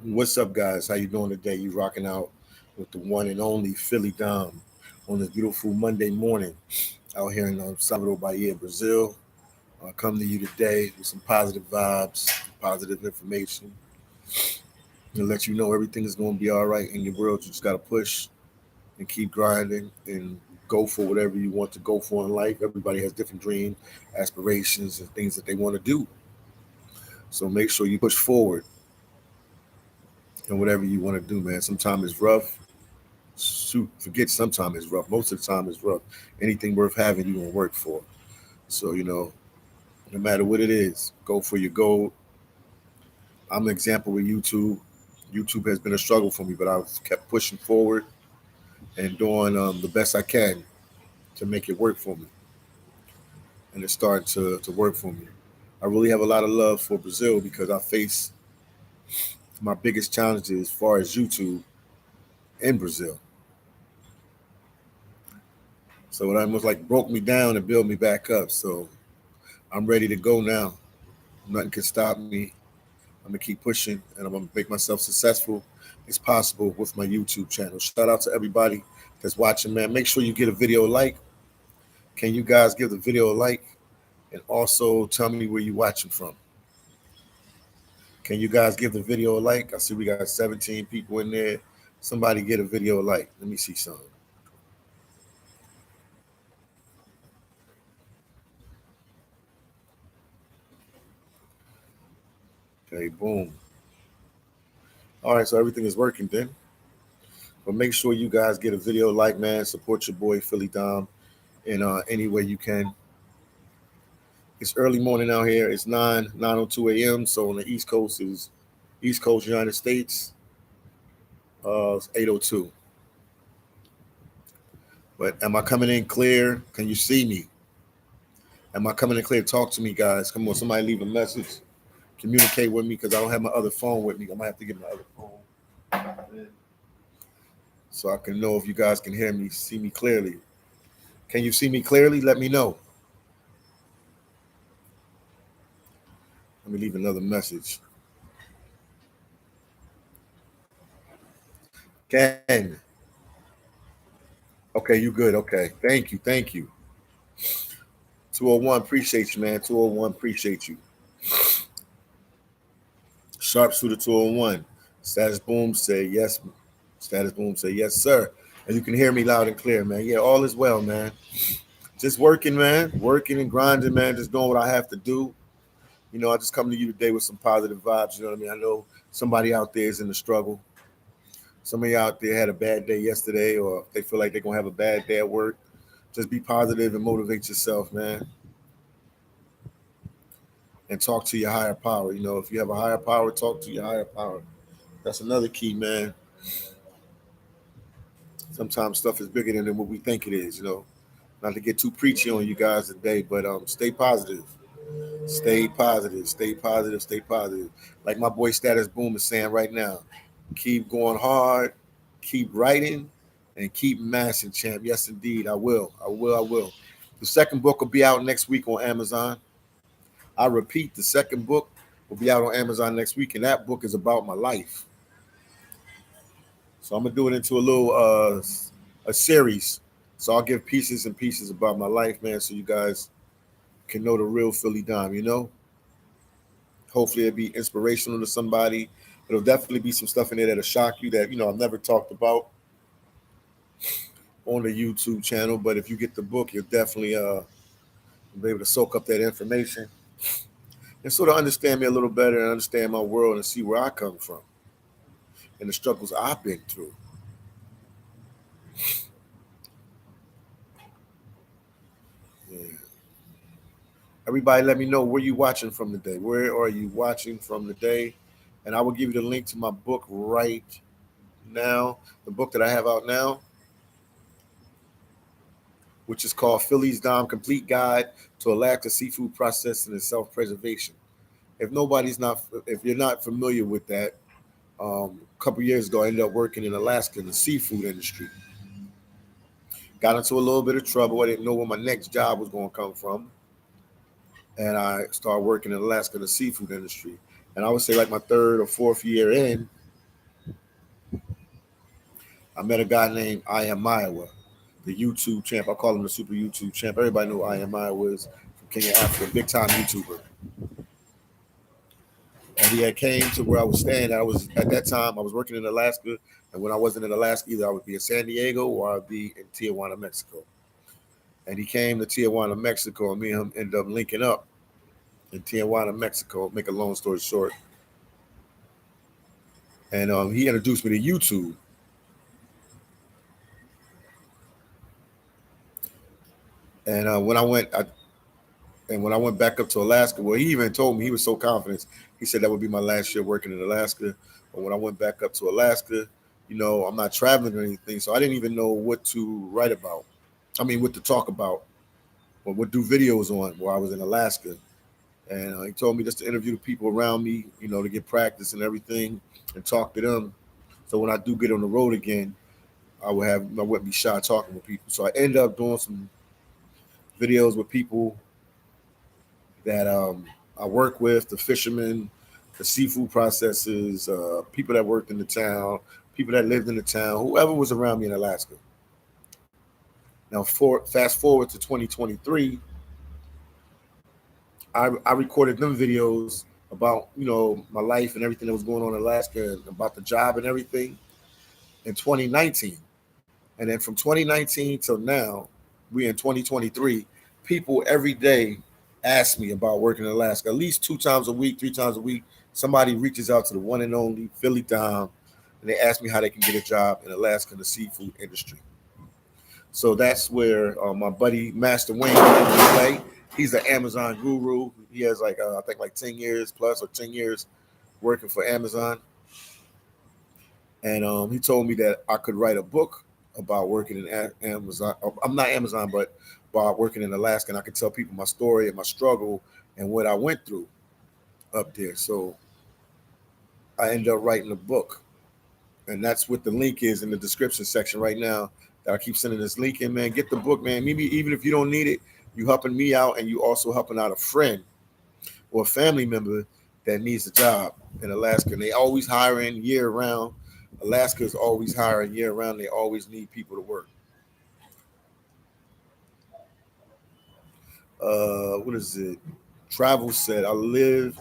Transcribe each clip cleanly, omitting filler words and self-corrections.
What's up, guys? How you doing today? You rocking out with the one and only Philly Dom on this beautiful Monday morning out here in Salvador, Bahia, Brazil. I come to you today with some positive vibes, positive information, and let you know everything is going to be all right in your world. You just got to push and keep grinding and go for whatever you want to go for in life. Everybody has different dreams, aspirations, and things that they want to do. So make sure you push forward in whatever you want to do, man. Sometimes it's rough. Shoot, forget sometimes it's rough. Most of the time it's rough. Anything worth having, you're gonna work for. So no matter what it is, go for your goal. I'm an example with YouTube. YouTube has been a struggle for me, but I've kept pushing forward and doing the best I can to make it work for me, and it's starting to work for me. I really have a lot of love for Brazil because I face my biggest challenges as far as YouTube in Brazil. So it almost like broke me down and built me back up. So I'm ready to go now. Nothing can stop me. I'm gonna keep pushing, and I'm gonna make myself successful as possible with my YouTube channel. Shout out to everybody that's watching, man. Make sure you get a video like. Can you guys give the video a like, and also tell me where you're watching from? Can you guys give the video a like? I see we got 17 people in there. Somebody get a video a like. Let me see something. Okay, boom. All right, so everything is working then. But make sure you guys get a video like, man. Support your boy Philly Dom in any way you can. It's early morning out here. It's 9:02 a.m. So on the East Coast is East Coast United States. It's 8:02. But am I coming in clear? Can you see me? Am I coming in clear? Talk to me, guys. Come on, somebody leave a message. Communicate with me because I don't have my other phone with me. I might have to get my other phone so I can know if you guys can hear me, see me clearly. Can you see me clearly? Let me know. Let me leave another message. Can. Okay, you good. Okay. Thank you. Thank you. 201, appreciate you, man. 201, appreciate you. Sharp Shooter 201. Status Boom say yes. Status Boom say yes, sir. And you can hear me loud and clear, man. Yeah, all is well, man. Just working, man. Working and grinding, man. Just doing what I have to do. I just come to you today with some positive vibes. You know what I mean? I know somebody out there is in the struggle. Somebody out there had a bad day yesterday, or they feel like they're gonna have a bad day at work. Just be positive and motivate yourself, man. And talk to your higher power. If you have a higher power, talk to your higher power. That's another key, man. Sometimes stuff is bigger than what we think it is. Not to get too preachy on you guys today, but stay positive. Stay positive. Stay positive. Stay positive. Like my boy Status Boom is saying right now. Keep going hard. Keep writing. And keep mashing, champ. Yes, indeed. I will. I will. I will. The second book will be out next week on Amazon. I repeat, the second book will be out on Amazon next week, and that book is about my life. So I'm gonna do it into a series. So I'll give pieces and pieces about my life, man, so you guys can know the real Philly Dime. Hopefully it'll be inspirational to somebody. It'll definitely be some stuff in there that'll shock you that I've never talked about on the YouTube channel. But if you get the book, you'll definitely be able to soak up that information and sort of understand me a little better and understand my world and see where I come from and the struggles I've been through. Yeah. Everybody, let me know where you watching from today. Where are you watching from today? And I will give you the link to my book right now. The book that I have out now, which is called Philly's Dom Complete Guide to Alaska Seafood Processing and Self-Preservation. If you're not familiar with that, a couple years ago, I ended up working in Alaska in the seafood industry. Got into a little bit of trouble. I didn't know where my next job was going to come from. And I started working in Alaska in the seafood industry. And I would say like my third or fourth year in, I met a guy named I Am Iowa, the YouTube champ. I call him the super YouTube champ. Everybody know who I Am Iowa is from Kenya, Africa, big time YouTuber. And he had came to where I was staying. I was at that time I was working in Alaska, and when I wasn't in Alaska either, I would be in San Diego or I'd be in Tijuana, Mexico. And he came to Tijuana, Mexico, and me and him ended up linking up in Tijuana, Mexico. Make a long story short, and he introduced me to YouTube. And when I went back up to Alaska, well, he even told me he was so confident. He said that would be my last year working in Alaska. But when I went back up to Alaska, I'm not traveling or anything, so I didn't even know what to write about. I mean, what to talk about or what do videos on while I was in Alaska. And he told me just to interview the people around me, to get practice and everything and talk to them. So when I do get on the road again, I wouldn't be shy talking with people. So I ended up doing some videos with people that I work with, the fishermen, the seafood processors, people that worked in the town, people that lived in the town, whoever was around me in Alaska. Now, fast forward to 2023, I recorded them videos about my life and everything that was going on in Alaska and about the job and everything in 2019. And then from 2019 till now, we in 2023, people every day ask me about working in Alaska. At least 2 times a week, 3 times a week, somebody reaches out to the one and only phillydom, and they ask me how they can get a job in Alaska in the seafood industry. So that's where my buddy Master Wayne comes into play. He's an Amazon guru. He has I think 10 years plus or 10 years working for Amazon. And he told me that I could write a book about working in Amazon. I'm not Amazon, but about working in Alaska, and I could tell people my story and my struggle and what I went through up there. So I ended up writing a book, and that's what the link is in the description section right now. That I keep sending this link in, man. Get the book, man. Maybe even if you don't need it, you helping me out, and you also helping out a friend or a family member that needs a job in Alaska. And they always hiring year round. Alaska is always hiring year round. They always need people to work. What is it? Travel said I leave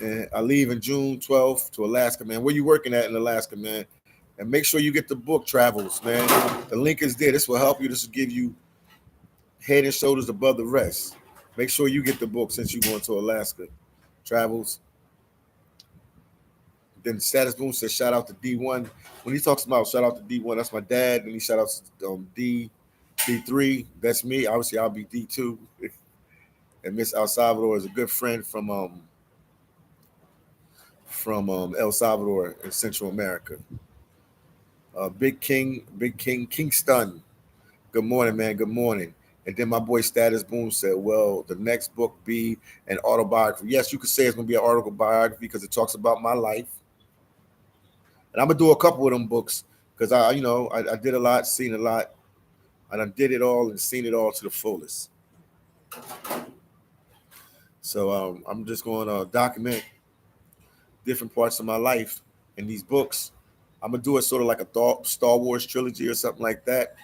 in June 12th to Alaska, man. Where you working at in Alaska, man? And make sure you get the book Travels, man. The link is there. This will help you. This will give you head and shoulders above the rest. Make sure you get the book since you're going to Alaska. Travels. Then Status Boom says shout out to D1. When he talks about shout out to D1, that's my dad. And he shout out to D3. That's me. Obviously, I'll be D2. And Miss El Salvador is a good friend from El Salvador in Central America. Big King Kingston. Good morning, man. Good morning. And then my boy Status Boom said, well, the next book be an autobiography. Yes, you could say it's going to be an autobiography because it talks about my life. And I'm going to do a couple of them books because I did a lot, seen a lot, and I did it all and seen it all to the fullest. So I'm just going to document different parts of my life in these books. I'm going to do it sort of like a Star Wars trilogy or something like that.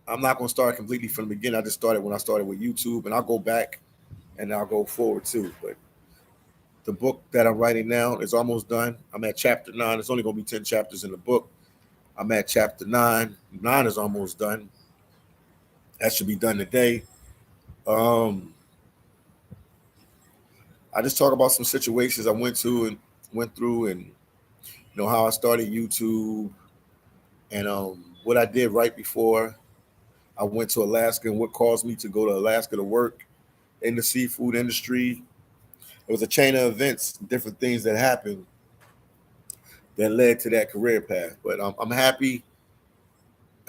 I'm not going to start completely from the beginning. I just started when I started with YouTube, and I'll go back and I'll go forward too. But the book that I'm writing now is almost done. I'm at chapter 9. It's only going to be 10 chapters in the book. I'm at chapter 9. 9 is almost done. That should be done today. I just talk about some situations I went through, and how I started YouTube, and what I did right before I went to Alaska, and what caused me to go to Alaska to work in the seafood industry. It was a chain of events, different things that happened that led to that career path. But I'm happy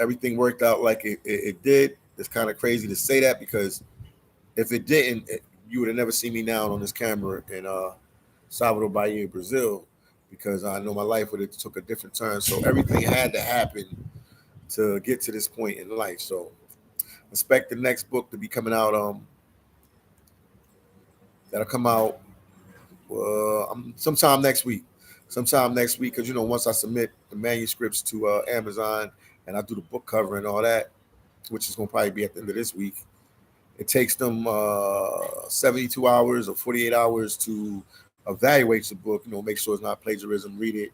everything worked out like it did. It's kind of crazy to say that because if it didn't, you would have never seen me now on this camera in Salvador, Bahia, Brazil, because I know my life would have took a different turn. So everything had to happen to get to this point in life. So expect the next book to be coming out. That'll come out sometime next week. Because once I submit the manuscripts to Amazon, and I do the book cover and all that, which is going to probably be at the end of this week. It takes them 72 hours or 48 hours to evaluate the book, make sure it's not plagiarism, read it,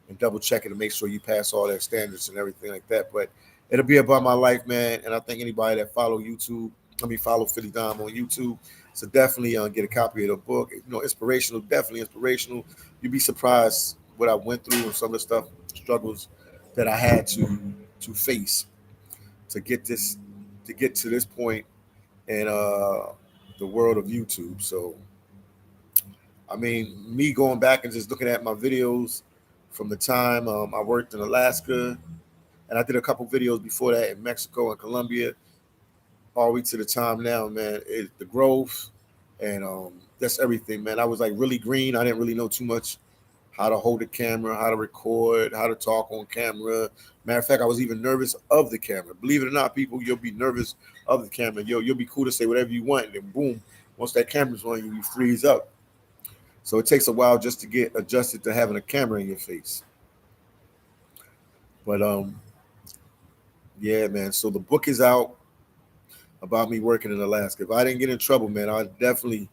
and double check it and make sure you pass all their standards and everything like that. But it'll be about my life, man. And I think anybody that follow phillydom on YouTube, so definitely get a copy of the book. Inspirational, definitely inspirational. You'd be surprised what I went through and some of the struggles that I had to face to get to this point in the world of YouTube. So, I mean, me going back and just looking at my videos from the time I worked in Alaska, and I did a couple videos before that in Mexico and Colombia, all the way to the time now, man. The growth and that's everything, man. I was like really green. I didn't really know too much how to hold the camera, how to record, how to talk on camera. Matter of fact, I was even nervous of the camera. Believe it or not, people, you'll be nervous of the camera. You'll be cool to say whatever you want, and then boom, once that camera's on you, you freeze up. So it takes a while just to get adjusted to having a camera in your face. But yeah, man. So the book is out about me working in Alaska. If I didn't get in trouble, man, I definitely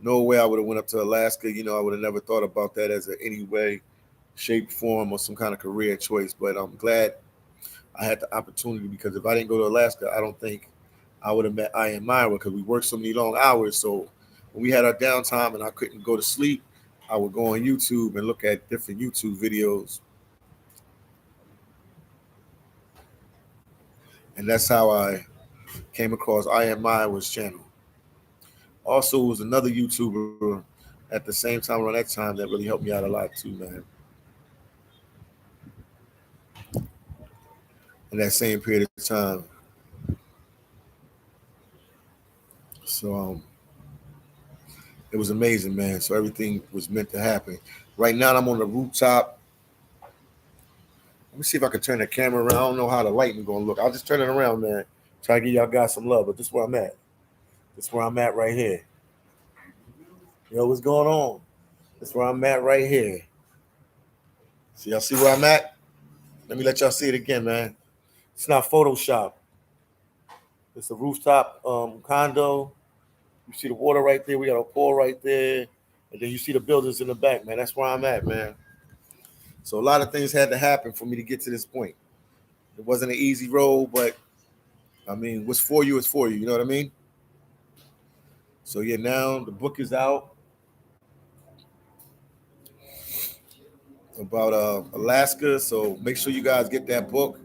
no way I would have went up to Alaska. I would have never thought about that as any way, shape, form, or some kind of career choice. But I'm glad I had the opportunity, because if I didn't go to Alaska, I don't think I would have met I Am Myra, because we worked so many long hours. So when we had our downtime and I couldn't go to sleep, I would go on YouTube and look at different YouTube videos. And that's how I came across I Am Myra's channel. Also, it was another YouTuber at the same time around that time that really helped me out a lot too, man. In that same period of time. So it was amazing, man. So everything was meant to happen. Right now, I'm on the rooftop. Let me see if I can turn the camera around. I don't know how the lighting gonna look. I'll just turn it around, man. Try to give y'all guys some love. But this is where I'm at. This is where I'm at right here. What's going on? This is where I'm at right here. So y'all see where I'm at? Let me let y'all see it again, man. It's not Photoshop. It's a rooftop condo. You see the water right there. We got a pool right there. And then you see the buildings in the back, man. That's where I'm at, man. So a lot of things had to happen for me to get to this point. It wasn't an easy road, but I mean, what's for you is for you. You know what I mean? So yeah, now the book is out about Alaska. So make sure you guys get that book.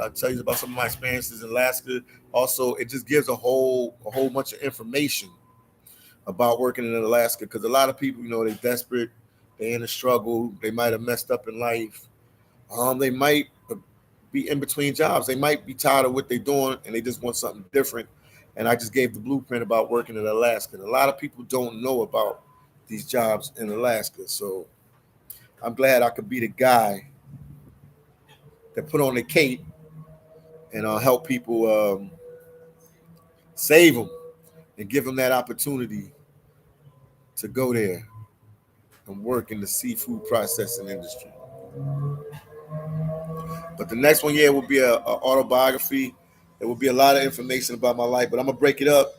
I'll tell you about some of my experiences in Alaska. Also, it just gives a whole bunch of information about working in Alaska, because a lot of people, they're desperate, they're in a struggle, they might have messed up in life, they might be in between jobs, they might be tired of what they're doing and they just want something different. And I just gave the blueprint about working in Alaska. And a lot of people don't know about these jobs in Alaska, so I'm glad I could be the guy that put on the cape and help people save them and give them that opportunity to go there and work in the seafood processing industry. But the next one, yeah, will be a autobiography. There will be a lot of information about my life, but I'm gonna break it up,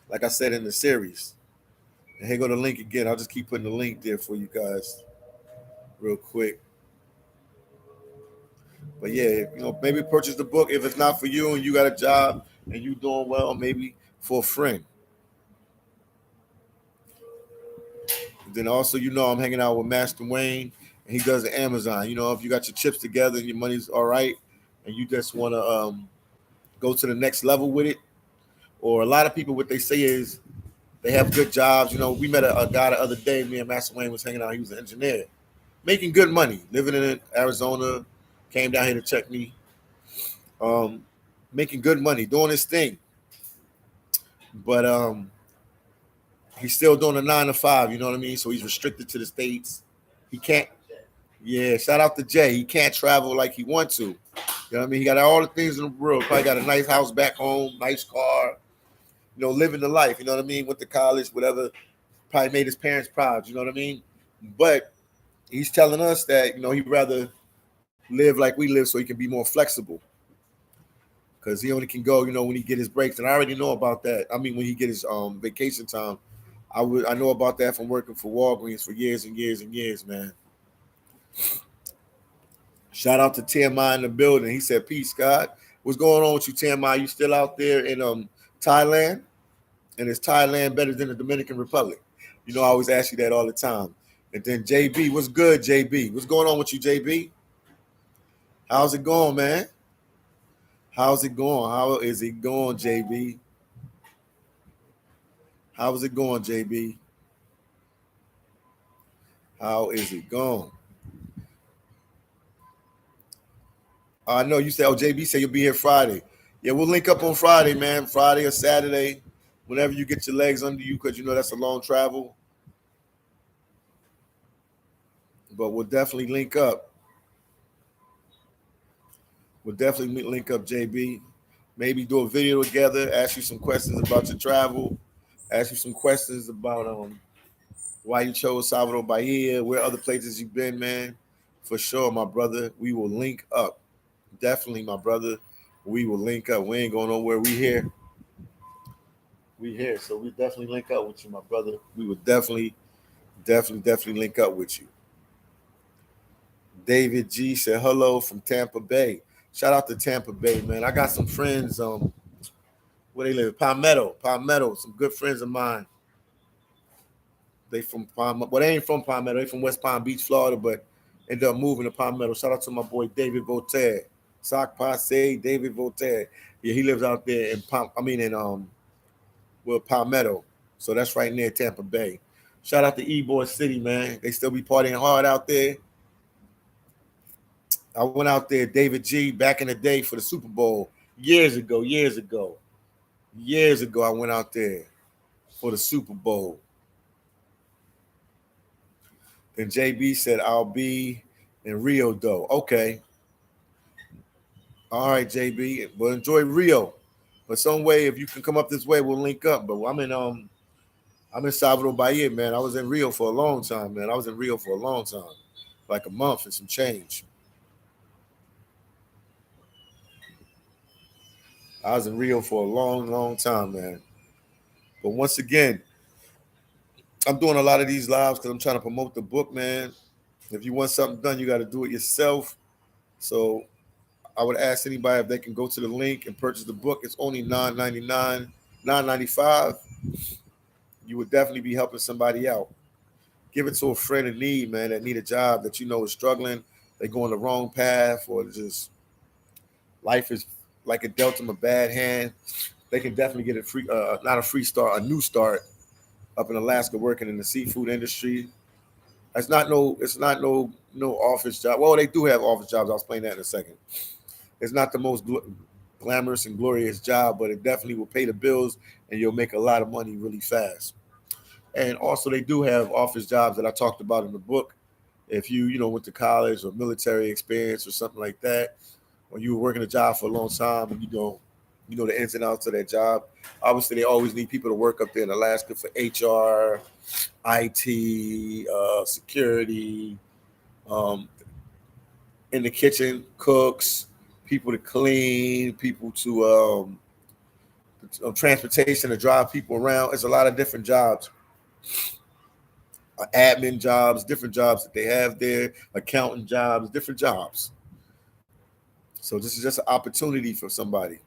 like I said in the series. And here go the link again. I'll just keep putting the link there for you guys, real quick. But yeah, maybe purchase the book if it's not for you and you got a job and you doing well, maybe for a friend. Then also, I'm hanging out with Master Wayne, and he does the Amazon. If you got your chips together and your money's all right, and you just want to go to the next level with it, or a lot of people, what they say is they have good jobs. We met a guy the other day. Me and Master Wayne was hanging out. He was an engineer, making good money, living in Arizona. Came down here to check me, making good money, doing his thing. But he's still doing a 9 to 5. You know what I mean? So he's restricted to the States. He can't. Yeah, shout out to Jay. He can't travel like he wants to. You know what I mean? He got all the things in the world. Probably got a nice house back home, nice car. Living the life. You know what I mean? Went to college, whatever. Probably made his parents proud. You know what I mean? But He's telling us that he'd rather live like we live so he can be more flexible because he only can go when he get his breaks. And I already know about that. I mean, when he get his vacation time, I know about that from working for Walgreens for years and years and years, man. Shout out to TMI in the building. He said, "Peace, Scott. What's going on with you, TMI? You still out there in Thailand? And is Thailand better than the Dominican Republic?" I always ask you that all the time. And then JB, what's good, JB? What's going on with you, JB? How's it going, man? How's it going? How is it going, JB? How's it going, JB? How is it going? I know you said, JB said you'll be here Friday. Yeah, we'll link up on Friday, man. Friday or Saturday, whenever you get your legs under you, because that's a long travel. But we'll definitely link up. We'll definitely link up, JB. Maybe do a video together, ask you some questions about your travel, ask you some questions about why you chose Salvador Bahia, where other places you've been, man. For sure, my brother. We will link up. Definitely, my brother. We will link up. We ain't going nowhere. We here. We here. So we definitely link up with you, my brother. We would definitely link up with you. David G said hello from Tampa Bay. Shout out to Tampa Bay, man. I got some friends where they live. Palmetto. Some good friends of mine. They from Palmetto. Well, they ain't from Palmetto. They from West Palm Beach, Florida, but ended up moving to Palmetto. Shout out to my boy David Voltaire. Sock Passe, David Voltaire. Yeah, he lives out there in Palmetto. So that's right near Tampa Bay. Shout out to Ybor City, man. They still be partying hard out there. I went out there, David G, back in the day for the Super Bowl years ago. I went out there for the Super Bowl. Then JB said, I'll be in Rio, though. Okay. All right, JB. Well, enjoy Rio. But some way, if you can come up this way, we'll link up. But I'm in Salvador Bahia, man. I was in Rio for a long time, man. Like a month and some change. I was in Rio for a long time, man. But once again, I'm doing a lot of these lives because I'm trying to promote the book, man. If you want something done, you got to do it yourself. So I would ask anybody if they can go to the link and purchase the book. It's only $9.99, $9.95. You would definitely be helping somebody out. Give it to a friend in need, man, that need a job that is struggling. They go on the wrong path, or just life is like it dealt them a bad hand. They can definitely get a free, not a free start, a new start up in Alaska working in the seafood industry. It's not no office job. Well, they do have office jobs. I'll explain that in a second. It's not the most glamorous and glorious job, but it definitely will pay the bills and you'll make a lot of money really fast. And also, they do have office jobs that I talked about in the book. If you went to college or military experience or something like that, or you were working a job for a long time and you know the ins and outs of that job. Obviously, they always need people to work up there in Alaska for HR, IT, security, um, in the kitchen, cooks, people to clean, people to transportation to drive people around. It's a lot of different jobs, admin jobs, different jobs that they have there, accountant jobs, different jobs. So this is just an opportunity for somebody.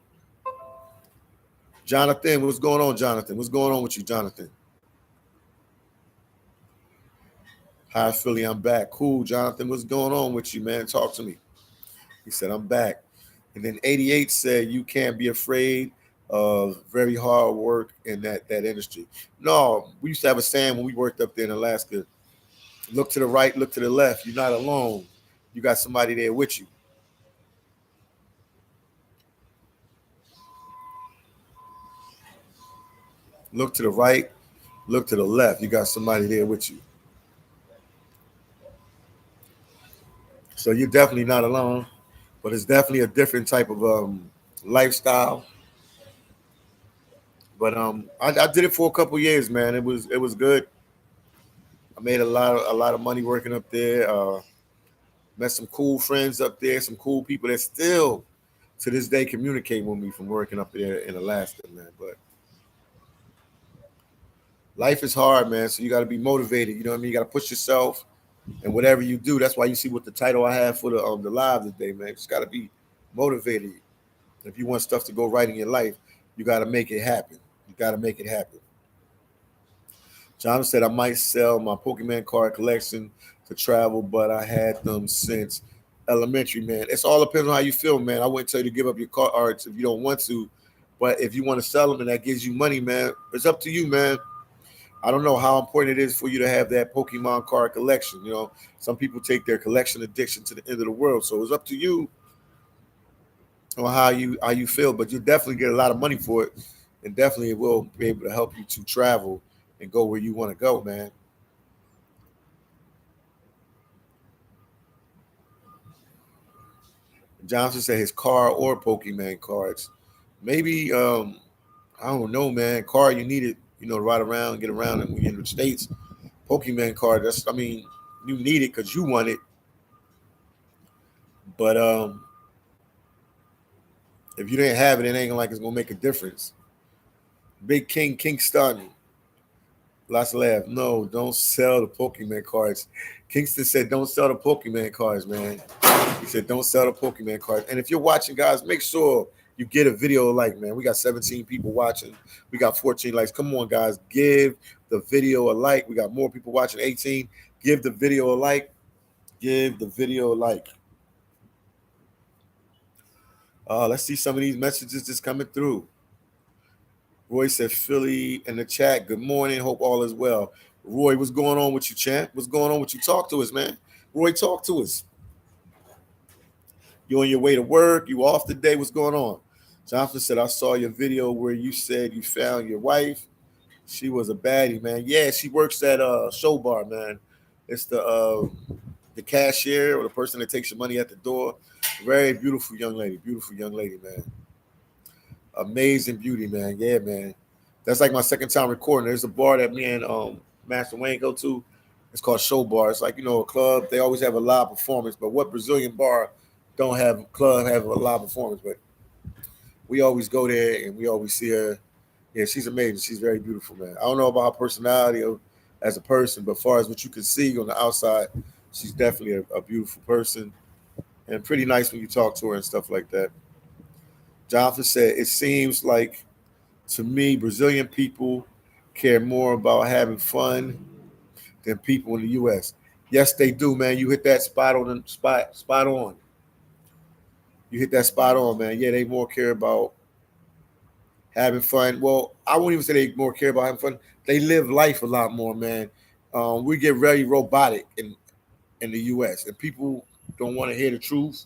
Jonathan, what's going on, Jonathan? What's going on with you, Jonathan? Hi, Philly, I'm back. Cool, Jonathan. What's going on with you, man? Talk to me. He said, I'm back. And then 88 said, you can't be afraid of very hard work in that industry. No, we used to have a saying when we worked up there in Alaska, look to the right, look to the left. You're not alone. You got somebody there with you. Look to the right, look to the left. You got somebody there with you. So you're definitely not alone, but it's definitely a different type of lifestyle. But I did it for a couple years, man. It was good. I made a lot of money working up there. Met some cool friends up there, some cool people that still to this day communicate with me from working up there in Alaska, man. But life is hard, man. So you got to be motivated. You know what I mean? You got to push yourself, and whatever you do, that's why you see what the title I have for the live today, man. Just got to be motivated. If you want stuff to go right in your life, you got to make it happen. You got to make it happen. John said I might sell my Pokemon card collection to travel, but I had them since elementary, man. It's all depends on how you feel, man. I wouldn't tell you to give up your cards if you don't want to, but if you want to sell them and that gives you money, man, it's up to you, man. I don't know how important it is for you to have that Pokemon card collection. You know, some people take their collection addiction to the end of the world, so it's up to you on how you feel. But you definitely get a lot of money for it, and definitely it will be able to help you to travel and go where you want to go, man. Johnson said his car or Pokemon cards. Maybe I don't know, man. Car you need it, to ride around, get around, and when you're in the states, Pokemon card. I mean, you need it because you want it. But if you didn't have it, it ain't like it's gonna make a difference. Big King Stunning. Lots of laugh. No, don't sell the Pokemon cards. Kingston said, "Don't sell the Pokemon cards, man." He said, "Don't sell the Pokemon cards." And if you're watching, guys, make sure you get a video like, man. We got 17 people watching. We got 14 likes. Come on, guys, give the video a like. We got more people watching. 18. Give the video a like. Give the video a like. Let's see some of these messages just coming through. Roy said, Philly in the chat. Good morning. Hope all is well. Roy, what's going on with you, champ? What's going on with you? Talk to us, man. Roy, talk to us. You on your way to work? You off today? What's going on? Jonathan said, I saw your video where you said you found your wife. She was a baddie, man. Yeah, she works at a show bar, man. It's the cashier or the person that takes your money at the door. Very beautiful young lady. Beautiful young lady, man. Amazing beauty, man. Yeah, man. That's like my second time recording. There's a bar that me and Master Wayne go to. It's called Show Bar. It's like, a club. They always have a live performance. But what Brazilian bar don't have a live performance? But we always go there and we always see her. Yeah, she's amazing. She's very beautiful, man. I don't know about her personality as a person, but as far as what you can see on the outside, she's definitely a beautiful person and pretty nice when you talk to her and stuff like that. Jonathan said, it seems like to me, Brazilian people care more about having fun than people in the U.S. Yes, they do, man. You hit that spot on. You hit that spot on, man. Yeah, they more care about having fun. Well, I won't even say they more care about having fun. They live life a lot more, man. We get very robotic in the U.S. and people don't want to hear the truth.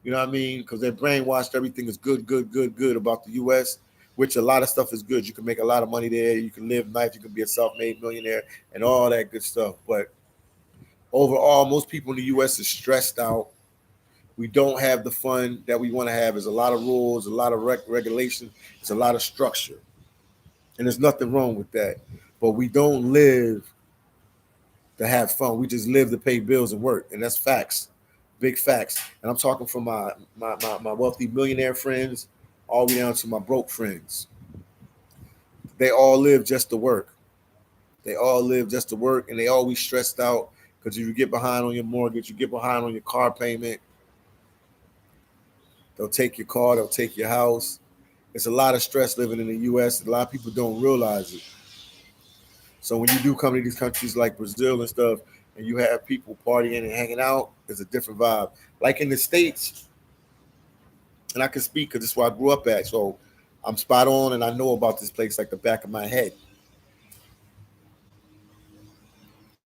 You know what I mean? Because they're brainwashed. Everything is good, good, good, good about the U.S., which a lot of stuff is good. You can make a lot of money there. You can live nice. You can be a self-made millionaire and all that good stuff. But overall, most people in the U.S. is stressed out. We don't have the fun that we want to have. There's a lot of rules, a lot of regulation. It's a lot of structure. And there's nothing wrong with that. But we don't live to have fun. We just live to pay bills and work. And that's facts. Big facts. And I'm talking from my wealthy millionaire friends all the way down to my broke friends. They all live just to work. They all live just to work, and they always stressed out because if you get behind on your mortgage, you get behind on your car payment, they'll take your car, they'll take your house. It's a lot of stress living in the U.S. A lot of people don't realize it. So when you do come to these countries like Brazil and stuff, and you have people partying and hanging out, it's a different vibe. Like in the States, and I can speak because this is where I grew up at. So I'm spot on, and I know about this place like the back of my head.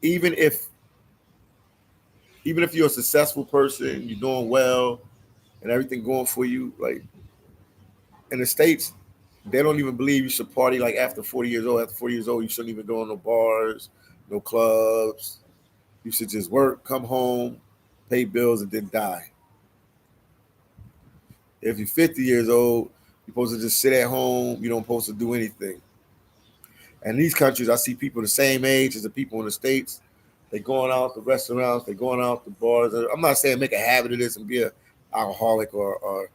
Even if even if you're a successful person, you're doing well, and everything going for you, like in the States, they don't even believe you should party like after 40 years old. After 40 years old, you shouldn't even go to no bars, no clubs. You should just work, come home, pay bills, and then die. If you're 50 years old, you're supposed to just sit at home. You don't supposed to do anything. And these countries, I see people the same age as the people in the States. They going out the restaurants, they going out the bars. I'm not saying make a habit of this and be a alcoholic or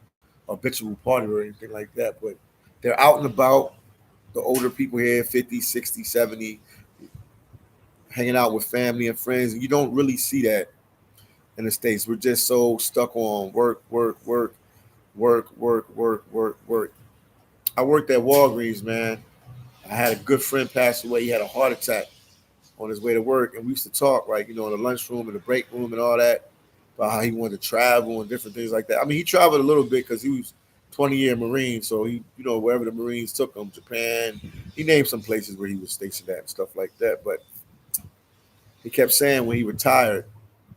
habitual party or anything like that, but they're out and about. The older people here, 50, 60, 70, hanging out with family and friends. And you don't really see that in the States. We're just so stuck on work, work, work, work, work, work, work, work. I worked at Walgreens, man. I had a good friend pass away. He had a heart attack on his way to work, and we used to talk, like, in the lunchroom and the break room and all that, about how he wanted to travel and different things like that. I mean, he traveled a little bit because he was 20-year Marine, so he, wherever the Marines took him, Japan, he named some places where he was stationed at and stuff like that. But he kept saying when he retired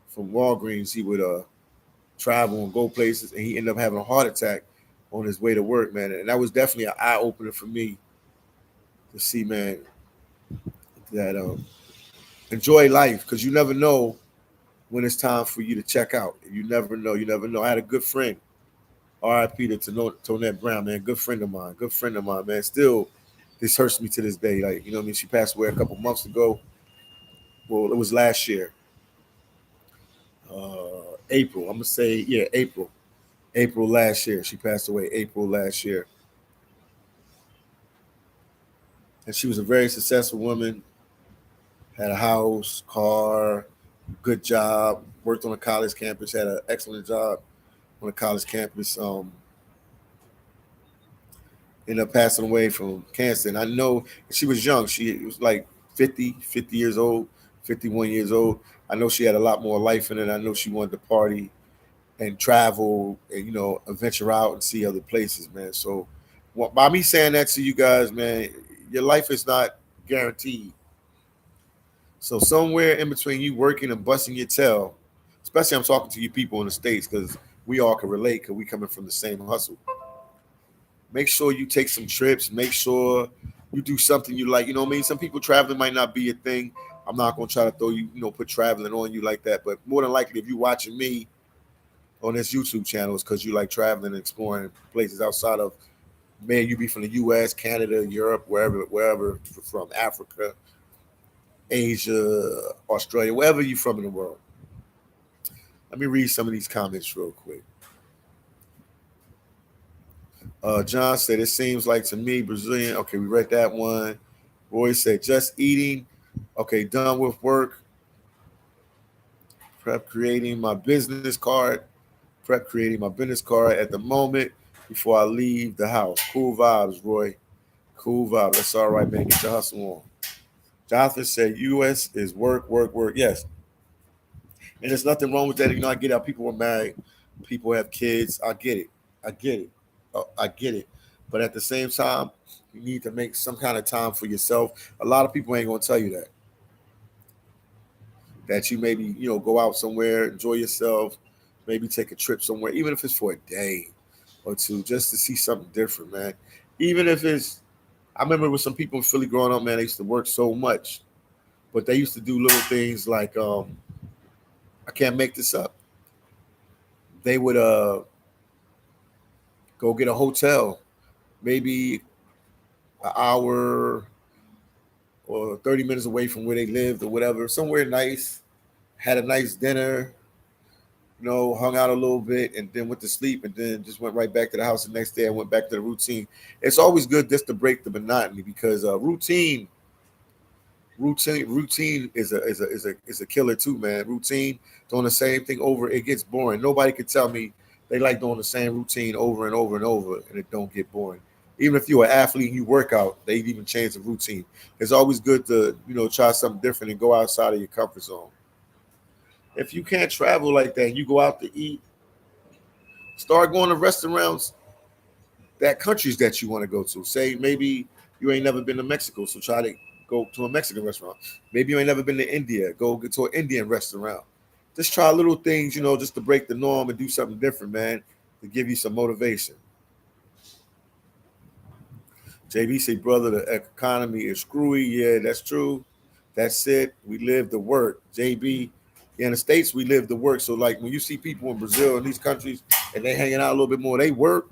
from Walgreens, he would travel and go places, and he ended up having a heart attack on his way to work, man. And that was definitely an eye opener for me to see, man, that enjoy life, because you never know when it's time for you to check out. You never know. You never know. I had a good friend, R.I.P. to Tonette Brown, man. Good friend of mine. Good friend of mine, man. Still, this hurts me to this day. Like, what I mean? She passed away a couple months ago. Well, it was last year. April. I'm gonna say, yeah, April. April last year. She passed away April last year. And she was a very successful woman. Had a house, car, good job. Worked on a college campus. Had an excellent job on a college campus. Ended up passing away from cancer. And I know she was young. She was like 50 years old, 51 years old. I know she had a lot more life in it. I know she wanted to party and travel and, venture out and see other places, man. So by me saying that to you guys, man, your life is not guaranteed. So somewhere in between you working and busting your tail, especially I'm talking to you people in the States, because we all can relate because we coming from the same hustle. Make sure you take some trips. Make sure you do something you like. You know what I mean? Some people traveling might not be a thing. I'm not gonna try to throw you, put traveling on you like that. But more than likely, if you're watching me on this YouTube channel, it's because you like traveling and exploring places outside of, man, you be from the U.S., Canada, Europe, wherever from, Africa, Asia, Australia, wherever you're from in the world. Let me read some of these comments real quick. John said, it seems like to me, Brazilian. Okay, we read that one. Roy said, just eating. Okay, done with work. Prep creating my business card. Prep creating my business card at the moment before I leave the house. Cool vibes, Roy. Cool vibes. That's all right, man. Get your hustle on. Jonathan said, U.S. is work, work, work. Yes. And there's nothing wrong with that. I get how people are married. People have kids. I get it. I get it. I get it. But at the same time, you need to make some kind of time for yourself. A lot of people ain't going to tell you that. That you maybe, go out somewhere, enjoy yourself, maybe take a trip somewhere, even if it's for a day or two, just to see something different, man. Even if it's, I remember with some people in Philly growing up, man, they used to work so much, but they used to do little things like, I can't make this up. They would go get a hotel, maybe an hour or 30 minutes away from where they lived or whatever, somewhere nice, had a nice dinner, hung out a little bit and then went to sleep and then just went right back to the house the next day and went back to the routine. It's always good just to break the monotony because routine is a killer too, man. Routine, doing the same thing over, it gets boring. Nobody can tell me they like doing the same routine over and over and over and it don't get boring. Even if you're an athlete and you work out, they even change the routine. It's always good to, try something different and go outside of your comfort zone. If you can't travel like that, you go out to eat, start going to restaurants that countries that you want to go to. Say maybe you ain't never been to Mexico, so try to go to a Mexican restaurant. Maybe you ain't never been to India, go get to an Indian restaurant. Just try little things, just to break the norm and do something different, man, to give you some motivation. JB say, brother, the economy is screwy. Yeah, that's true. That's it. We live to work. JB, in the States, we live to work. So, like, when you see people in Brazil and these countries and they hanging out a little bit more, they work.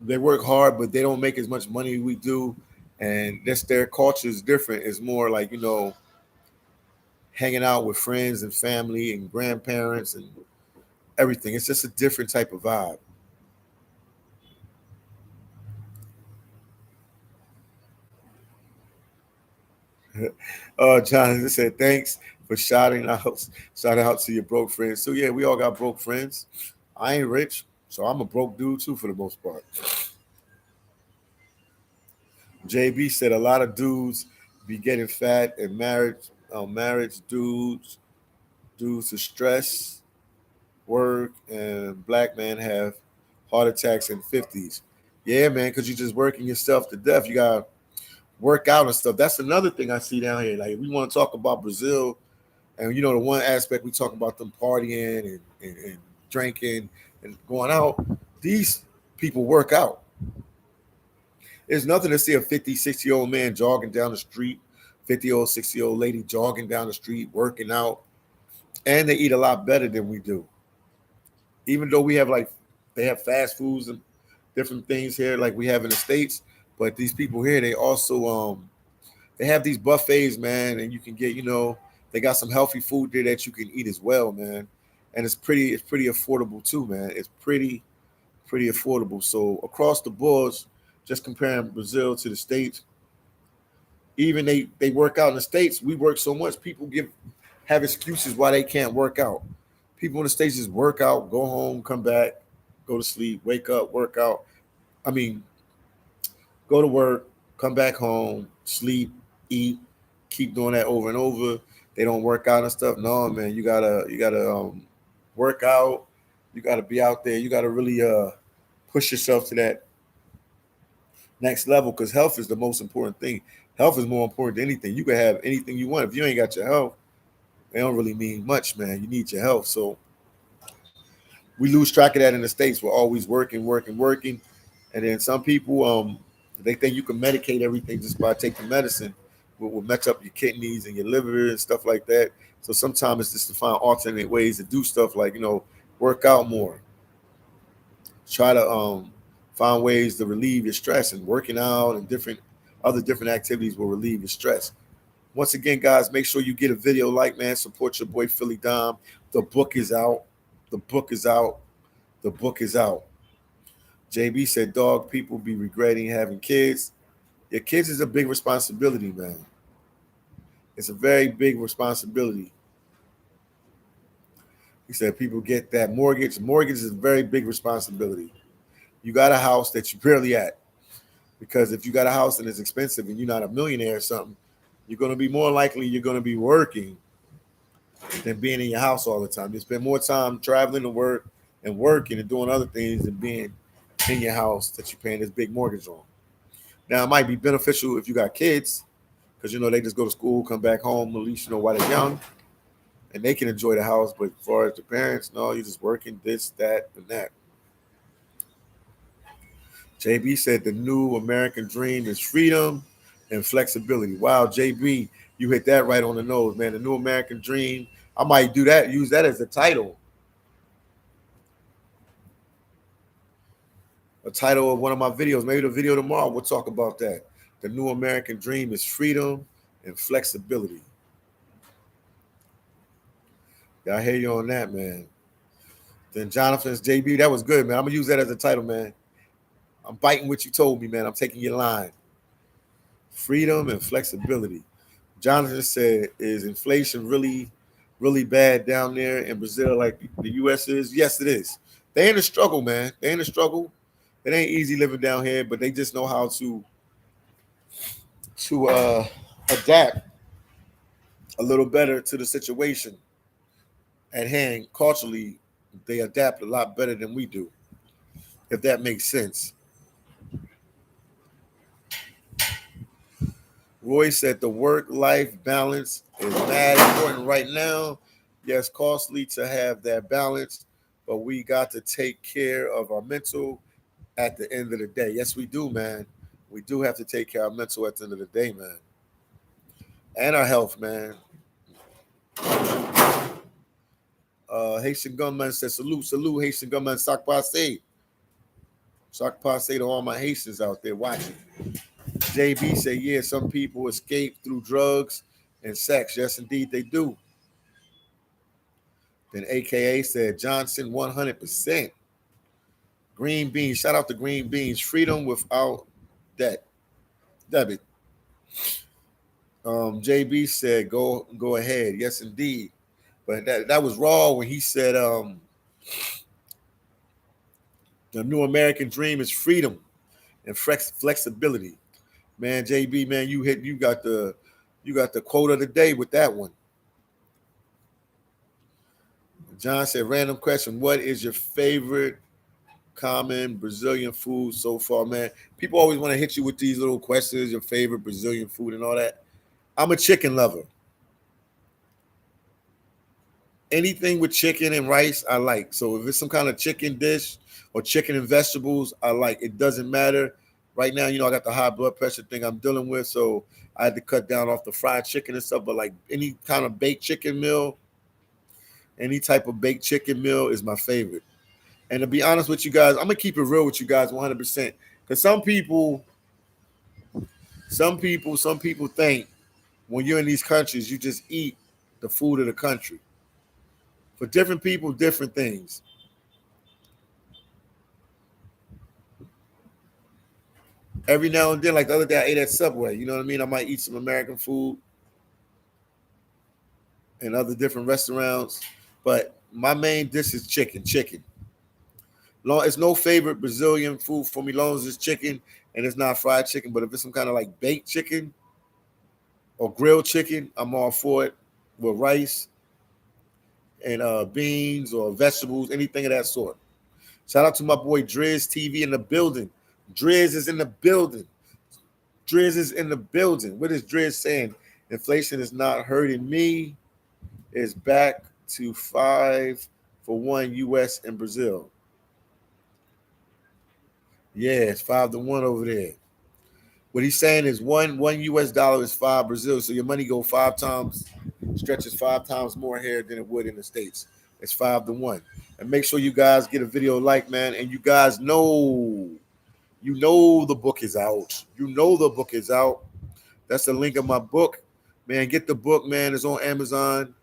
They work hard, but they don't make as much money as we do, and that's their culture is different. It's more like hanging out with friends and family and grandparents and everything. It's just a different type of vibe. Jonathan said, thanks for shout out to your broke friends. So yeah, we all got broke friends. I ain't rich, so I'm a broke dude too for the most part. JB said a lot of dudes be getting fat and marriage dudes to stress, work, and black men have heart attacks in 50s. Yeah, man, because you're just working yourself to death. You got to work out and stuff. That's another thing I see down here. Like, we want to talk about Brazil, and the one aspect we talk about them partying and drinking and going out. These people work out. There's nothing to see a 50, 60-year-old man jogging down the street, 50-year-old, 60-year-old lady jogging down the street, working out, and they eat a lot better than we do. Even though they have fast foods and different things here like we have in the States, but these people here, they also they have these buffets, man, and you can get, they got some healthy food there that you can eat as well, man. And it's pretty affordable too, man. It's pretty affordable. So across the boards, just comparing Brazil to the States, even they work out in the States. We work so much, people have excuses why they can't work out. People in the States just work out, go home, come back, go to sleep, wake up, work out. I mean, go to work, come back home, sleep, eat, keep doing that over and over. They don't work out and stuff. No, man, you gotta work out. You gotta be out there. You gotta really push yourself to that next level because health is the most important thing. Health is more important than anything. You can have anything you want. If you ain't got your health, it don't really mean much, man. You need your health. So we lose track of that in the States. We're always working, working, working. And then some people, they think you can medicate everything just by taking medicine, will mess up your kidneys and your liver and stuff like that. So sometimes it's just to find alternate ways to do stuff like, work out more. Try to find ways to relieve your stress, and working out and different activities will relieve your stress. Once again, guys, make sure you get a video like, man. Support your boy Philly Dom. The book is out. The book is out. The book is out. JB said, dog, people be regretting having kids. Your kids is a big responsibility, man. It's a very big responsibility. He said people get that mortgage. Mortgage is a very big responsibility. You got a house that you barely at. Because if you got a house and it's expensive and you're not a millionaire or something, you're going to be more likely you're going to be working than being in your house all the time. You spend more time traveling to work and working and doing other things than being in your house that you're paying this big mortgage on. Now, it might be beneficial if you got kids because, they just go to school, come back home, at least, while they're young, and they can enjoy the house. But as far as the parents, no, you're just working this, that, and that. JB said the new American dream is freedom and flexibility. Wow, JB, you hit that right on the nose, man. The new American dream. I might do that, use that as a title. A title of one of my videos. Maybe the video tomorrow, we'll talk about that. The new American dream is freedom and flexibility. Yeah, I hear you on that, man. Then Jonathan's JB, that was good, man. I'm going to use that as a title, man. I'm biting what you told me, man. I'm taking your line. Freedom and flexibility. Jonathan said, is inflation really, really bad down there in Brazil like the U.S. is? Yes, it is. They in a struggle, man. They in a struggle. It ain't easy living down here, but they just know how to adapt a little better to the situation at hand. Culturally, they adapt a lot better than we do, if that makes sense. Roy said the work-life balance is mad important right now. Yes, costly to have that balance, but we got to take care of our mental at the end of the day. Yes, we do, man. We do have to take care of our mental at the end of the day, man. And our health, man. Haitian Gunman said, salute, Haitian Gunman, Sakpase. Sakpa say to all my Haitians out there watching. JB said, yeah, some people escape through drugs and sex. Yes, indeed, they do. Then AKA said, Johnson, 100%. Green beans. Shout out to Green Beans. Freedom without debt. Debit. JB said, go ahead. Yes, indeed. But that was raw when he said the new American dream is freedom and flexibility. Man, JB, man, you got the quote of the day with that one. John said, random question. What is your favorite common Brazilian food so far, man? People always want to hit you with these little questions, your favorite Brazilian food and all that. I'm a chicken lover. Anything with chicken and rice, I like. So if it's some kind of chicken dish or chicken and vegetables, I like. It doesn't matter. Right now, I got the high blood pressure thing I'm dealing with, so I had to cut down off the fried chicken and stuff. But like any kind of baked chicken meal, any type of baked chicken meal is my favorite. And to be honest with you guys, I'm gonna keep it real with you guys 100%. Because some people think when you're in these countries, you just eat the food of the country. For different people, different things. Every now and then, like the other day, I ate at Subway. You know what I mean? I might eat some American food and other different restaurants. But my main dish is chicken. Chicken. It's no favorite Brazilian food for me, long as it's chicken and it's not fried chicken. But if it's some kind of like baked chicken or grilled chicken, I'm all for it with rice and beans or vegetables, anything of that sort. Shout out to my boy Driz TV in the building. Driz is in the building. Driz is in the building. What is Driz saying? Inflation is not hurting me. It's back to 5 for 1 US and Brazil. Yeah, it's 5 to 1 over there. What he's saying is one US dollar is 5 Brazil. So your money go 5 times, stretches 5 times more here than it would in the States. It's 5 to 1. And make sure you guys get a video like, man. And you guys know the book is out. You know the book is out. That's the link of my book. Man, get the book, man. It's on Amazon.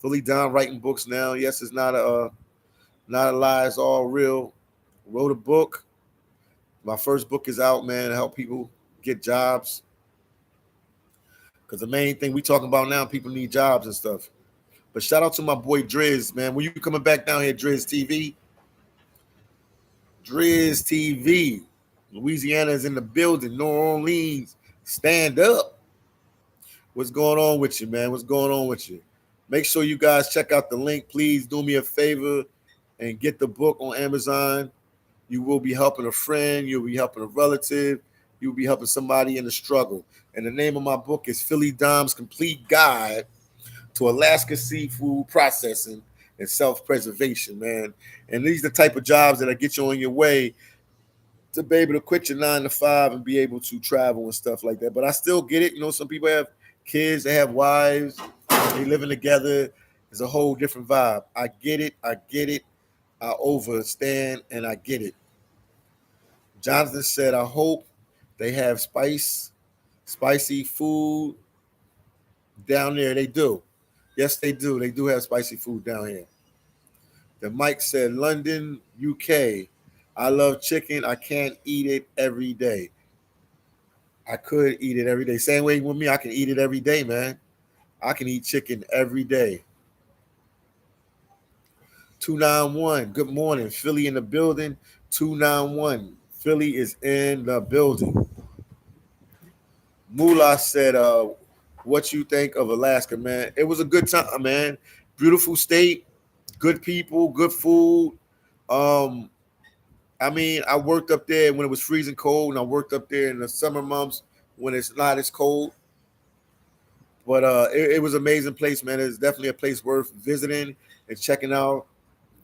Phillydom writing books now. Yes, it's not a lie. It's all real. Wrote a book. My first book is out, man, to help people get jobs. Because the main thing we talking about now, people need jobs and stuff. But shout out to my boy Driz, man. When you coming back down here, Driz TV? Driz TV. Louisiana is in the building. New Orleans, stand up. What's going on with you, man? What's going on with you? Make sure you guys check out the link. Please do me a favor and get the book on Amazon. You will be helping a friend. You'll be helping a relative. You'll be helping somebody in the struggle. And the name of my book is Philydom's Complete Guide to Alaska Seafood Processing and Self-Preservation, man. And these are the type of jobs that get you on your way to be able to quit your 9 to 5 and be able to travel and stuff like that. But I still get it. Some people have kids, they have wives, they living together. It's a whole different vibe. I get it. I overstand and I get it. Jonathan said, I hope they have spicy food down there. They do. Yes, they do. They do have spicy food down here. Then Mike said, London, UK. I love chicken. I can't eat it every day. I could eat it every day. Same way with me, I can eat it every day, man. I can eat chicken every day. 291. Good morning. Philly in the building. 291. Philly is in the building. Moolah said, what you think of Alaska, man? It was a good time, man. Beautiful state, good people, good food. I worked up there when it was freezing cold, and I worked up there in the summer months when it's not as cold. But it was an amazing place, man. It's definitely a place worth visiting and checking out.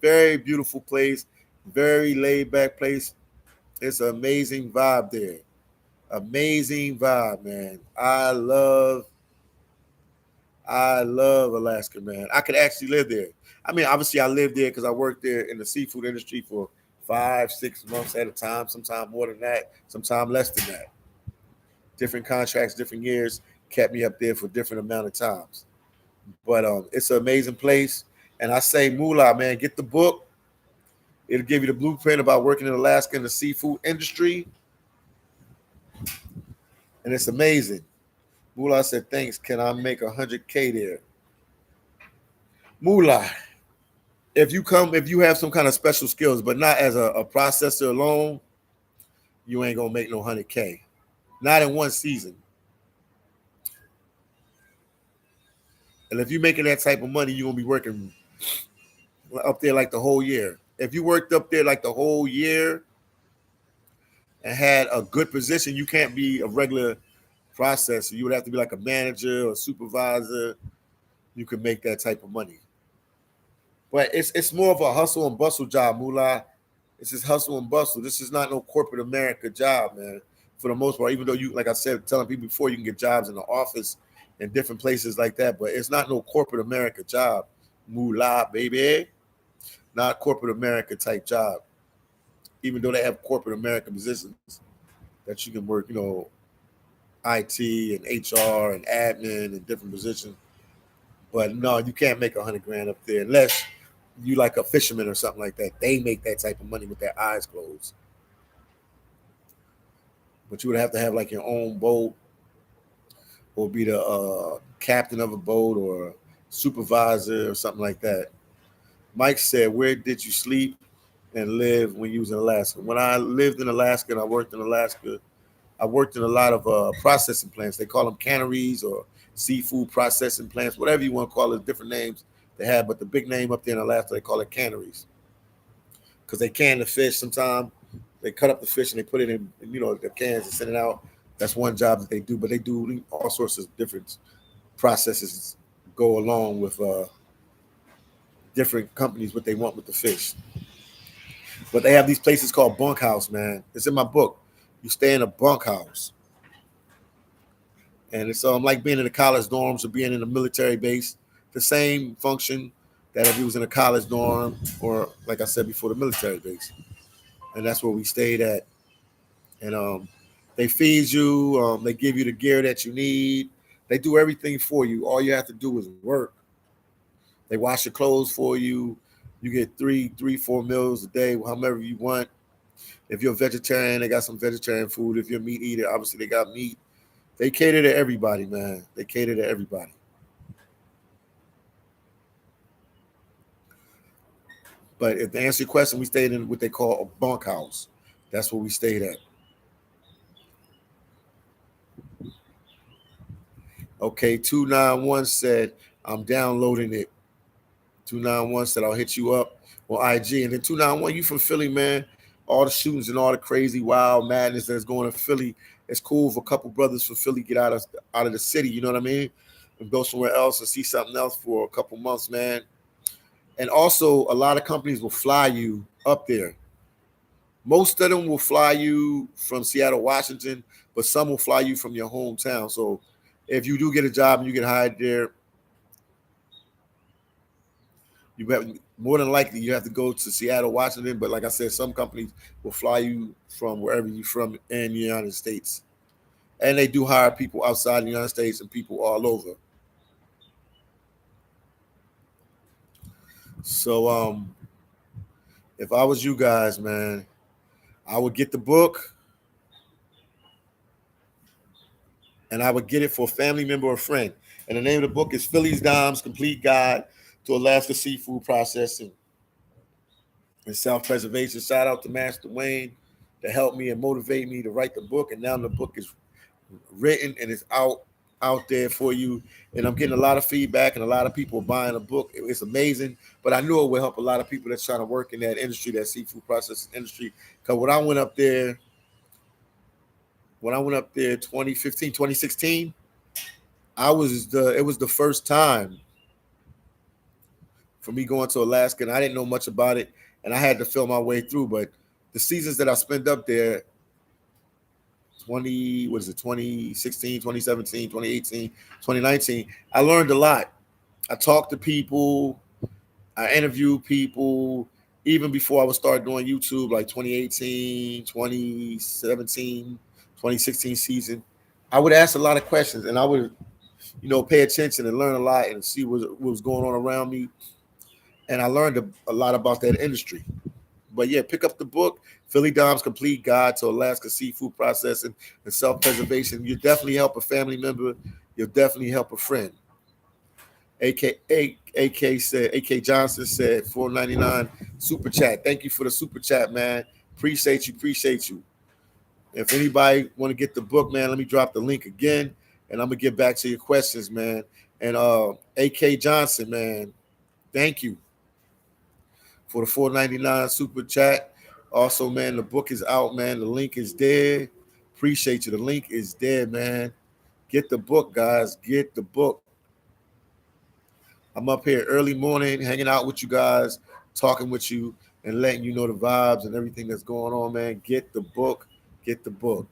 Very beautiful place, very laid back place. It's an amazing vibe there. Amazing vibe, man. I love Alaska, man. I could actually live there. Obviously I lived there because I worked there in the seafood industry for 5-6 months at a time, sometimes more than that, sometimes less than that. Different contracts, different years kept me up there for different amount of times. But it's an amazing place. And I say, Moolah, man, get the book. It'll give you the blueprint about working in Alaska in the seafood industry. And it's amazing. Moolah said, thanks. Can I make 100K there? Moolah, if you have some kind of special skills, but not as a processor alone, you ain't gonna make no 100K. Not in one season. And if you're making that type of money, you're gonna be working up there like the whole year. If you worked up there like the whole year and had a good position, you can't be a regular processor. You would have to be like a manager or supervisor. You could make that type of money. But it's more of a hustle and bustle job, Moolah. It's just hustle and bustle. This is not no corporate America job, man. For the most part, even though you, like I said, telling people before, you can get jobs in the office and different places like that, but it's not no corporate America job, Moolah, baby. Not corporate America type job. Even though they have corporate American positions that you can work, IT and HR and admin and different positions. But no, you can't make 100 grand up there unless you like a fisherman or something like that. They make that type of money with their eyes closed. But you would have to have like your own boat or be the captain of a boat or supervisor or something like that. Mike said, where did you sleep and live when you was in Alaska? When I lived in Alaska and I worked in Alaska, I worked in a lot of processing plants. They call them canneries or seafood processing plants, whatever you want to call it, different names they have. But the big name up there in Alaska, they call it canneries because they can the fish. Sometimes they cut up the fish and they put it in, the cans and send it out. That's one job that they do, but they do all sorts of different processes go along with different companies, what they want with the fish. But they have these places called bunkhouse, man. It's in my book. You stay in a bunkhouse. And it's like being in the college dorms or being in a military base. The same function that if you was in a college dorm or, like I said before, the military base. And that's where we stayed at. And they feed you. They give you the gear that you need. They do everything for you. All you have to do is work. They wash your clothes for you. You get 4 meals a day, however you want. If you're a vegetarian, they got some vegetarian food. If you're a meat eater, obviously they got meat. They cater to everybody, man. They cater to everybody. But if to answer your question, we stayed in what they call a bunkhouse. That's what we stayed at. Okay, 291 said, I'm downloading it. 291 said, I'll hit you up on IG. And then 291, you from Philly, man. All the shootings and all the crazy wild madness that's going on in Philly. It's cool for a couple brothers from Philly get out of the city, you know what I mean? And go somewhere else and see something else for a couple months, man. And also, a lot of companies will fly you up there. Most of them will fly you from Seattle, Washington, but some will fly you from your hometown. So if you do get a job and you get hired there, you have more than likely you have to go to Seattle, Washington. But like I said, some companies will fly you from wherever you're from in the United States. And they do hire people outside the United States and people all over. So if I was you guys, man, I would get the book and I would get it for a family member or friend. And the name of the book is Phillydom's Complete Guide to Alaska Seafood Processing and Self-Preservation. Shout out to Master Wayne to help me and motivate me to write the book. And now the book is written and it's out there for you. And I'm getting a lot of feedback and a lot of people buying the book. It's amazing. But I know it will help a lot of people that's trying to work in that industry, that seafood processing industry. Because when I went up there 2015, 2016, it was the first time for me going to Alaska, and I didn't know much about it, and I had to feel my way through. But the seasons that I spent up there, 2016, 2017, 2018, 2019, I learned a lot. I talked to people, I interviewed people, even before I would start doing YouTube, like 2018, 2017, 2016 season, I would ask a lot of questions and I would, pay attention and learn a lot and see what was going on around me. And I learned a lot about that industry. But yeah, pick up the book, Philly Dom's Complete Guide to Alaska Seafood Processing and Self-Preservation. You definitely help a family member. You'll definitely help a friend. AK Johnson said 4.99 super chat. Thank you for the super chat, man. Appreciate you. If anybody want to get the book, man, let me drop the link again, and I'm gonna get back to your questions, man. And AK Johnson, man, thank you for the 4.99 super chat. Also, man, the book is out, man. The link is there. Appreciate you. The link is there, man. Get the book, guys. Get the book. I'm up here early morning, hanging out with you guys, talking with you, and letting you know the vibes and everything that's going on, man. Get the book. Get the book.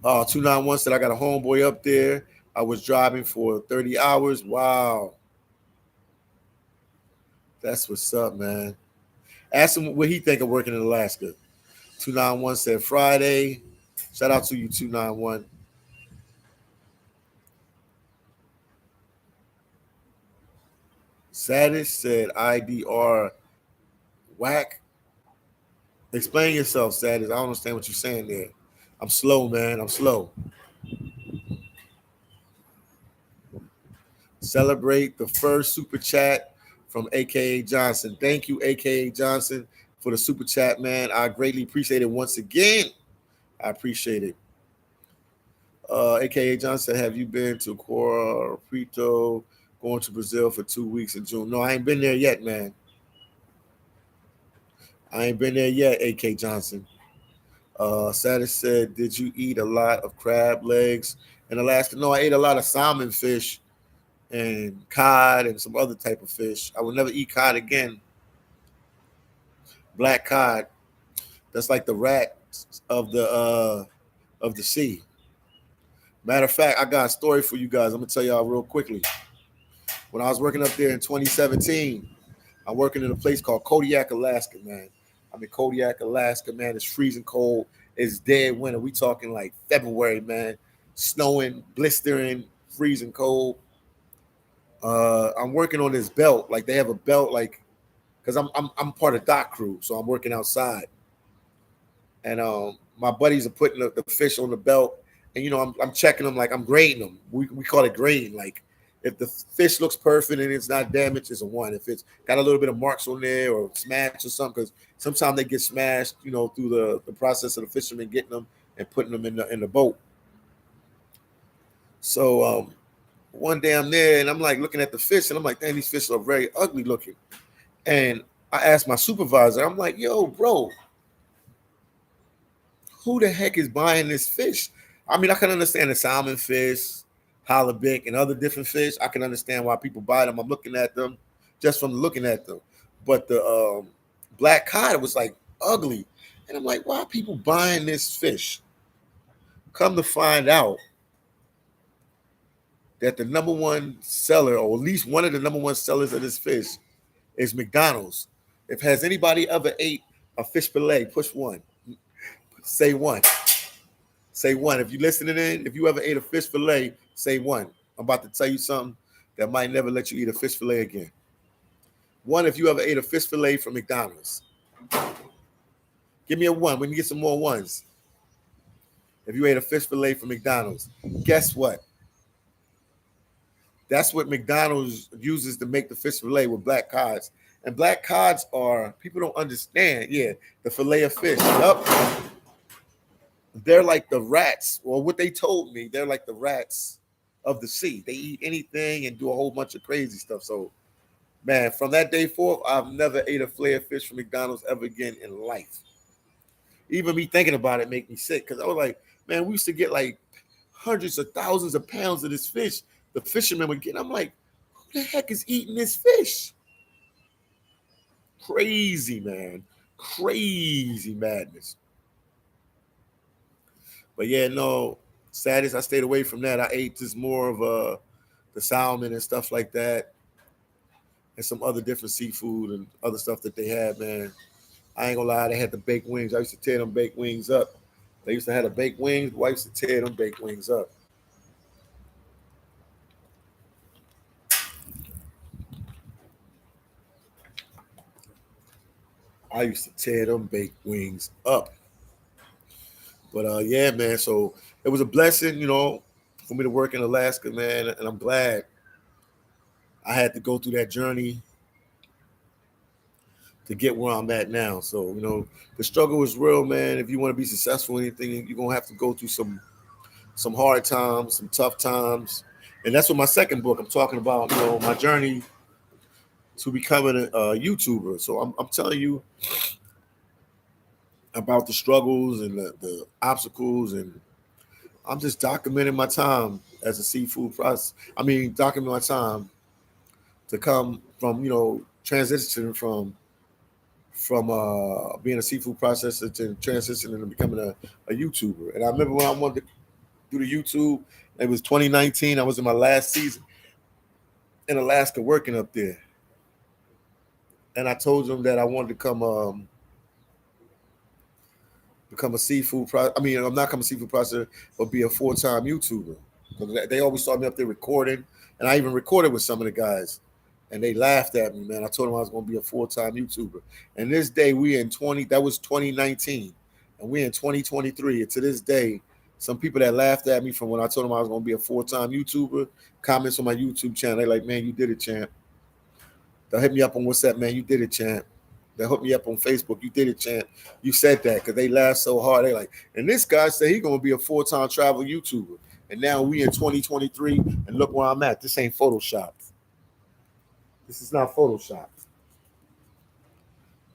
291 said I got a homeboy up there. I was driving for 30 hours. Wow. That's what's up, man. Ask him what he think of working in Alaska. 291 said Friday. Shout out to you, 291. Sadis said IDR whack. Explain yourself, Sadis. I don't understand what you're saying there. I'm slow, man. I'm slow. Celebrate the first super chat from AKA Johnson. Thank you, AKA Johnson, for the super chat, man. I greatly appreciate it once again. I appreciate it. AKA Johnson, have you been to Puerto Rico, going to Brazil for 2 weeks in June? No, I ain't been there yet, man. I ain't been there yet, AK Johnson. Sadis said, did you eat a lot of crab legs in Alaska? No, I ate a lot of salmon fish and cod and some other type of fish. I would never eat cod again. Black cod. That's like the rat of the sea. Matter of fact, I got a story for you guys. I'm gonna tell y'all real quickly. When I was working up there in 2017, I'm working in a place called Kodiak, Alaska, man. I'm in Kodiak, Alaska, man. It's freezing cold. It's dead winter. We talking like February, man. Snowing, blistering, freezing cold. I'm working on this belt. Like they have a belt, like because I'm part of dock crew, so I'm working outside. And my buddies are putting the fish on the belt, and I'm checking them, like I'm grading them. We call it grading. Like if the fish looks perfect and it's not damaged, it's a 1. If it's got a little bit of marks on there or smashed or something, because sometimes they get smashed, through the process of the fishermen getting them and putting them in the boat. So one day I'm there and I'm like looking at the fish and I'm like, damn, these fish are very ugly looking. And I asked my supervisor, I'm like, yo, bro, who the heck is buying this fish? I mean, I can understand the salmon fish, halibut, and other different fish. I can understand why people buy them. I'm looking at them just from looking at them. But the black cod was like ugly. And I'm like, why are people buying this fish? Come to find out that the number one seller, or at least one of the number one sellers of this fish, is McDonald's. If has anybody ever ate a fish fillet, push 1. Say 1. Say 1. If you're listening in, if you ever ate a fish fillet, say 1. I'm about to tell you something that might never let you eat a fish fillet again. 1, if you ever ate a fish fillet from McDonald's. Give me a 1. We can get some more 1s. If you ate a fish fillet from McDonald's, guess what? That's what McDonald's uses to make the fish fillet with black cods. And black cods are, people don't understand, the fillet of fish. Yup. They're like the rats, or what they told me, they're like the rats of the sea. They eat anything and do a whole bunch of crazy stuff. So, man, from that day forth, I've never ate a fillet of fish from McDonald's ever again in life. Even me thinking about it make me sick, because I was like, man, we used to get like hundreds of thousands of pounds of this fish. The fishermen would get. I'm like, who the heck is eating this fish? Crazy, man. Crazy madness. But yeah, no, saddest, I stayed away from that. I ate just more of the salmon and stuff like that. and some other different seafood and other stuff that they had, man. I ain't gonna lie, they had the baked wings. I used to tear them baked wings up. They used to have the baked wings. I used to tear them baked wings up. I used to tear them baked wings up. But yeah, man. So it was a blessing, for me to work in Alaska, man. And I'm glad I had to go through that journey to get where I'm at now. So the struggle is real, man. If you want to be successful in anything, you're gonna have to go through some hard times, some tough times, and that's what my second book I'm talking about. My journey to becoming a YouTuber. So I'm telling you about the struggles and the obstacles, and I'm just documenting my time as a seafood process. I mean, documenting my time to come from transitioning from being a seafood processor to transitioning to becoming a YouTuber. And I remember when I wanted to do the YouTube, it was 2019. I was in my last season in Alaska working up there. And I told them that I wanted to become a seafood I mean, I'm not become a seafood processor, but be a full-time YouTuber. They always saw me up there recording, and I even recorded with some of the guys. And they laughed at me, man. I told them I was going to be a full-time YouTuber. And this day, that was 2019. And we're in 2023. And to this day, some people that laughed at me from when I told them I was going to be a full-time YouTuber, comments on my YouTube channel, they're like, man, you did it, champ. They'll hit me up on WhatsApp, man, you did it, champ. They'll hit me up on Facebook, you did it, champ. You said that, because they laughed so hard. They like, and this guy said he's going to be a full-time travel YouTuber. And now we in 2023, and look where I'm at. This ain't Photoshop. This is not Photoshop.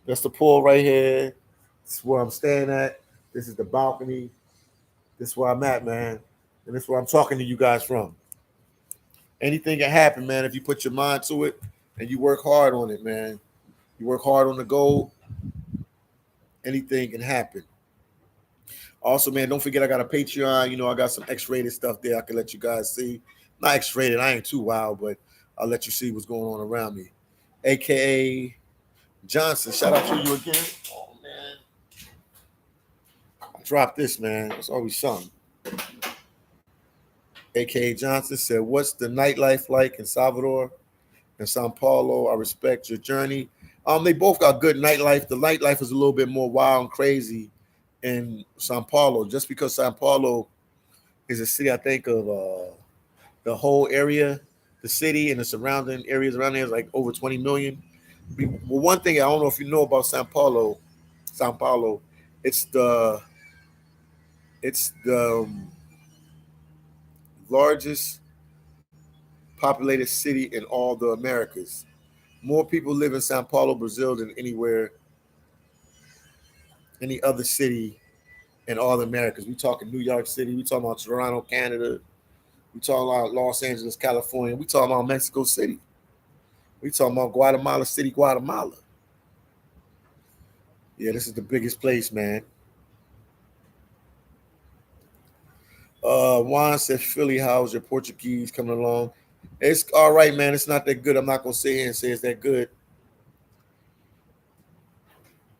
That's the pool right here. This is where I'm staying at. This is the balcony. This is where I'm at, man. And this is where I'm talking to you guys from. Anything can happen, man, if you put your mind to it and you work hard on it, man. You work hard on the goal, anything can happen. Also, man, don't forget I got a Patreon. I got some X-rated stuff there I can let you guys see. Not X-rated, I ain't too wild, but I'll let you see what's going on around me. AKA Johnson, shout out to you again. Oh, man. I dropped this, man. It's always something. AKA Johnson said, what's the nightlife like in Salvador and Sao Paulo? I respect your journey. They both got good nightlife. The nightlife is a little bit more wild and crazy in Sao Paulo, just because Sao Paulo is a city, I think, of the whole area, the city and the surrounding areas around there is like over 20 million. Well, one thing I don't know if you know about Sao Paulo, it's the largest populated city in all the Americas. More people live in Sao Paulo, Brazil than any other city in all the Americas. We talking New York City, we talking about Toronto, Canada, we talking about Los Angeles, California, we talking about Mexico City, we talking about Guatemala City, Guatemala. Yeah, this is the biggest place, man. Juan said, Philly, how's your Portuguese coming along? It's all right, man. It's not that good. I'm not going to sit here and say it's that good.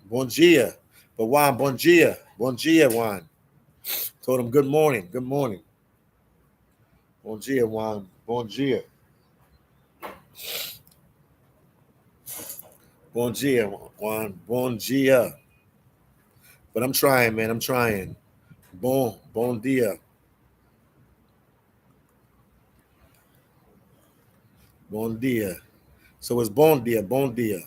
Bon dia. But Juan, bon dia. Bon dia, Juan. Told him, good morning. Good morning. Bon dia, Juan. Bon dia. Bon dia, Juan. Bon dia. But I'm trying, man. I'm trying. Bon dia. Bon dia. So it's bon dia, bon dia.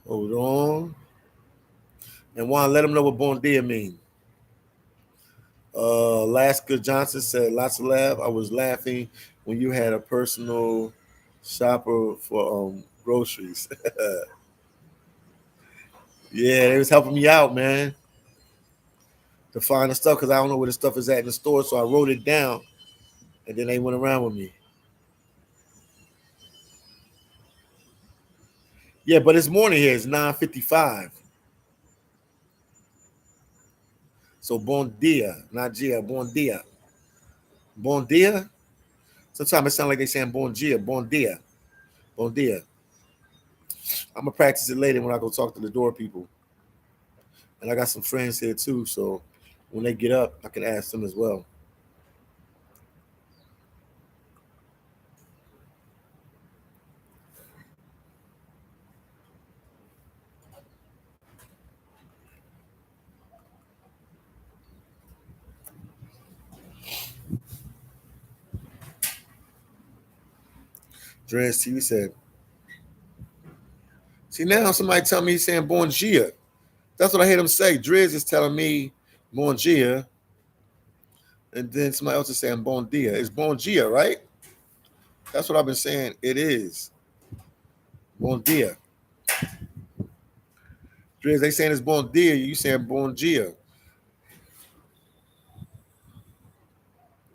Hold on. And Juan, let them know what bon dia means. Alaska Johnson said, lots of laugh. I was laughing when you had a personal shopper for groceries. Yeah, they was helping me out, man, to find the stuff because I don't know where the stuff is at in the store. So I wrote it down, and then they went around with me. Yeah, but it's morning here. It's 9:55. So bon dia, not gia, bon dia. Bon dia? Sometimes it sounds like they saying bon dia, bon dia, bon dia. I'm gonna practice it later when I go talk to the door people. And I got some friends here too, so when they get up, I can ask them as well. Dress TV said, see now somebody tell me he's saying bon dia. That's what I hear them say. Driz is telling me bon dia, and then somebody else is saying bon dia. It's bon dia, right? That's what I've been saying. It is bon dia. Driz, they saying it's bon dia. You saying bon dia.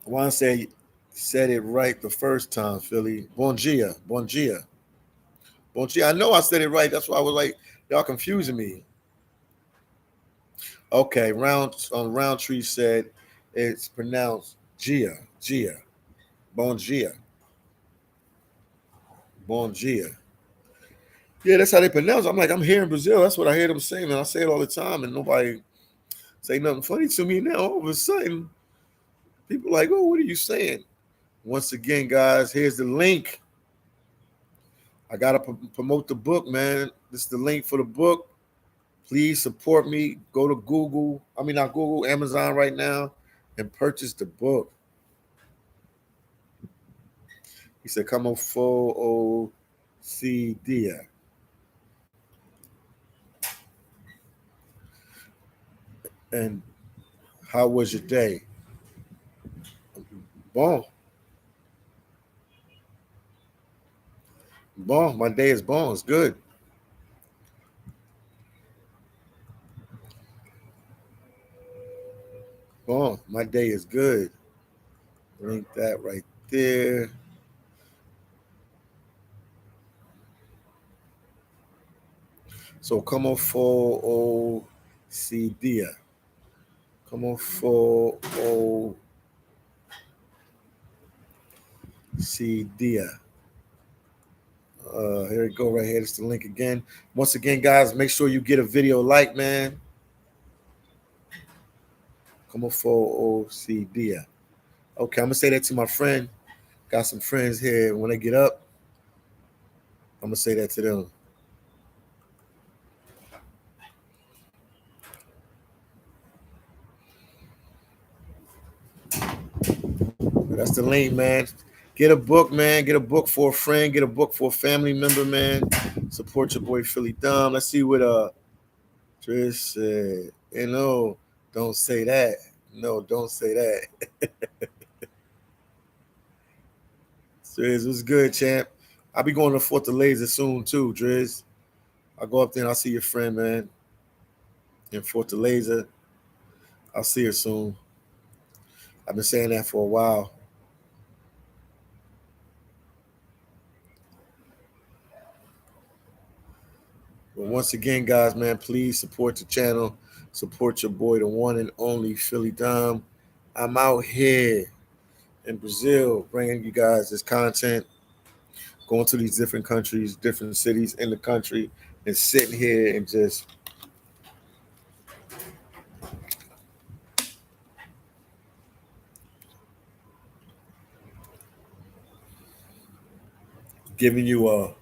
Juan said it right the first time, Philly. Bon dia, bon dia, bon dia. I know I said it right. That's why I was like, y'all confusing me. Okay, Roundtree said it's pronounced Gia, Gia, Bon Gia, Bon Gia. Yeah, that's how they pronounce it. I'm like, I'm here in Brazil. That's what I hear them saying, and I say it all the time, and nobody say nothing funny to me. Now all of a sudden, people like, oh, what are you saying? Once again, guys, here's the link. I gotta promote the book, man. This is the link for the book. Please support me. Go to Google. I mean, not Google, Amazon right now, and purchase the book. He said, "Come on, full OCD." And how was your day? Bon, bon. My day is bon. It's good. Bon, my day is good. Link that right there. So come on, full OCD. Come on, full OCD. Here we go, right here. It's the link again. Once again, guys, make sure you get a video like, man. Come on, full OCD. Okay, I'm gonna say that to my friend. Got some friends here. When they get up, I'm gonna say that to them. That's the link, man. Get a book, man. Get a book for a friend. Get a book for a family member, man. Support your boy phillydom. Let's see what Trish said. Don't say that. No, don't say that. Driz, what's good, champ? I'll be going to Fort the Laser soon too, Driz. I'll go up there and I'll see your friend, man. In Fort the Laser. I'll see her soon. I've been saying that for a while. But once again, guys, man, please support the channel. Support your boy, the one and only phillydom. I'm out here in Brazil bringing you guys this content, going to these different countries, different cities in the country, and sitting here and just giving you a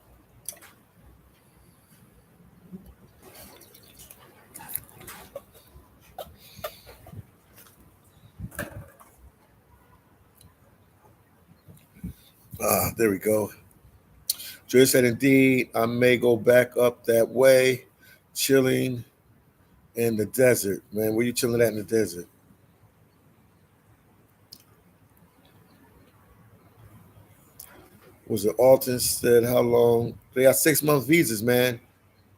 there we go. Joy said, indeed, I may go back up that way, chilling in the desert. Man, where you chilling at in the desert? Was it Alton said, how long? They got 6 month visas, man.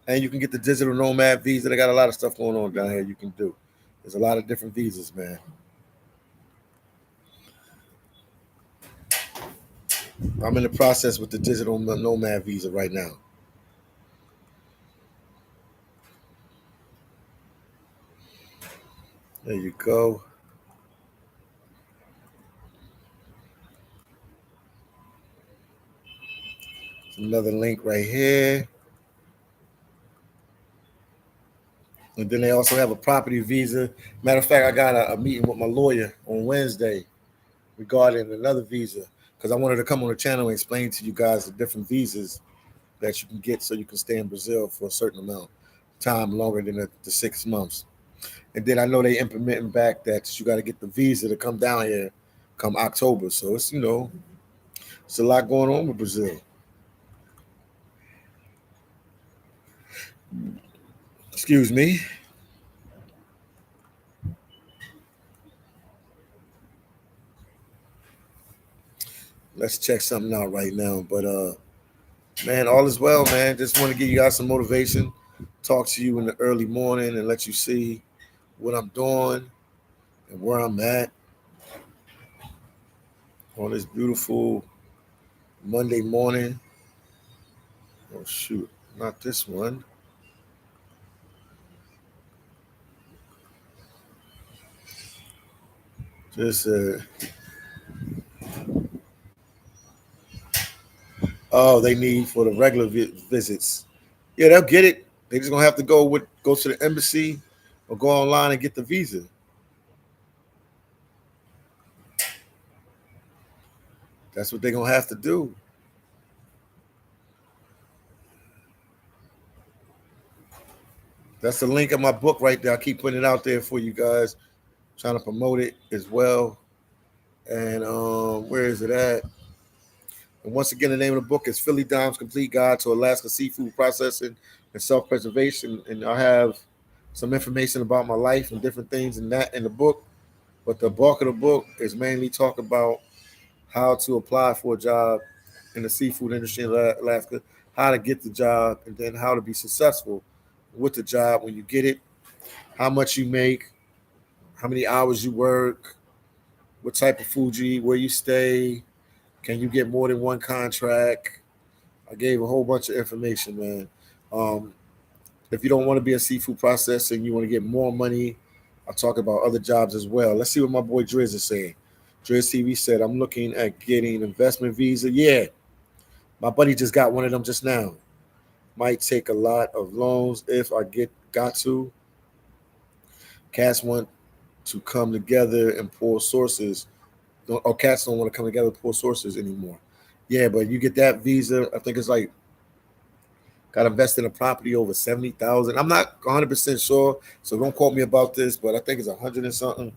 And you can get the digital nomad visa. They got a lot of stuff going on down here you can do. There's a lot of different visas, man. I'm in the process with the digital nomad visa right now. There you go. Another link right here. And then they also have a property visa. Matter of fact, I got a meeting with my lawyer on Wednesday regarding another visa because I wanted to come on the channel and explain to you guys the different visas that you can get so you can stay in Brazil for a certain amount of time longer than the 6 months. And then I know they implementing back that you got to get the visa to come down here come October. So it's, it's a lot going on with Brazil. Excuse me. Let's check something out right now. But man, all is well, man. Just want to give you guys some motivation, talk to you in the early morning and let you see what I'm doing and where I'm at on this beautiful Monday morning. Oh shoot, not this one. Just oh, they need for the regular visits. Yeah, they'll get it. They just gonna have to go to the embassy or go online and get the visa. That's what they're gonna have to do. That's the link of my book right there. I keep putting it out there for you guys, trying to promote it as well. And where is it at? And once again, the name of the book is Phillydom's Complete Guide to Alaska Seafood Processing and Self-Preservation. And I have some information about my life and different things in the book. But the bulk of the book is mainly talk about how to apply for a job in the seafood industry in Alaska, how to get the job, and then how to be successful with the job when you get it, how much you make, how many hours you work, what type of food you eat, where you stay, can you get more than one contract. I gave a whole bunch of information, man. Um, if you don't want to be a seafood processor and you want to get more money, I'll talk about other jobs as well. Let's see what my boy Driz is saying. Driz TV said, I'm looking at getting an investment visa. Yeah, my buddy just got one of them just now. Might take a lot of loans if I got to. Cats want to come together and pull sources. Or cats don't want to come together and pull sources anymore. Yeah, but you get that visa. I think it's like got invested in a property over 70,000. I'm not 100% sure, so don't quote me about this, but I think it's 100 and something,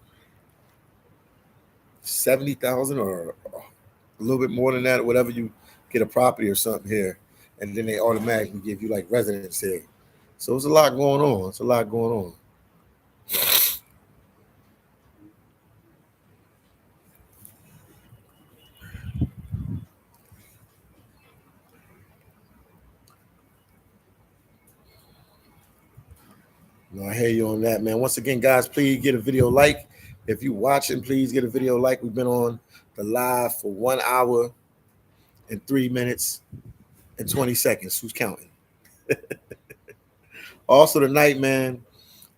70,000 or a little bit more than that. Whatever you get a property or something here, and then they automatically give you like residence here. So it's a lot going on. It's a lot going on. No, I hear you on that, man. Once again, guys, please get a video like. If you're watching, please get a video like. We've been on the live for 1 hour and 3 minutes and 20 seconds. Who's counting? Also tonight, man,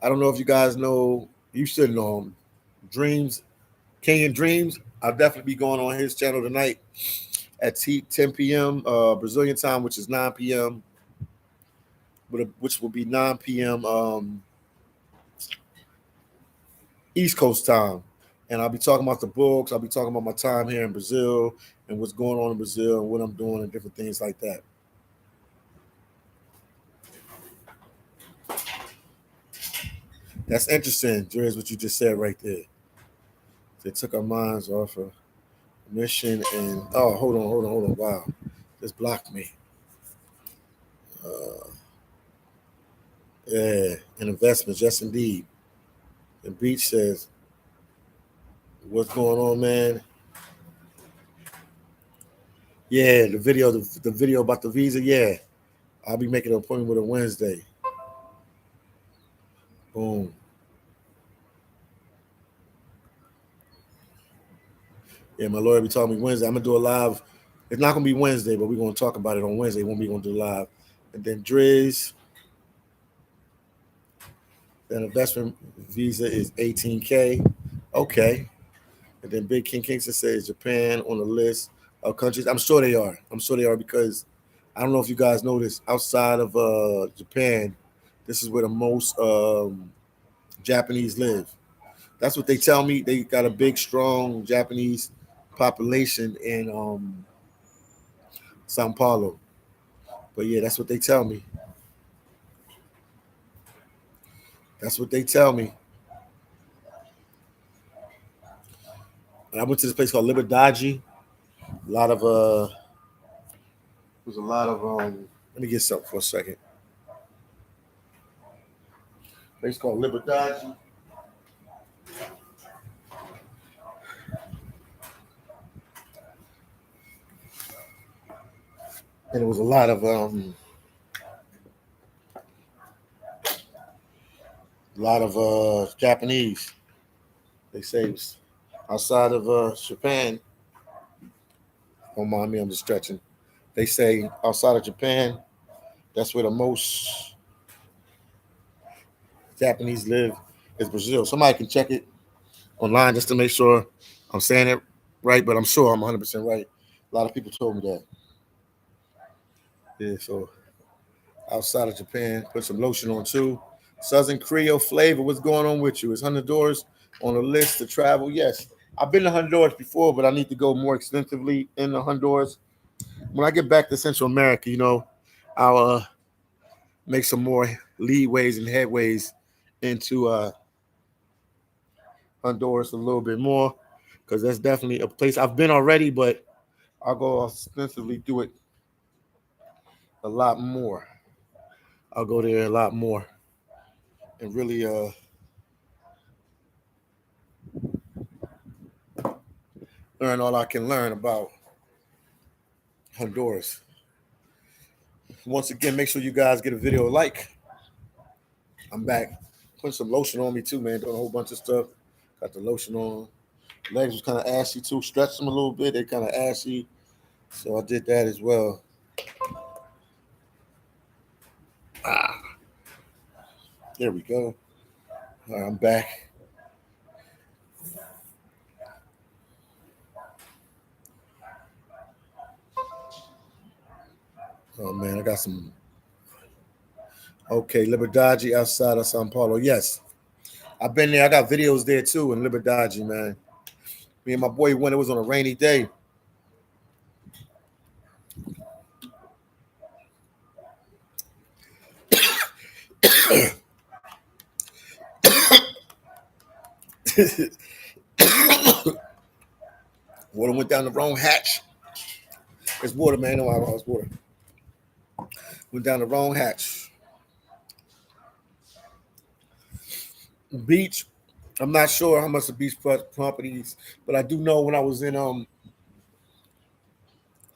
I don't know if you guys know, you should know him. Dreams, King and Dreams. I'll definitely be going on his channel tonight at 10 p.m. Brazilian time, which is 9 p.m., which will be 9 p.m. East Coast time. And I'll be talking about the books. I'll be talking about my time here in Brazil and what's going on in Brazil and what I'm doing and different things like that. That's interesting, Dre's, what you just said right there. They took our minds off of mission and hold on. Wow. Just blocked me. Uh, yeah, and investments, yes indeed. And Beach says, what's going on, man? Yeah, the video about the visa, yeah. I'll be making an appointment with her Wednesday. Boom. Yeah, my lawyer be telling me Wednesday. I'm gonna do a live. It's not gonna be Wednesday, but we're gonna talk about it on Wednesday when we're gonna do live. And then Driz, the investment visa is 18K. Okay. And then Big King Kingston says Japan on the list of countries. I'm sure they are. I'm sure they are because I don't know if you guys know this. Outside of Japan, this is where the most Japanese live. That's what they tell me. They got a big, strong Japanese population in Sao Paulo. But yeah, that's what they tell me. That's what they tell me. And I went to this place called Liberdade. A lot of there's a lot of let me get something for a second. Place called Liberdade. And it was a lot of Japanese. They say it was outside of Japan. Don't mind me, I'm just stretching. They say outside of Japan, that's where the most Japanese live is Brazil. Somebody can check it online just to make sure I'm saying it right, but I'm sure I'm 100% right. A lot of people told me that. Yeah, so outside of Japan, put some lotion on too. Southern Creole flavor, what's going on with you? Is Honduras on the list to travel? Yes. I've been to Honduras before, but I need to go more extensively in the Honduras. When I get back to Central America, I'll make some more leadways and headways into Honduras a little bit more because that's definitely a place I've been already, but I'll go extensively do it a lot more. I'll go there a lot more and really learn all I can learn about Honduras. Once again, make sure you guys get a video like. I'm back. Putting some lotion on me too, man. Doing a whole bunch of stuff. Got the lotion on. Legs was kind of ashy too. Stretched them a little bit. They kind of ashy. So I did that as well. Ah, there we go. All right, I'm back. Oh man, I got some. Okay, Liberdade outside of Sao Paulo. Yes, I've been there. I got videos there too in Liberdade, man. Me and my boy went. It was on a rainy day. Water went down the wrong hatch. It's water, man. No, it's water. Went down the wrong hatch. Beach. I'm not sure how much the beach properties, but I do know when I was in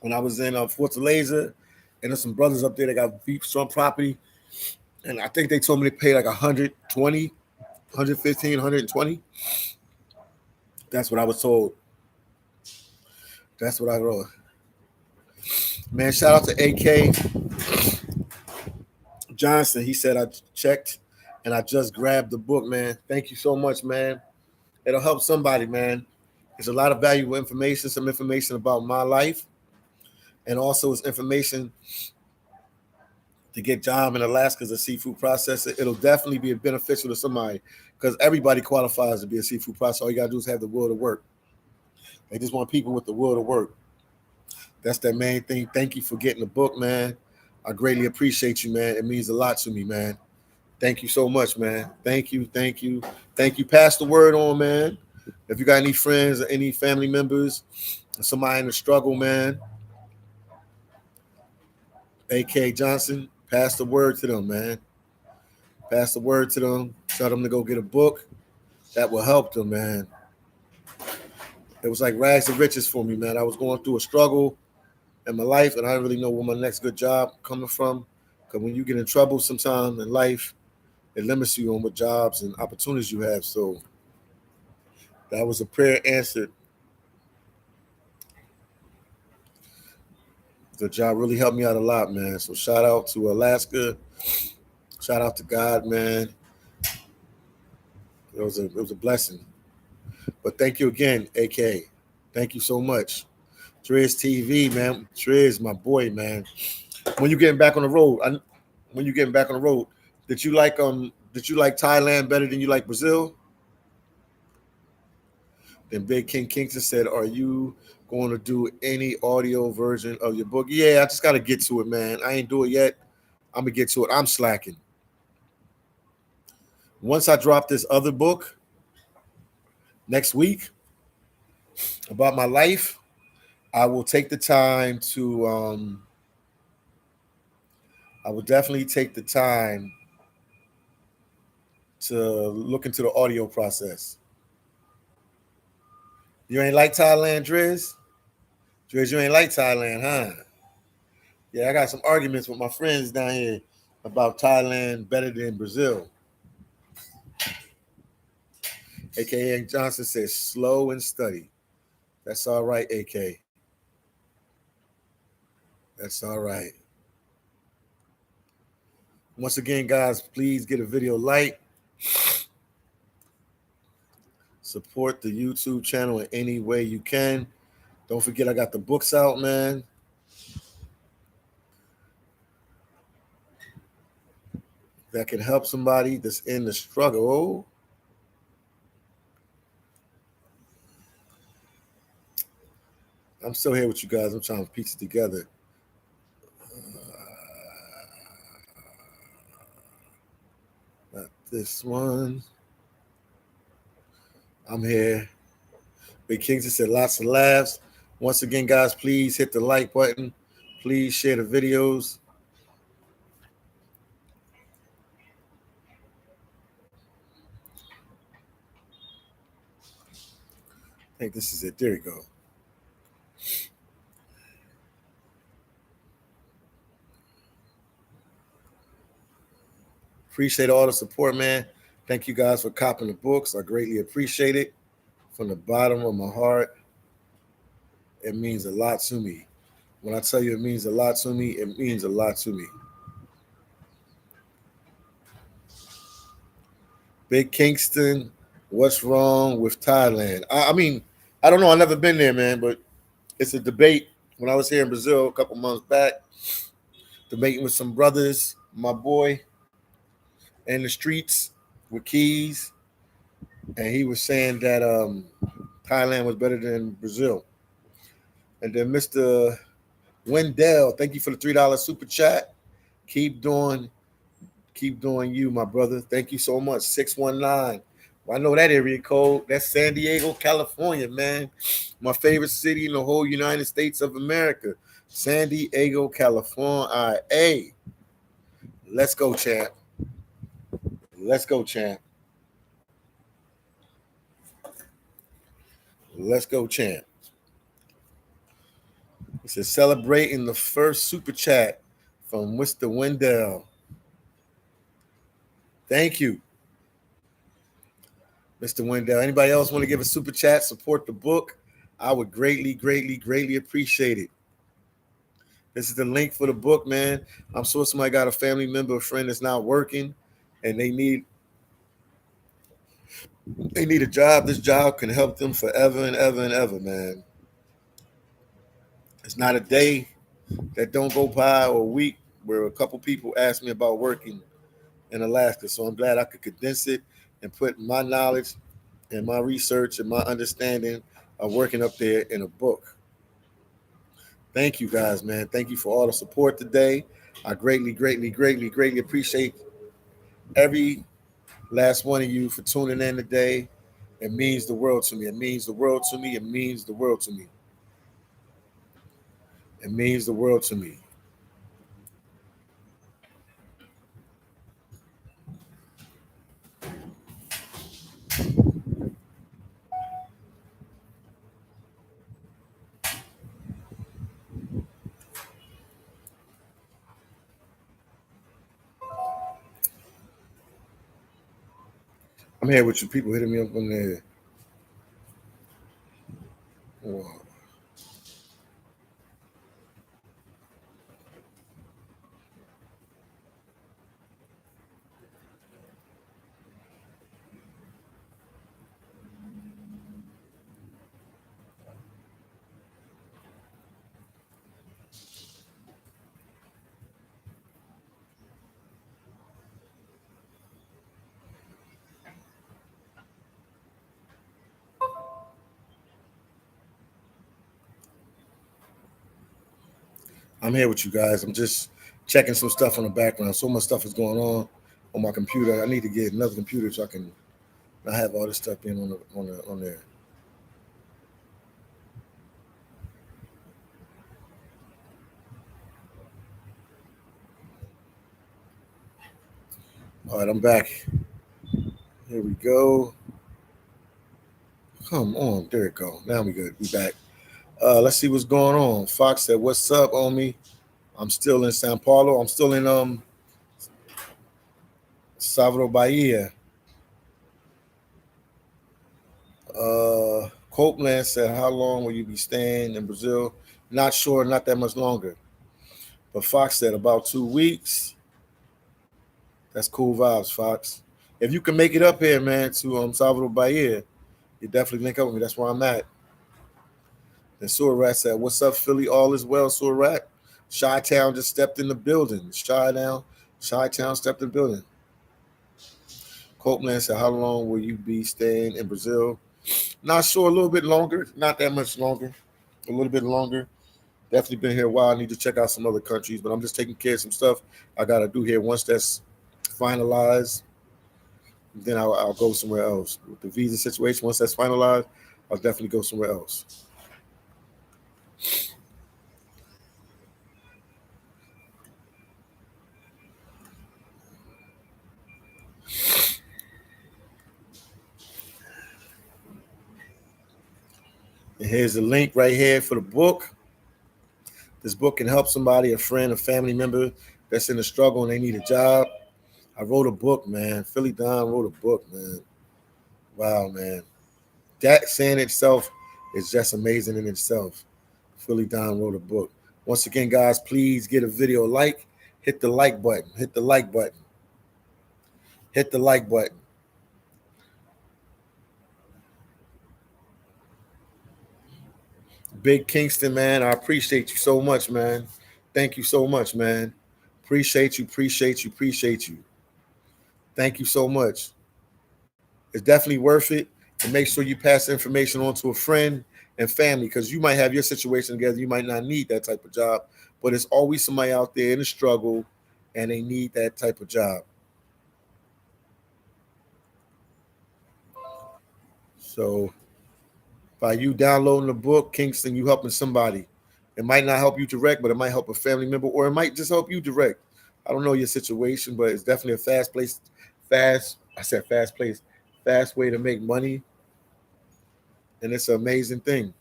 Fortaleza, and there's some brothers up there that got beachfront property, and I think they told me they paid like 120, 115, 120. That's what I was told. That's what I wrote. Man, shout out to AK Johnson. He said I checked and I just grabbed the book, man. Thank you so much, man. It'll help somebody, man. There's a lot of valuable information, some information about my life, and also it's information to get job in Alaska as a seafood processor. It'll definitely be beneficial to somebody because everybody qualifies to be a seafood processor. All you gotta do is have the will to work. They just want people with the will to work. That's their main thing. Thank you for getting the book, man. I greatly appreciate you, man. It means a lot to me, man. Thank you so much, man. Thank you, thank you, thank you. Pass the word on, man. If you got any friends or any family members, or somebody in the struggle, man, AK Johnson, pass the word to them, man. Pass the word to them. Tell them to go get a book. That will help them, man. It was like rags to riches for me, man. I was going through a struggle in my life, and I didn't really know where my next good job coming from. Because when you get in trouble sometime in life, it limits you on what jobs and opportunities you have. So that was a prayer answered. The job really helped me out a lot, man. So shout out to Alaska. Shout out to God, man. It was a blessing. But thank you again, AK. Thank you so much. Triz TV, man. Triz, my boy, man. When you getting back on the road, when you getting back on the road, did you like Thailand better than you like Brazil? Then Big King Kingston said, "Are you going to do any audio version of your book?" Yeah, I just got to get to it, man. I ain't do it yet. I'm gonna get to it. I'm slacking. Once I drop this other book next week about my life, I will take the time to. I will definitely take the time to look into the audio process. You ain't like Thailand, Driz? Driz, you ain't like Thailand, huh? Yeah, I got some arguments with my friends down here about Thailand better than Brazil. AKA Johnson says slow and study. That's all right, AK. That's all right. Once again, guys, please get a video like. Support the YouTube channel in any way you can. Don't forget, I got the books out, man. That can help somebody that's in the struggle. I'm still here with you guys. I'm trying to piece it together. Not this one. I'm here. Big Kingston said lots of laughs. Once again, guys, please hit the like button. Please share the videos. I think this is it. There we go. Appreciate all the support, man. Thank you guys for copping the books. I greatly appreciate it from the bottom of my heart. It means a lot to me. When I tell you it means a lot to me, it means a lot to me. Big Kingston, what's wrong with Thailand? I mean, I don't know. I've never been there, man, but it's a debate. When I was here in Brazil a couple months back, debating with some brothers, my boy, in the streets with keys, and he was saying that Thailand was better than Brazil. And then Mr. Wendell, thank you for the $3 super chat. Keep doing you, my brother. Thank you so much. 619. Well, I know that area code. That's San Diego, California, man. My favorite city in the whole United States of America. San Diego, California. Hey, let's go, champ. Let's go, champ. Let's go, champ. It says celebrating the first super chat from Mr. Wendell. Thank you, Mr. Wendell. Anybody else want to give a super chat, support the book? I would greatly, greatly, greatly appreciate it. This is the link for the book, man. I'm sure somebody got a family member, a friend that's not working, and they need a job. This job can help them forever and ever and ever, man. It's not a day that don't go by or a week where a couple people ask me about working in Alaska. So I'm glad I could condense it and put my knowledge and my research and my understanding of working up there in a book. Thank you guys, man. Thank you for all the support today. I greatly, greatly, greatly, greatly appreciate every last one of you for tuning in today. It means the world to me. It means the world to me. It means the world to me. It means the world to me. I'm here with you people hitting me up on there. Wow. I'm here with you guys. I'm just checking some stuff on the background. So much stuff is going on my computer. I need to get another computer so I can not have all this stuff in on there. All right, I'm back. Here we go. Come on, there it go. Now we good. We back. Let's see what's going on. Fox said, "What's up, homie? I'm still in Sao Paulo. I'm still in Salvador, Bahia." Copeland said, "How long will you be staying in Brazil?" Not sure. Not that much longer. But Fox said about 2 weeks. That's cool vibes, Fox. If you can make it up here, man, to Salvador, Bahia, you definitely link up with me. That's where I'm at. And Surat said, "What's up, Philly? All is well, Surat." Chi-Town just stepped in the building. Chi-Town stepped in the building. Copeland said, "How long will you be staying in Brazil?" Not sure. A little bit longer. Not that much longer. A little bit longer. Definitely been here a while. I need to check out some other countries, but I'm just taking care of some stuff I got to do here. Once that's finalized, then I'll go somewhere else. With the visa situation, once that's finalized, I'll definitely go somewhere else. And here's the link right here for the book. This book can help somebody, a friend, a family member that's in a struggle and they need a job. I wrote a book, man. phillydom wrote a book, man. Wow, man. That saying itself is just amazing in itself. phillydom wrote a book. Once again, guys, please get a video like. Hit the like button. Hit the like button. Hit the like button. Big Kingston, man, I appreciate you so much, man. Thank you so much, man. Appreciate you, appreciate you, appreciate you. Thank you so much. It's definitely worth it. And make sure you pass the information on to a friend and family because you might have your situation together. You might not need that type of job, but it's always somebody out there in a struggle and they need that type of job. So by you downloading the book, Kingston, you helping somebody. It might not help you direct, but it might help a family member, or it might just help you direct. I don't know your situation, but it's definitely a fast place. I said fast place, fast way to make money, and it's an amazing thing.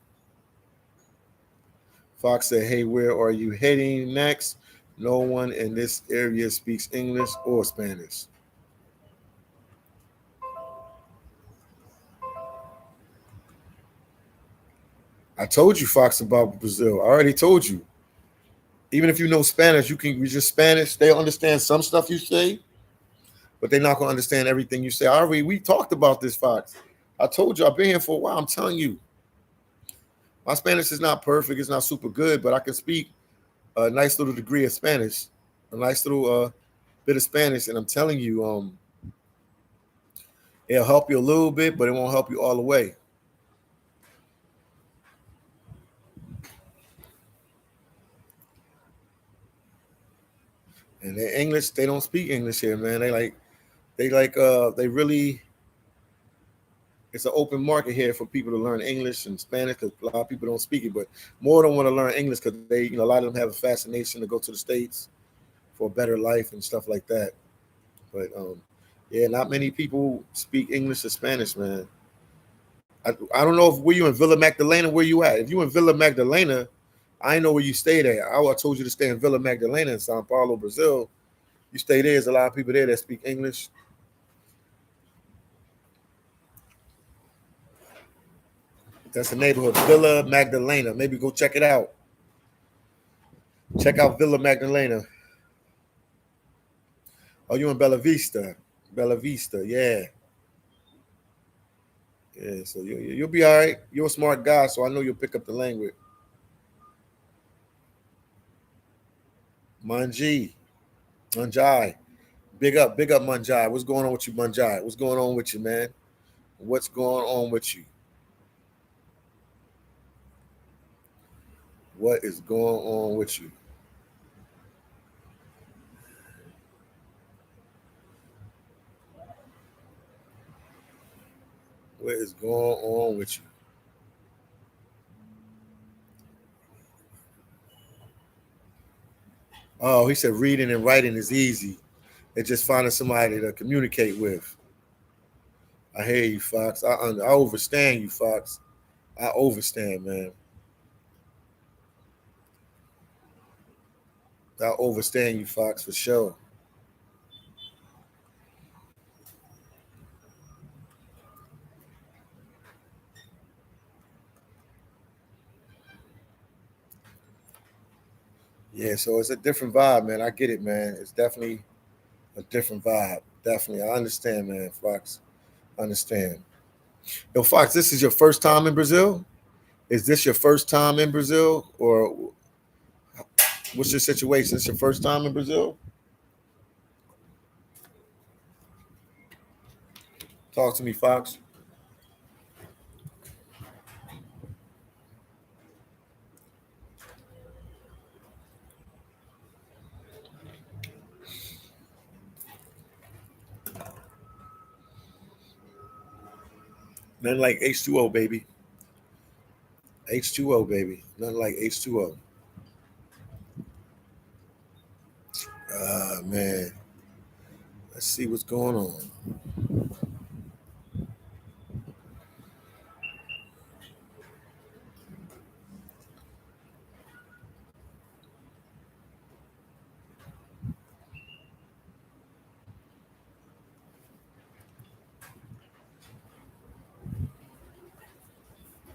Fox said, "Hey, where are you heading next? No one in this area speaks English or Spanish." I told you, Fox, about Brazil. I already told you. Even if you know Spanish, you can read just Spanish. They'll understand some stuff you say, but they're not gonna understand everything you say. We talked about this, Fox. I told you I've been here for a while. I'm telling you, my Spanish is not perfect. It's not super good, but I can speak a nice little degree of Spanish, a nice little bit of Spanish, and I'm telling you, it'll help you a little bit, but it won't help you all the way. And the English, they don't speak English here, man. They really. It's an open market here for people to learn English and Spanish because a lot of people don't speak it, but more don't want to learn English because a lot of them have a fascination to go to the States for a better life and stuff like that. But yeah, not many people speak English or Spanish, man. I don't know if were you in Villa Magdalena, where you at? If you in Villa Magdalena, I know where you stayed at. I told you to stay in Villa Magdalena in Sao Paulo, Brazil. You stay there. There's a lot of people there that speak English. That's the neighborhood, Villa Magdalena. Maybe go check it out. Check out Villa Magdalena. Oh, you in Bella Vista? Bella Vista, yeah, yeah. So you'll be all right. You're a smart guy, so I know you'll pick up the language. Manji, Manjai, big up, Manjai. What's going on with you, Manjai? What's going on with you, man? What's going on with you? What is going on with you? What is going on with you? Oh, he said reading and writing is easy. It's just finding somebody to communicate with. I hear you, Fox. I overstand you, Fox. I overstand, man. I overstand you, Fox, for sure. Yeah, so it's a different vibe, man. I get it, man. It's definitely a different vibe. Definitely. I understand, man, Fox. I understand. Yo, Fox, this is your first time in Brazil? Is this your first time in Brazil? Or what's your situation? It's your first time in Brazil? Talk to me, Fox. Nothing like H2O, baby. H2O, baby. Nothing like H2O. Man. Let's see what's going on.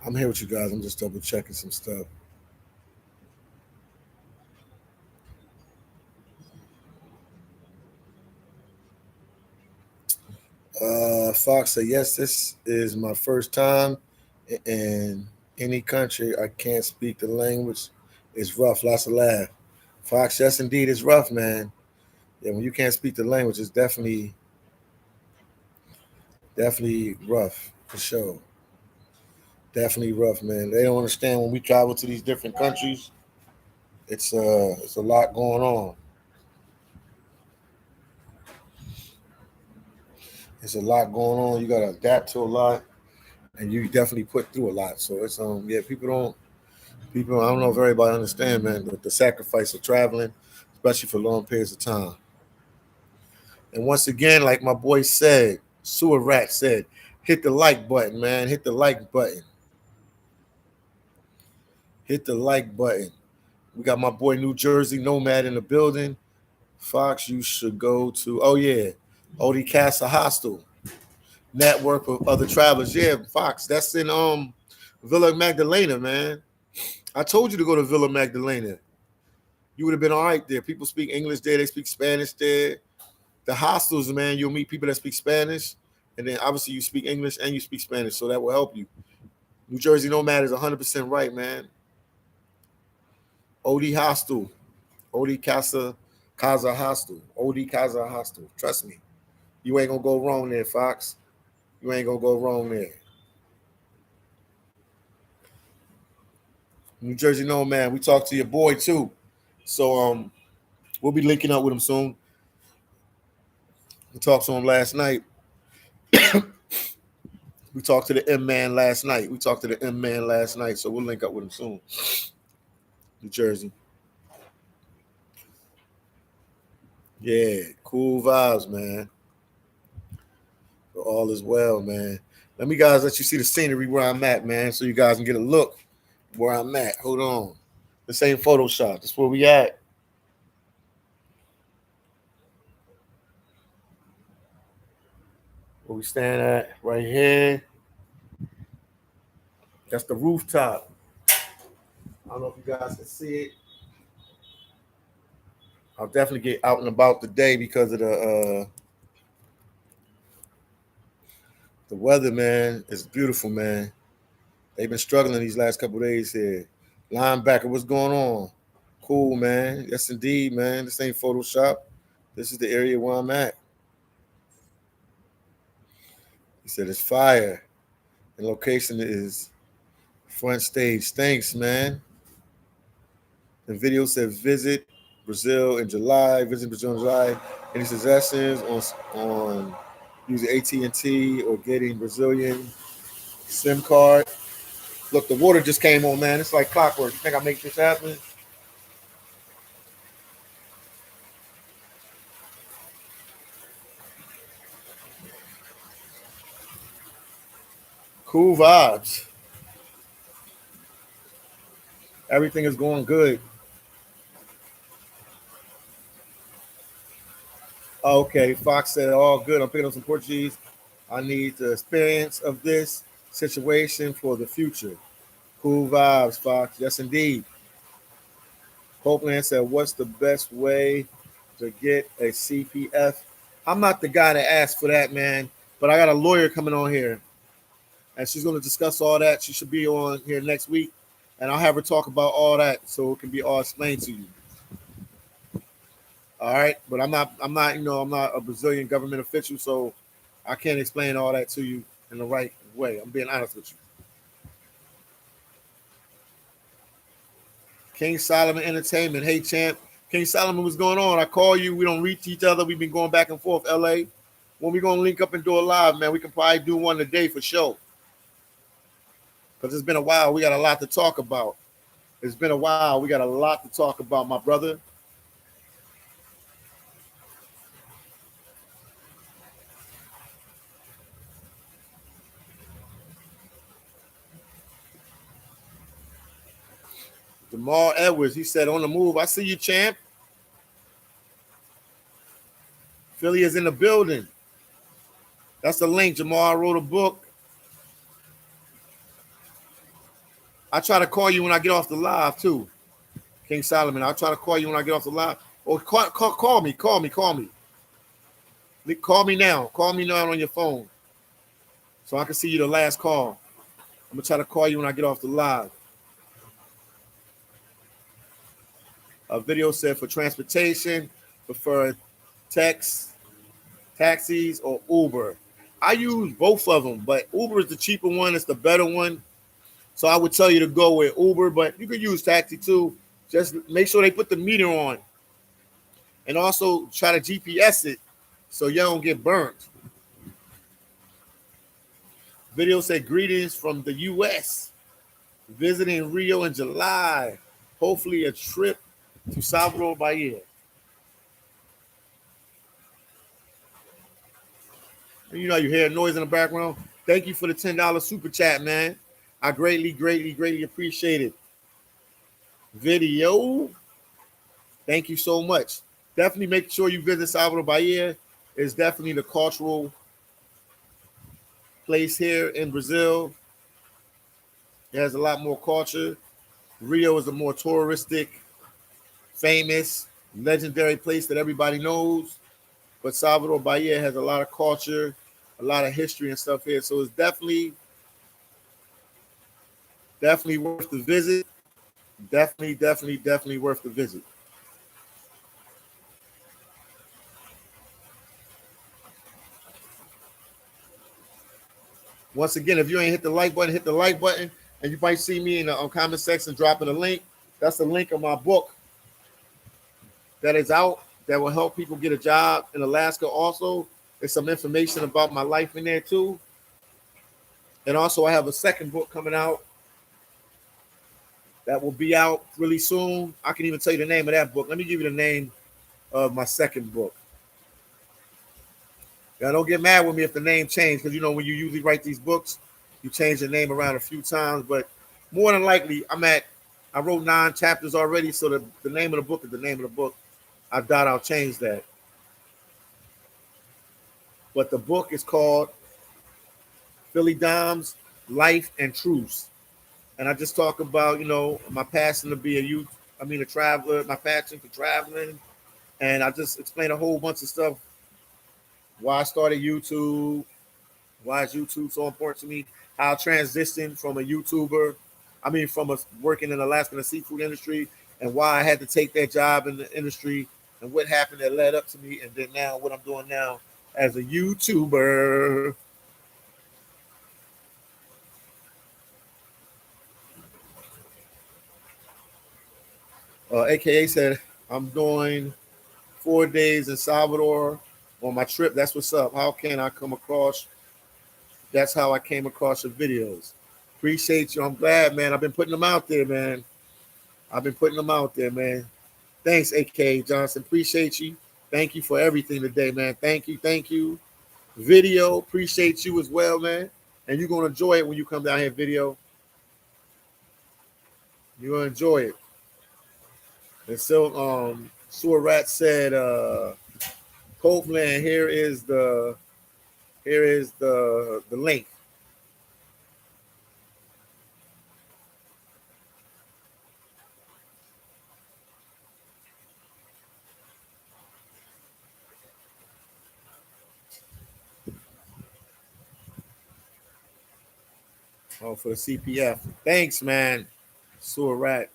I'm here with you guys. I'm just double checking some stuff. Fox said, yes, this is my first time in any country. I can't speak the language. It's rough. Lots of laugh. Fox, yes, indeed, it's rough, man. Yeah, when you can't speak the language, it's definitely rough for sure. Definitely rough, man. They don't understand when we travel to these different countries. It's a lot going on. It's a lot going on. You got to adapt to a lot, and you definitely put through a lot. So it's yeah, people. I don't know if everybody understand, man, the sacrifice of traveling, especially for long periods of time. And once again, like my boy said, Sewer Rat said, hit the like button, man. Hit the like button. Hit the like button. We got my boy New Jersey Nomad in the building. Fox, you should go to, oh yeah, Odie Casa Hostel, network of other travelers. Yeah, Fox, that's in Villa Magdalena, man. I told you to go to Villa Magdalena. You would have been all right there. People speak English there, they speak Spanish there. The hostels, man, you'll meet people that speak Spanish, and then obviously you speak English and you speak Spanish, so that will help you. New Jersey Nomad is 100% right, man. OD Hostel, OD Casa Hostel, OD Casa Hostel. Trust me, you ain't gonna go wrong there, Fox. You ain't gonna go wrong there. New Jersey Nomad, we talked to your boy too, so we'll be linking up with him soon. We talked to him last night. We talked to the M man last night. We talked to the M man last night, so we'll link up with him soon. New Jersey. Yeah, cool vibes, man. All is well, man. Let you see the scenery where I'm at, man, so you guys can get a look where I'm at. Hold on. This ain't Photoshop. This where we at. Where we stand at right here. That's the rooftop. I don't know if you guys can see it. I'll definitely get out and about today because of the weather, man. It's beautiful, man. They've been struggling these last couple of days here. Linebacker, what's going on? Cool, man. Yes, indeed, man. This ain't Photoshop. This is the area where I'm at. He said it's fire. The location is front stage. Thanks, man. The video said visit Brazil in July. Visit Brazil in July. Any suggestions on using AT&T or getting Brazilian? SIM card. Look, the water just came on, man. It's like clockwork. You think I make this happen? Cool vibes. Everything is going good. Okay, Fox said all good. I'm picking up some Portuguese. I need the experience of this situation for the future. Cool vibes, Fox. Yes, indeed. Copeland said, what's the best way to get a CPF? I'm not the guy to ask for that, man, but I got a lawyer coming on here, and she's going to discuss all that. She should be on here next week, and I'll have her talk about all that so it can be all explained to you. All right, but I'm not, I'm not a Brazilian government official, so I can't explain all that to you in the right way. I'm being honest with you. King Solomon Entertainment. Hey, champ. King Solomon, what's going on? I call you. We don't reach each other. We've been going back and forth, LA. When we going to link up and do a live, man, we can probably do one a day for sure. Because it's been a while. We got a lot to talk about. It's been a while. We got a lot to talk about, my brother. Jamal Edwards, he said, on the move. I see you, champ. Philly is in the building. That's the link, Jamal. I wrote a book. I try to call you when I get off the live, too. King Solomon, I'll try to call you when I get off the live. Or call me. Call me now. Call me now on your phone so I can see you the last call. I'm going to try to call you when I get off the live. A video said for transportation, prefer taxis, or Uber. I use both of them, but Uber is the cheaper one. It's the better one. So I would tell you to go with Uber, but you could use taxi too. Just make sure they put the meter on. And also try to GPS it so you don't get burnt. Video said greetings from the U.S. Visiting Rio in July. Hopefully a trip to Salvador, Bahia. And you know you hear noise in the background. Thank you for the $10 super chat, man. I greatly appreciate it. Video. Thank you so much. Definitely make sure you visit Salvador, Bahia. It's definitely the cultural place here in Brazil. It has a lot more culture. Rio is a more touristic, famous, legendary place that everybody knows. But Salvador, Bahia has a lot of culture, a lot of history and stuff here. So it's definitely worth the visit. Definitely worth the visit. Once again, if you ain't hit the like button, hit the like button. And you might see me in the comment section dropping a link. That's the link of my book that is out that will help people get a job in Alaska also. There's some information about my life in there too. And also I have a second book coming out that will be out really soon. I can even tell you the name of that book. Let me give you the name of my second book. Now, don't get mad with me if the name changed, because you know when you usually write these books, you change the name around a few times. But more than likely, I wrote 9 chapters already, so the name of the book is the name of the book. I doubt I'll change that. But the book is called Philydom's Life and Truths. And I just talk about, my passion to be a traveler, my passion for traveling. And I just explain a whole bunch of stuff. Why I started YouTube, why is YouTube so important to me, how I transitioned from a YouTuber, from working in Alaska in the seafood industry, and why I had to take that job in the industry, and what happened that led up to me, and then now what I'm doing now as a YouTuber. AKA said, I'm doing 4 days in Salvador on my trip. That's what's up. How can I come across That's how I came across your videos. Appreciate you. I'm glad, man. I've been putting them out there, man. I've been putting them out there, man. Thanks, AK Johnson. Appreciate you. Thank you for everything today, man. Thank you. Thank you. Video, appreciate you as well, man. And you're gonna enjoy it when you come down here, video. You're gonna enjoy it. And so Sewer Rat said, Copeland, here is the link. Oh, for the CPF. Thanks, man. Sewer Rat.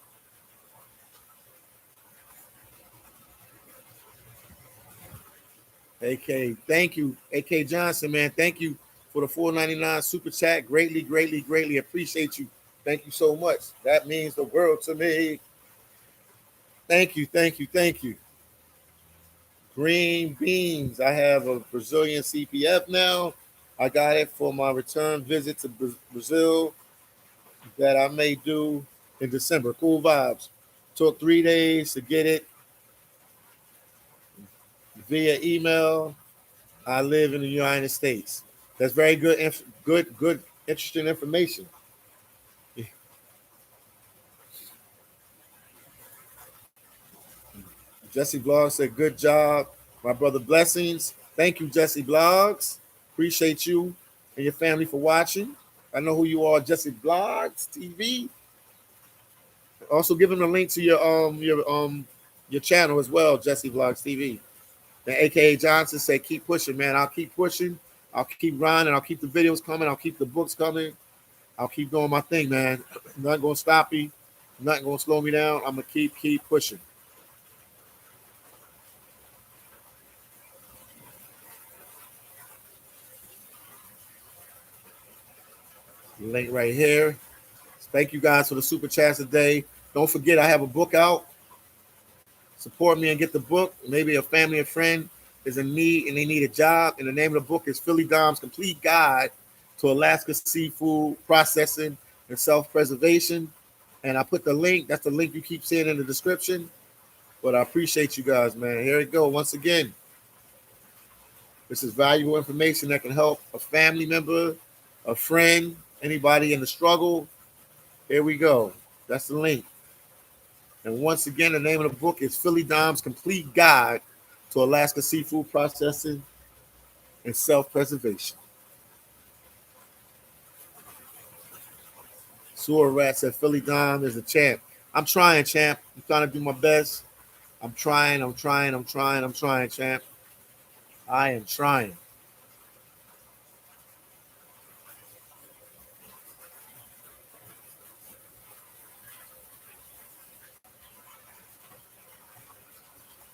AK, thank you. AK Johnson, man. Thank you for the $4.99 super chat. Greatly, greatly, greatly appreciate you. Thank you so much. That means the world to me. Thank you, thank you, thank you. Green beans. I have a Brazilian CPF now. I got it for my return visit to Brazil that I may do in December. Cool vibes. Took 3 days to get it via email. I live in the United States. That's very good, good, interesting information. Jesse Vlogs said, good job, my brother. Blessings. Thank you, Jesse Vlogs. Appreciate you and your family for watching. I know who you are, Jesse Vlogs TV. Also, give him a link to your channel as well, Jesse Vlogs TV. And AKA Johnson said, keep pushing, man. I'll keep pushing. I'll keep grinding. I'll keep the videos coming. I'll keep the books coming. I'll keep doing my thing, man. Nothing gonna stop me. Nothing gonna slow me down. I'm gonna keep pushing. Link right here. Thank you guys for the super chats today. Don't forget, I have a book out. Support me and get the book. Maybe a family or friend is in need and they need a job. And the name of the book is Phillydom's Complete Guide to Alaska Seafood Processing and Self-Preservation. And I put the link. That's the link you keep seeing in the description. But I appreciate you guys, man. Here we go. Once again, this is valuable information that can help a family member, a friend, anybody in the struggle. Here we go. That's the link. And once again, the name of the book is Phillydom's Complete Guide to Alaska Seafood Processing and Self-Preservation. Sewer Rat said Phillydom is a champ. I'm trying, champ. I'm trying to do my best. I'm trying, champ. I am trying.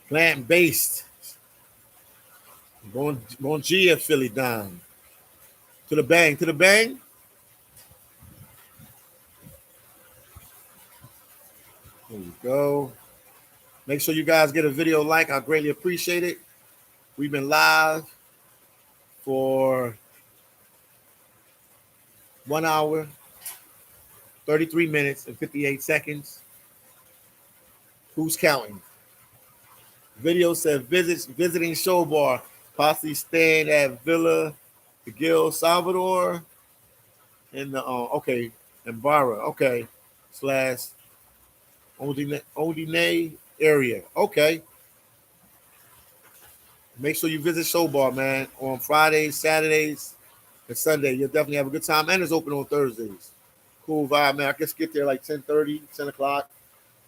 Plant-based. Bon dia, Phillydom. To the bang, to the bang. There you go. Make sure you guys get a video like. I greatly appreciate it. We've been live for 1 hour, 33 minutes, and 58 seconds. Who's counting? Video said visiting show bar, possibly staying at Villa de Gil Salvador in the in Barra, / Odine area. Okay. Make sure you visit Show Bar, man, on Fridays, Saturdays, and Sunday. You'll definitely have a good time. And it's open on Thursdays. Cool vibe, man. I guess get there like 10:30, 10 o'clock.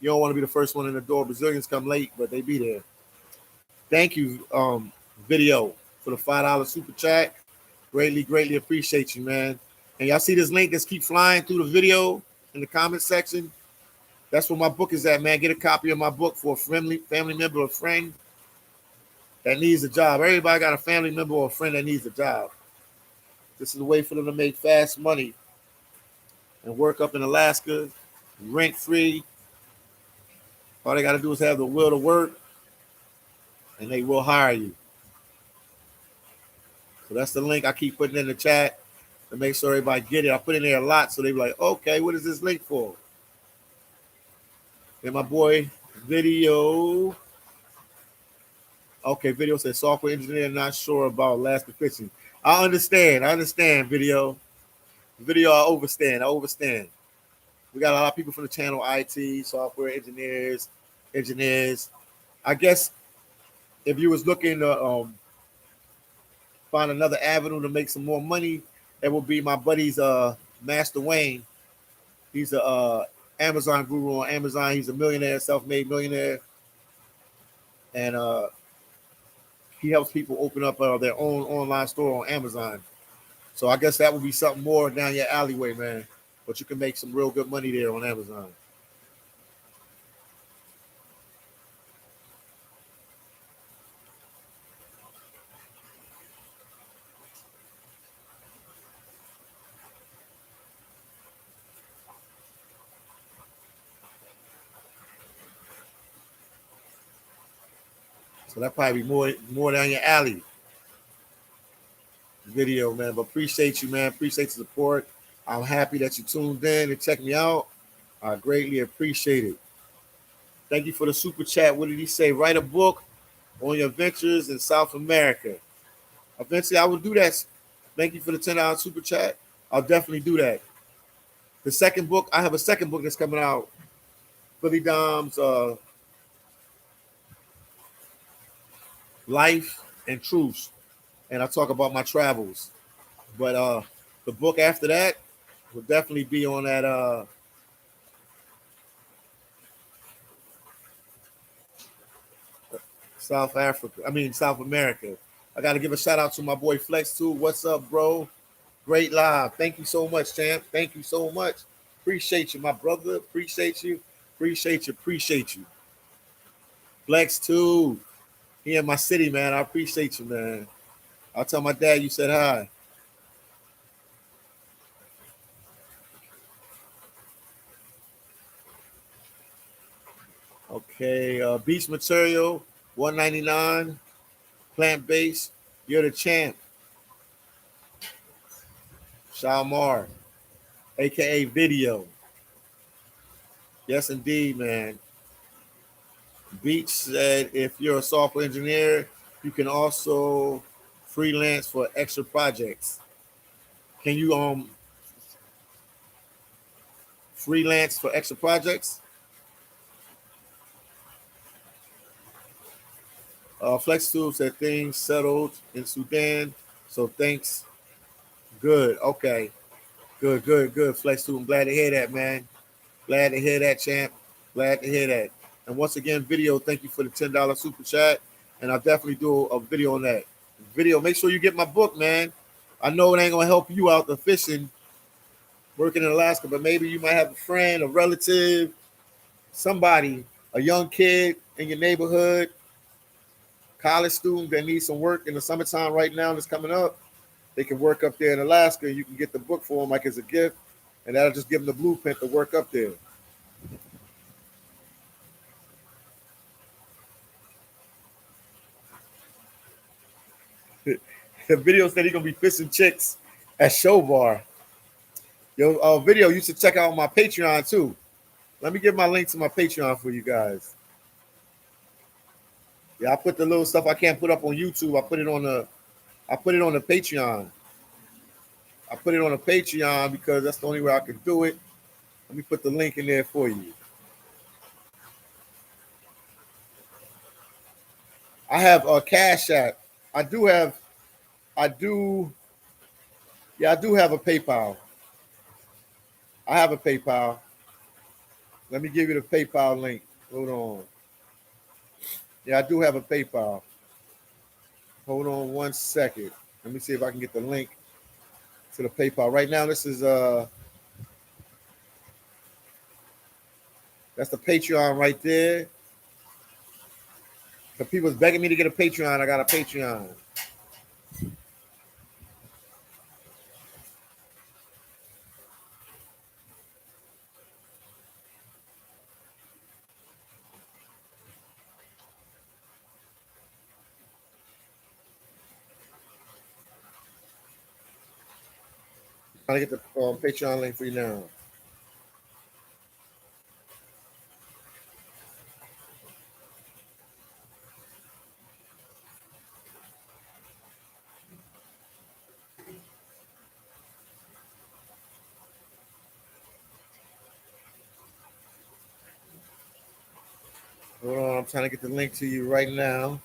You don't want to be the first one in the door. Brazilians come late, but they be there. Thank you, Video, for the $5 super chat. Greatly, greatly appreciate you, man. And y'all see this link that's keep flying through the video in the comment section? That's where my book is at, man. Get a copy of my book for a family member or friend that needs a job. Everybody got a family member or a friend that needs a job. This is a way for them to make fast money and work up in Alaska, rent-free. All they got to do is have the will to work, and they will hire you. So that's the link I keep putting in the chat. to make sure everybody get it. I put in there a lot, so they be like, okay, what is this link for? And my boy, video. Okay, video says software engineer not sure about last efficiency. I understand, video. Video, I overstand. We got a lot of people from the channel, IT, software engineers. I guess if you was looking to find another avenue to make some more money, it would be my buddy's Master Wayne. He's a Amazon guru on Amazon. He's a millionaire, self-made millionaire, and he helps people open up their own online store on Amazon. So I guess that would be something more down your alleyway, man. But you can make some real good money there on Amazon. So that probably be more down your alley video, man. But appreciate you, man. Appreciate the support. I'm happy that you tuned in and checked me out. I greatly appreciate it. Thank you for the super chat. What did he say? Write a book on your ventures in South America. Eventually, I will do that. Thank you for the $10 super chat. I'll definitely do that. The second book, I have a second book that's coming out. Philydom's Life and Truths. And I talk about my travels. But the book after that will definitely be on that South America. I got to give a shout out to my boy Flex too. What's up, bro? Great live. Thank you so much, champ. Thank you so much. Appreciate you, my brother. Appreciate you. Appreciate you. Flex too. He in my city, man. I appreciate you, man. I'll tell my dad you said hi. Okay, beach material, $1.99. Plant based. You're the champ. Shalmar, aka Video. Yes, indeed, man. Beach said if you're a software engineer, you can also freelance for extra projects. Can you freelance for extra projects? FlexTube said things settled in Sudan. So thanks. Good. Okay. Good. FlexTube. I'm glad to hear that, man. Glad to hear that, champ. Glad to hear that. And once again, video, thank you for the $10 super chat. And I'll definitely do a video on that. Video, make sure you get my book, man. I know it ain't gonna help you out the fishing, working in Alaska, but maybe you might have a friend, a relative, somebody, a young kid in your neighborhood, college student that needs some work in the summertime right now that's coming up. They can work up there in Alaska. You can get the book for them like as a gift, and that'll just give them the blueprint to work up there. The video said he's gonna be fishing chicks at Show Bar. Yo, video, you should check out my Patreon too. Let me give my link to my Patreon for you guys. Yeah, I put the little stuff I can't put up on YouTube. I put it on the Patreon. I put it on the Patreon because that's the only way I can do it. Let me put the link in there for you. I have a Cash App. I do have a PayPal. I have a PayPal. Let me give you the PayPal link. Hold on. Yeah, I do have a PayPal. Hold on 1 second. Let me see if I can get the link to the PayPal. Right now, this is that's the Patreon right there. The people's begging me to get a Patreon. I got a Patreon. Trying to get the Patreon link for you now. Hold on, I'm trying to get the link to you right now.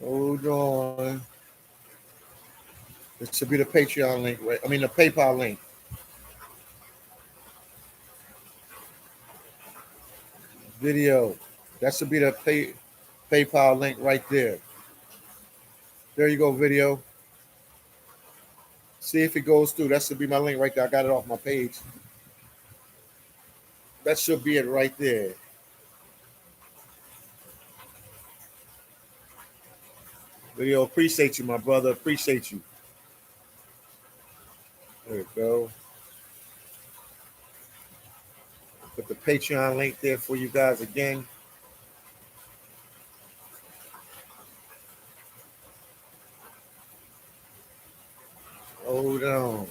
Hold on. This should be the Patreon link, right? I mean, the PayPal link. Video. That should be the PayPal link right there. There you go, video. See if it goes through. That should be my link right there. I got it off my page. That should be it right there. Video, appreciate you, my brother. Appreciate you. There you go. Put the Patreon link there for you guys again. Hold on.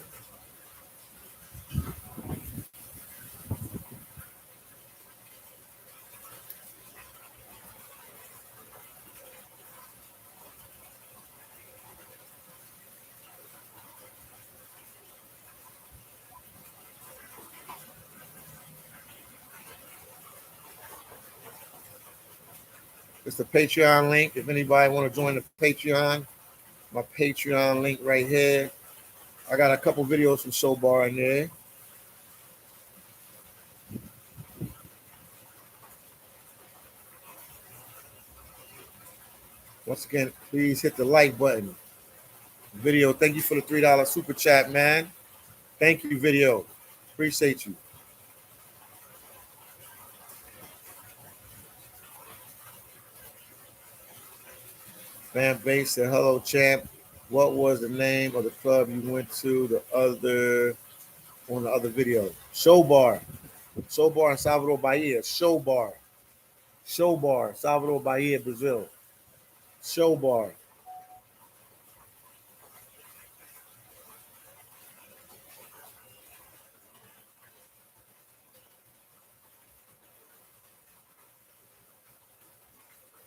It's the Patreon link. If anybody want to join the Patreon, my Patreon link right here. I got a couple videos from Showbar in there. Once again, please hit the like button. Video, thank you for the $3 super chat, man. Thank you, video. Appreciate you. Fan base said, hello, champ. What was the name of the club you went to on the other video? Showbar. Showbar in Salvador, Bahia. Showbar. Showbar, Salvador, Bahia, Brazil. Showbar.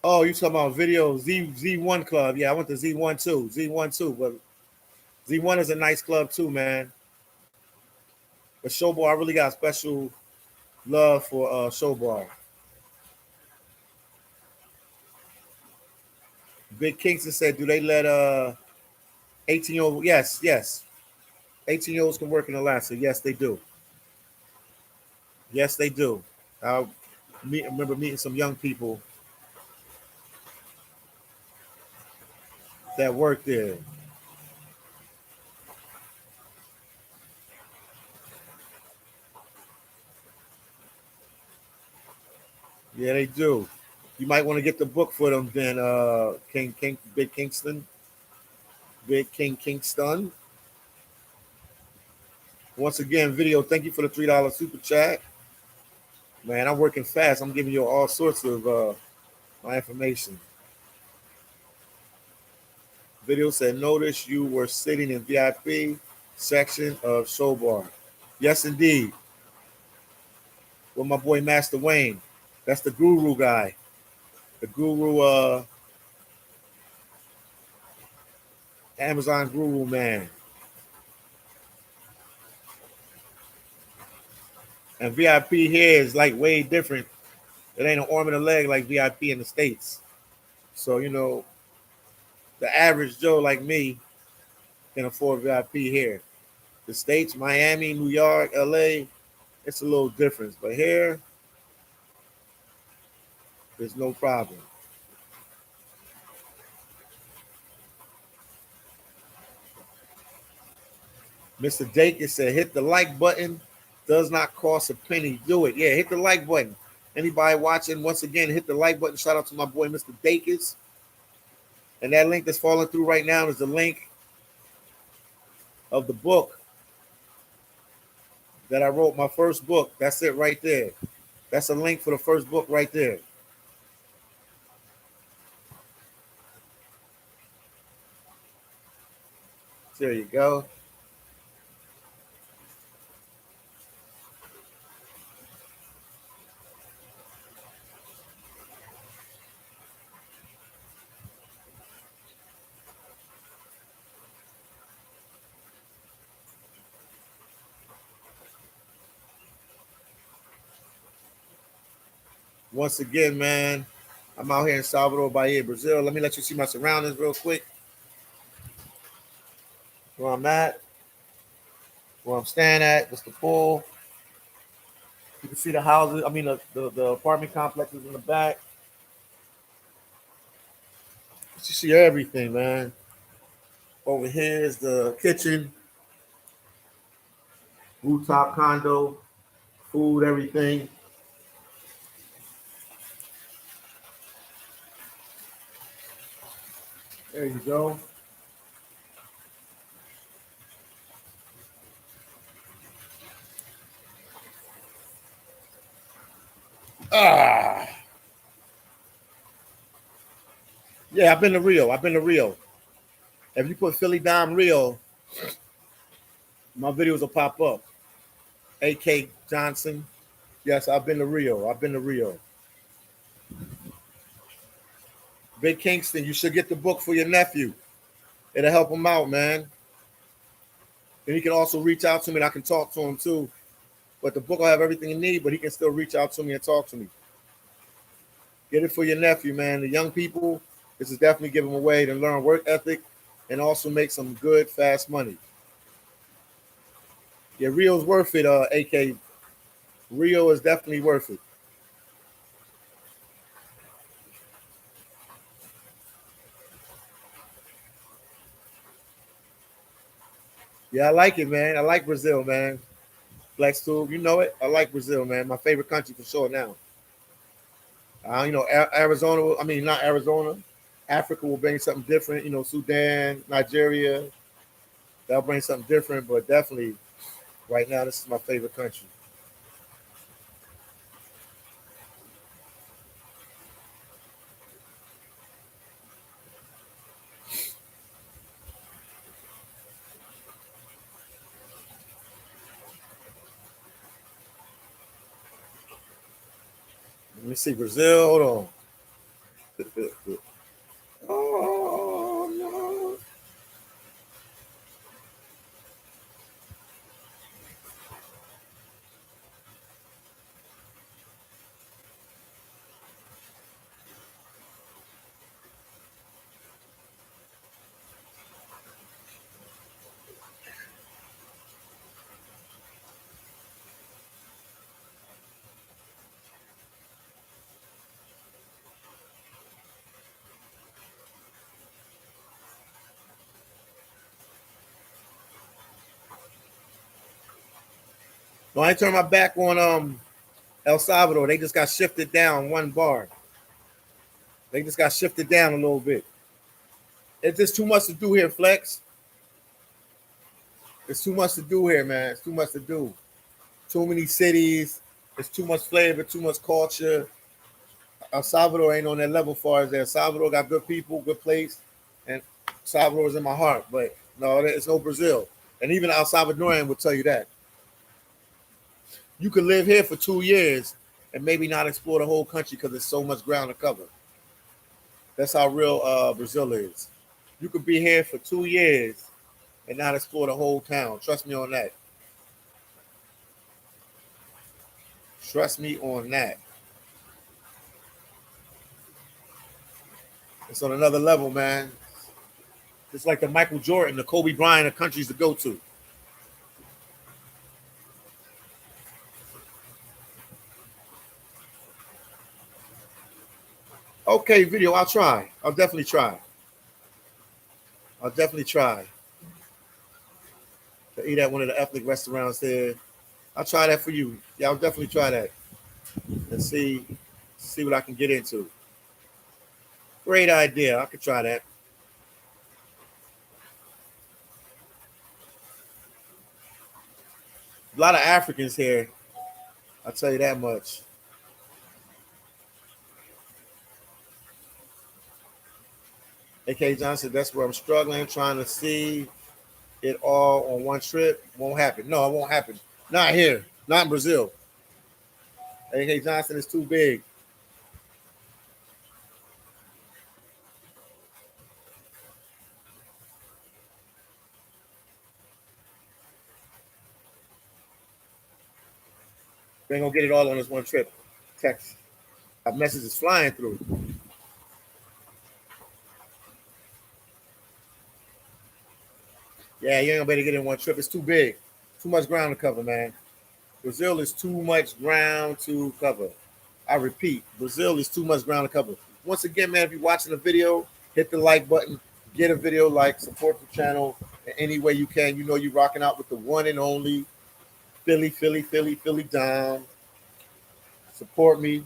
Oh, you talking about video Z1 club? Yeah, I went to Z1 too. Z1 too, but Z1 is a nice club too, man. But Showbar, I really got special love for Showbar. Big Kingston said, "Do they let 18-year-old?" Yes, yes. 18-year-olds can work in Alaska. Yes, they do. Yes, they do. I remember meeting some young people that work there. Yeah, they do. You might want to get the book for them then, Big Kingston. Big King Kingston. Once again, video, thank you for the $3 super chat. Man, I'm working fast. I'm giving you all sorts of my information. Video said, notice you were sitting in VIP section of Showbar. Yes, indeed. With my boy Master Wayne. That's the guru guy. The guru, Amazon guru man. And VIP here is like way different. It ain't an arm and a leg like VIP in the States. So, the average Joe like me can afford VIP here. The States, Miami, New York, LA, it's a little different. But here, there's no problem. Mr. Dakis said, hit the like button. Does not cost a penny. Do it. Yeah, hit the like button. Anybody watching, once again, hit the like button. Shout out to my boy, Mr. Dakis. And that link that's falling through right now is the link of the book that I wrote my first book. That's it right there. That's a link for the first book right there. There you go. Once again, man, I'm out here in Salvador, Bahia, Brazil. Let me let you see my surroundings real quick. Where I'm at, where I'm staying at. That's the pool. You can see the houses. I mean, the apartment complexes in the back. You see everything, man. Over here is the kitchen, rooftop condo, food, everything. There you go. Ah, yeah, I've been to Rio. I've been to Rio. If you put phillydom Rio, my videos will pop up. AK Johnson. Yes, I've been to Rio. I've been to Rio. Big Kingston, you should get the book for your nephew. It'll help him out, man. And he can also reach out to me and I can talk to him too. But the book will have everything you need, but he can still reach out to me and talk to me. Get it for your nephew, man. The young people, this is definitely giving them a way to learn work ethic and also make some good, fast money. Yeah, Rio's worth it, AK. Rio is definitely worth it. Yeah, I like it, man. I like Brazil, man. Flex Tube, you know it. I like Brazil, man. My favorite country for sure now. Arizona. I mean, not Arizona. Africa will bring something different. You know, Sudan, Nigeria. That'll bring something different. But definitely, right now, this is my favorite country. Let me see Brazil. Hold on. Oh no. No, I ain't turn my back on El Salvador. They just got shifted down one bar. They just got shifted down a little bit. It's just too much to do here, Flex. It's too much to do here, man. It's too much to do. Too many cities. It's too much flavor, too much culture. El Salvador ain't on that level far as that. El Salvador got good people, good place, and Salvador is in my heart. But no, it's no Brazil. And even El Salvadorian will tell you that. You could live here for 2 years and maybe not explore the whole country because there's so much ground to cover. That's how real Brazil is. You could be here for 2 years and not explore the whole town. Trust me on that. Trust me on that. It's on another level, man. It's like the Michael Jordan, the Kobe Bryant of countries to go to. Okay, video. I'll try. I'll definitely try. I'll definitely try to eat at one of the ethnic restaurants there. I'll try that for you. Yeah, I'll definitely try that and see what I can get into. Great idea. I could try that. A lot of Africans here. I'll tell you that much. AK Johnson, that's where I'm struggling, trying to see it all on one trip. Won't happen. No, it won't happen. Not here. Not in Brazil. AK Johnson is too big. They ain't gonna get it all on this one trip. Text. A message is flying through. Yeah, you ain't gonna be able to get it in one trip. It's too big. Too much ground to cover, man. Brazil is too much ground to cover. I repeat, Brazil is too much ground to cover. Once again, man, if you're watching the video, hit the like button, get a video like, support the channel in any way you can. You know you're rocking out with the one and only phillydom. Support me,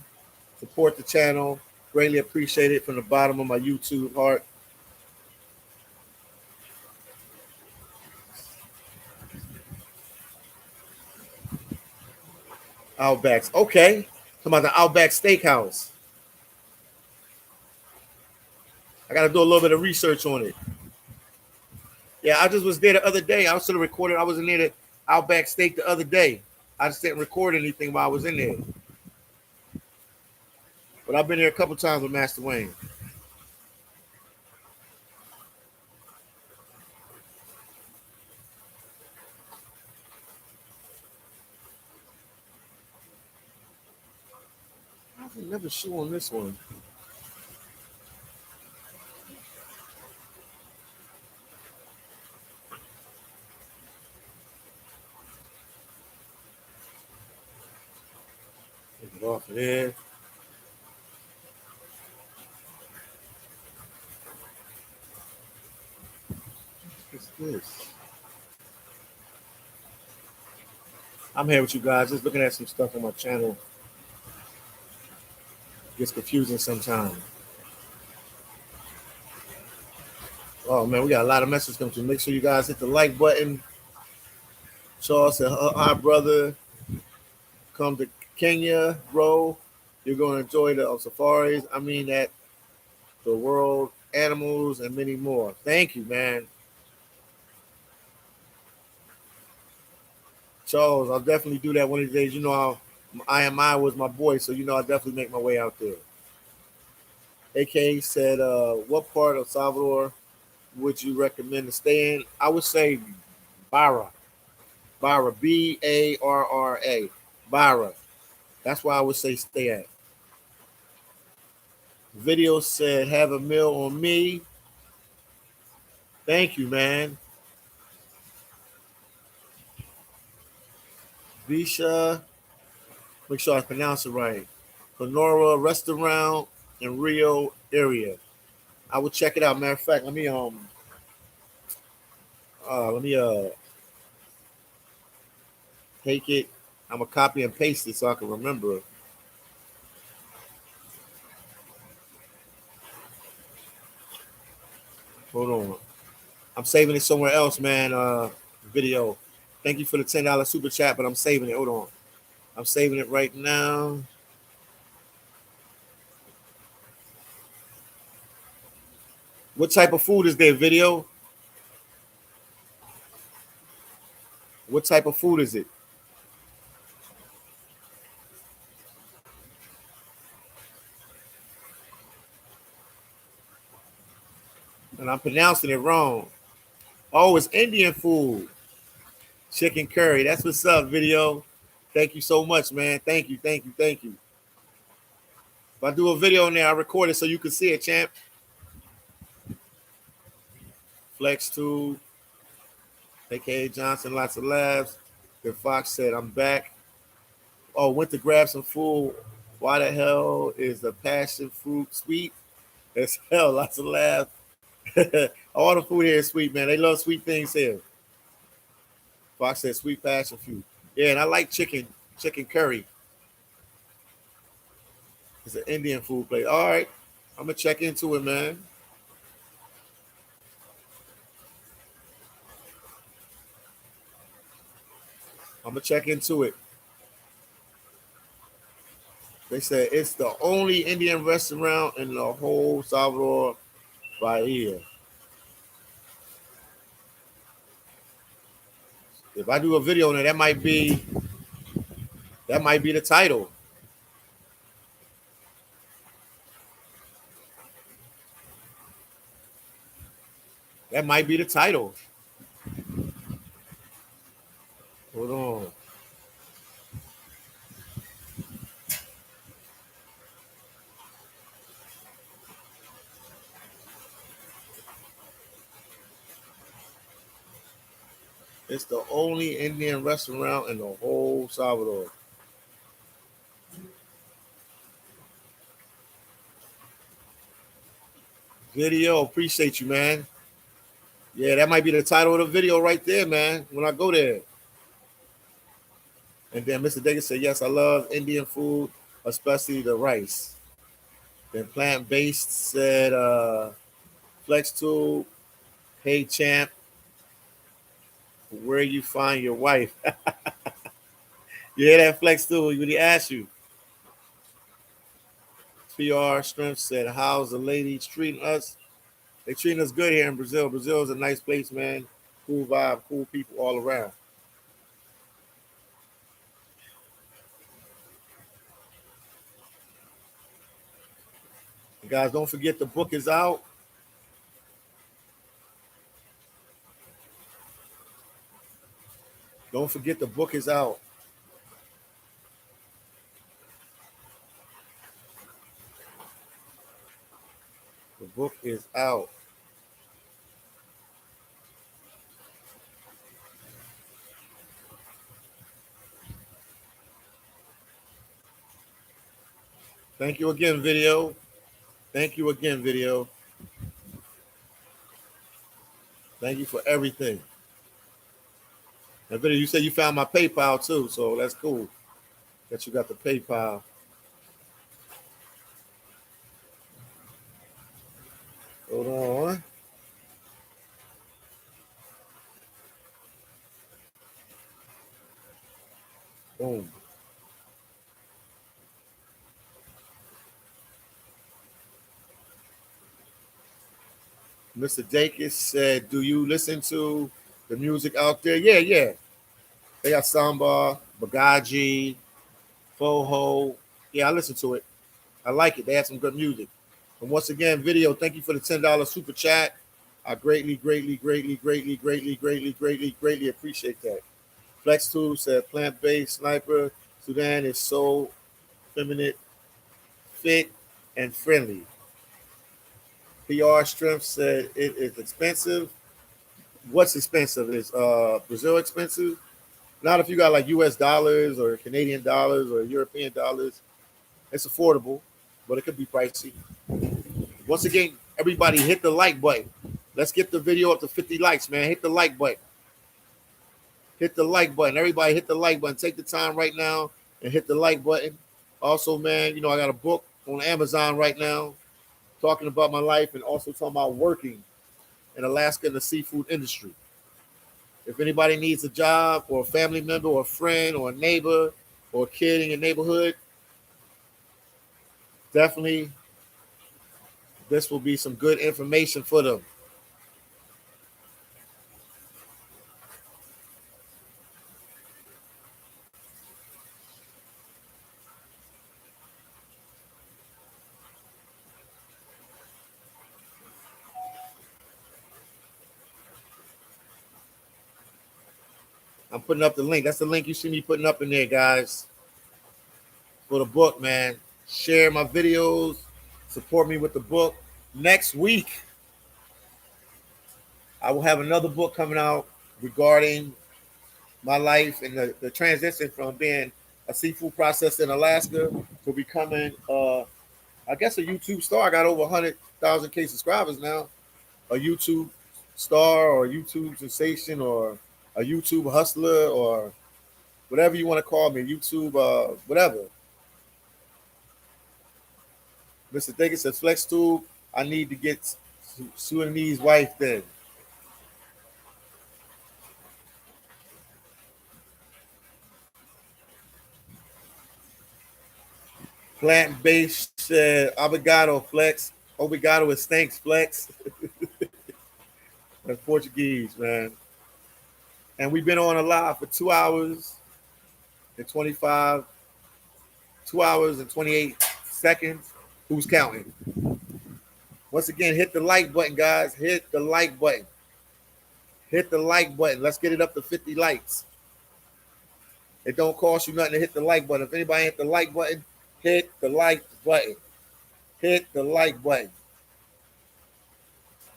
support the channel. Greatly appreciate it from the bottom of my YouTube heart. Outbacks. Okay. Come about the Outback Steakhouse. I got to do a little bit of research on it. Yeah, I just was there the other day. I was sort of recording. I was in there at Outback Steak the other day. I just didn't record anything while I was in there. But I've been there a couple times with Master Wayne. I've never shoe on this one. Take it off of there. What's this? I'm here with you guys, just looking at some stuff on my channel. It gets confusing sometimes. Oh man, we got a lot of messages coming through. Make sure you guys hit the like button. Charles said, "Hi brother, come to Kenya, bro. You're going to enjoy the safaris. I mean that the world, animals, and many more." Thank you, man. Charles, I'll definitely do that one of these days. You know, IMI was my boy, so you know I'll definitely make my way out there. AK said, what part of Salvador would you recommend to stay in? I would say Barra. Barra, Barra. Barra. That's why I would say stay at. Video said, have a meal on me. Thank you, man. Visha, make sure I pronounce it right. Panora Restaurant in Rio area. I will check it out. Matter of fact, let me take it. I'm gonna copy and paste it so I can remember it. Hold on. I'm saving it somewhere else, man. Video. Thank you for the $10 super chat, but I'm saving it. Hold on. I'm saving it right now. What type of food is there, video? What type of food is it? And I'm pronouncing it wrong. Oh, it's Indian food. Chicken curry. That's what's up, video. Thank you so much, man. Thank you, thank you, thank you. If I do a video in there, I record it so you can see it, champ. Flex 2. AKA Johnson, lots of laughs. Then Fox said, I'm back. Oh, went to grab some food. Why the hell is the passion fruit sweet? As hell, lots of laughs. All the food here is sweet, man. They love sweet things here. Fox said sweet passion fruit. Yeah, and I like chicken curry. It's an Indian food place. All right, I'm gonna check into it, man. I'm gonna check into it. They said it's the only Indian restaurant in the whole Salvador Bahia. If I do a video on it, that might be the title. That might be the title. Hold on. It's the only Indian restaurant in the whole Salvador. Video, appreciate you, man. Yeah, that might be the title of the video right there, man. When I go there. And then Mr. Degas said, yes, I love Indian food, especially the rice. Then Plant Based said, Flex Tool, hey champ, where you find your wife? You hear that, Flex Tool? When he asked you. PR Strength said, how's the ladies treating us? They treating us good here in Brazil. Brazil is a nice place, man. Cool vibe, cool people all around. And guys, don't forget the book is out. Don't forget the book is out. The book is out. Thank you again, video. Thank you again, video. Thank you for everything. And video, you said you found my PayPal too, so that's cool. That you got the PayPal. Hold on. Boom. Mr. Dakis said, do you listen to the music out there? Yeah, yeah. They got Samba, Bagaji, Foho. Yeah, I listen to it. I like it. They have some good music. And once again, video, thank you for the $10 super chat. I greatly, greatly, greatly, greatly, greatly, greatly, greatly, greatly appreciate that. Flex 2 said, plant-based sniper. Sudan is so feminine, fit, and friendly. PR Strength said it is expensive. What's expensive? Is Brazil expensive? Not if you got like US dollars or Canadian dollars or European dollars. It's affordable, but it could be pricey. Once again, everybody hit the like button. Let's get the video up to 50 likes, man. Hit the like button. Hit the like button. Everybody hit the like button. Take the time right now and hit the like button. Also, man, I got a book on Amazon right now talking about my life and also talking about working in Alaska in the seafood industry. If anybody needs a job or a family member or a friend or a neighbor or a kid in your neighborhood, definitely this will be some good information for them. I'm putting up the link. That's the link you see me putting up in there, guys, for the book, man. Share my videos. Support me with the book. Next week, I will have another book coming out regarding my life and the transition from being a seafood processor in Alaska to becoming, I guess, a YouTube star. I got over 100,000 subscribers now. A YouTube star or a YouTube sensation or a YouTube hustler or whatever you want to call me, YouTube, whatever. Mr. Diggins says, Flex Tool, I need to get Sudanese wife then. Plant-based said obrigado, Flex. Obrigado is thanks, Flex. That's Portuguese, man. And we've been on a live for 2 hours and 25, 2 hours and 28 seconds. Who's counting? Once again, hit the like button, guys. Hit the like button. Hit the like button. Let's get it up to 50 likes. It don't cost you nothing to hit the like button. If anybody hit the like button, hit the like button. Hit the like button.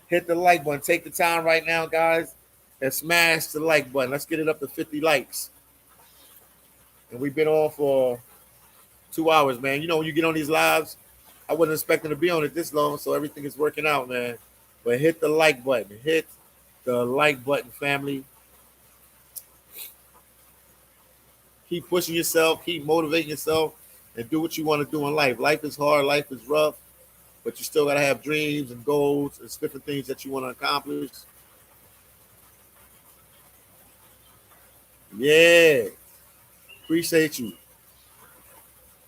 Hit the like button. Take the time right now, guys, and smash the like button. Let's get it up to 50 likes. And we've been on for 2 hours, man. You know, when you get on these lives, I wasn't expecting to be on it this long, so everything is working out, man. But hit the like button. Hit the like button, family. Keep pushing yourself. Keep motivating yourself. And do what you want to do in life. Life is hard. Life is rough. But you still got to have dreams and goals and different things that you want to accomplish. Yeah. Appreciate you.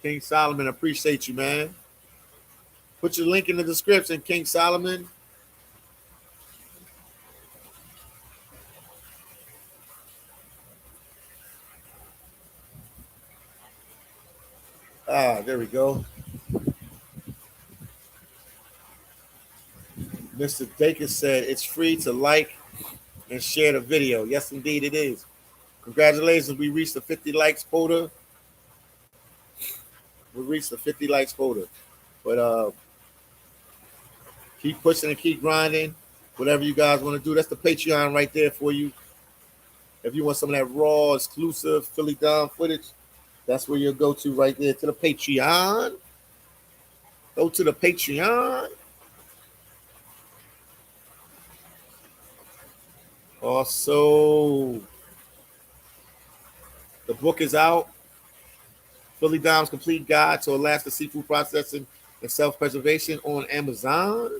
King Solomon, appreciate you, man. Put your link in the description, King Solomon. There we go. Mr. Dakis said it's free to like and share the video. Yes, indeed, it is. Congratulations. We reached the 50 likes quota. We reached the 50 likes quota. But keep pushing and keep grinding. Whatever you guys want to do. That's the Patreon right there for you. If you want some of that raw, exclusive phillydom footage, that's where you'll go to right there, to the Patreon. Go to the Patreon. Also, the book is out. Phillydom's Complete Guide to Alaska Seafood Processing and Self-Preservation on Amazon.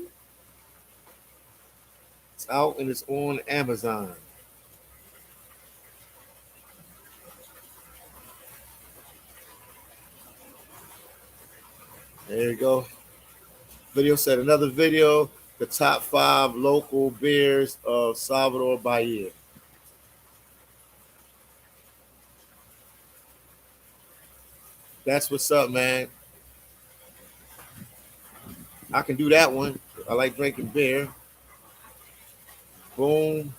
It's out and it's on Amazon. There you go. Video said another video, the top 5 local beers of Salvador, Bahia. That's what's up, man. I can do that one. I like drinking beer. Boom.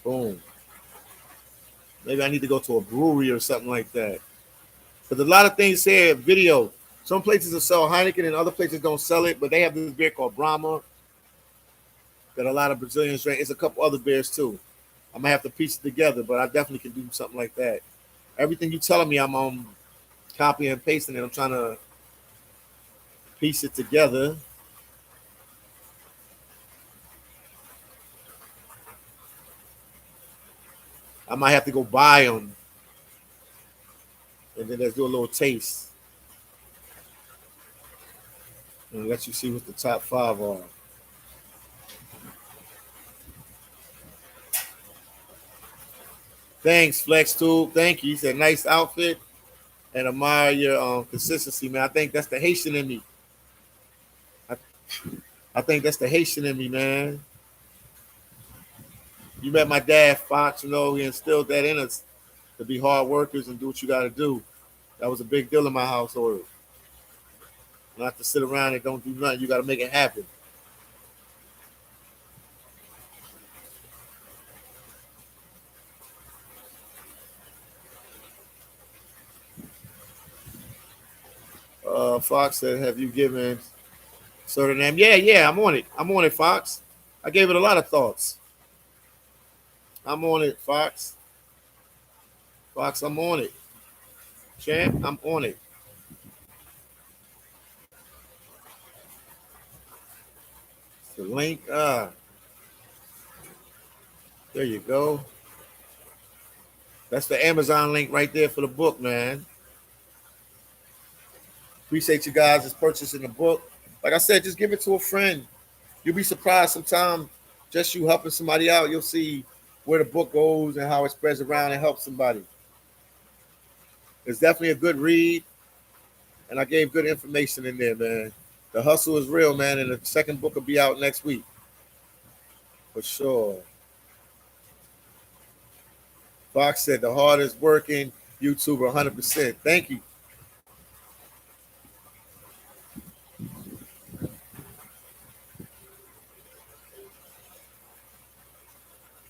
Boom. Maybe I need to go to a brewery or something like that. But a lot of things say video. Some places will sell Heineken and other places don't sell it, but they have this beer called Brahma that a lot of Brazilians drink. It's a couple other beers too. I'm gonna have to piece it together, but I definitely can do something like that. Everything you're telling me, I'm copying and pasting it. I'm trying to piece it together. I might have to go buy them, and then let's do a little taste, and let you see what the top 5 are. Thanks, Flex Tube. Thank you. He said, nice outfit and admire your consistency, man. I think that's the Haitian in me. I think that's the Haitian in me, man. You met my dad, Fox, you know, he instilled that in us to be hard workers and do what you got to do. That was a big deal in my household. Not to sit around and don't do nothing. You got to make it happen. Fox said, have you given certain name? Yeah, I'm on it. I'm on it, Fox. I gave it a lot of thoughts. I'm on it, Fox. Fox, I'm on it. Champ, I'm on it. The link, there you go. That's the Amazon link right there for the book, man. Appreciate you guys just purchasing the book. Like I said, just give it to a friend. You'll be surprised sometimes just you helping somebody out, you'll see where the book goes and how it spreads around and helps somebody. It's definitely a good read, and I gave good information in there, man. The hustle is real, man, and the second book will be out next week for sure. Fox said the hardest working YouTuber, 100%. Thank you.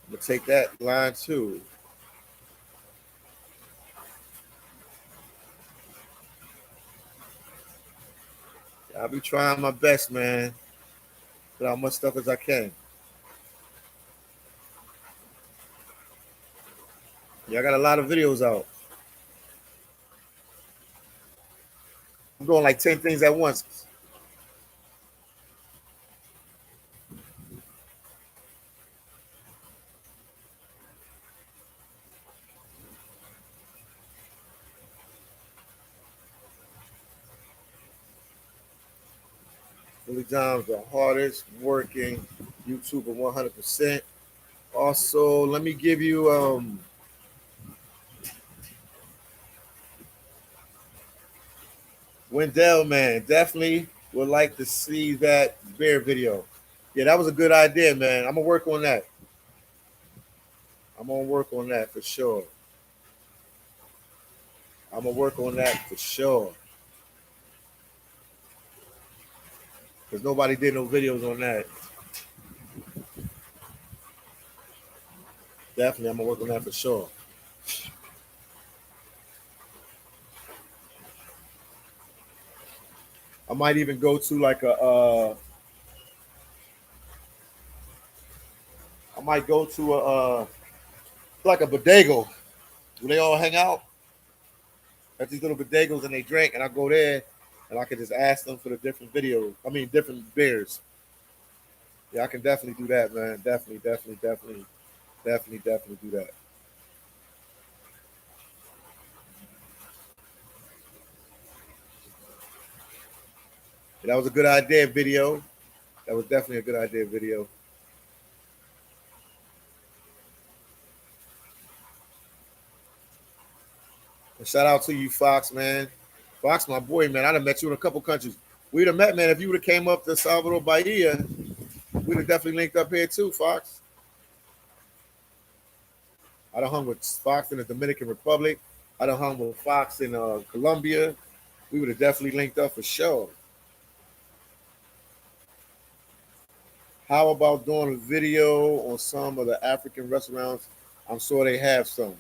I'm gonna take that line too. I'll be trying my best, man. Put out much stuff as I can. Yeah, I got a lot of videos out. I'm doing like 10 things at once. Billy John's the hardest working YouTuber, 100%. Also, let me give you Wendell, man. Definitely would like to see that bear video. Yeah, that was a good idea, man. I'm gonna work on that. I'm gonna work on that for sure. I'm gonna work on that for sure. Because nobody did no videos on that. Definitely, I'm gonna work on that for sure. I might even go to like I might go to like a bodega where they all hang out at these little bodegas and they drink, and I go there and I can just ask them for the different videos. I mean, different beers. Yeah, I can definitely do that, man. Definitely do that. And that was a good idea video. That was definitely a good idea video. And shout out to you, Fox, man. Fox, my boy, man. I done met you in a couple countries. We'd have met, man. If you would have came up to Salvador, Bahia, we'd have definitely linked up here too, Fox. I done hung with Fox in the Dominican Republic. I done hung with Fox in Colombia. We would have definitely linked up for sure. How about doing a video on some of the African restaurants? I'm sure they have some.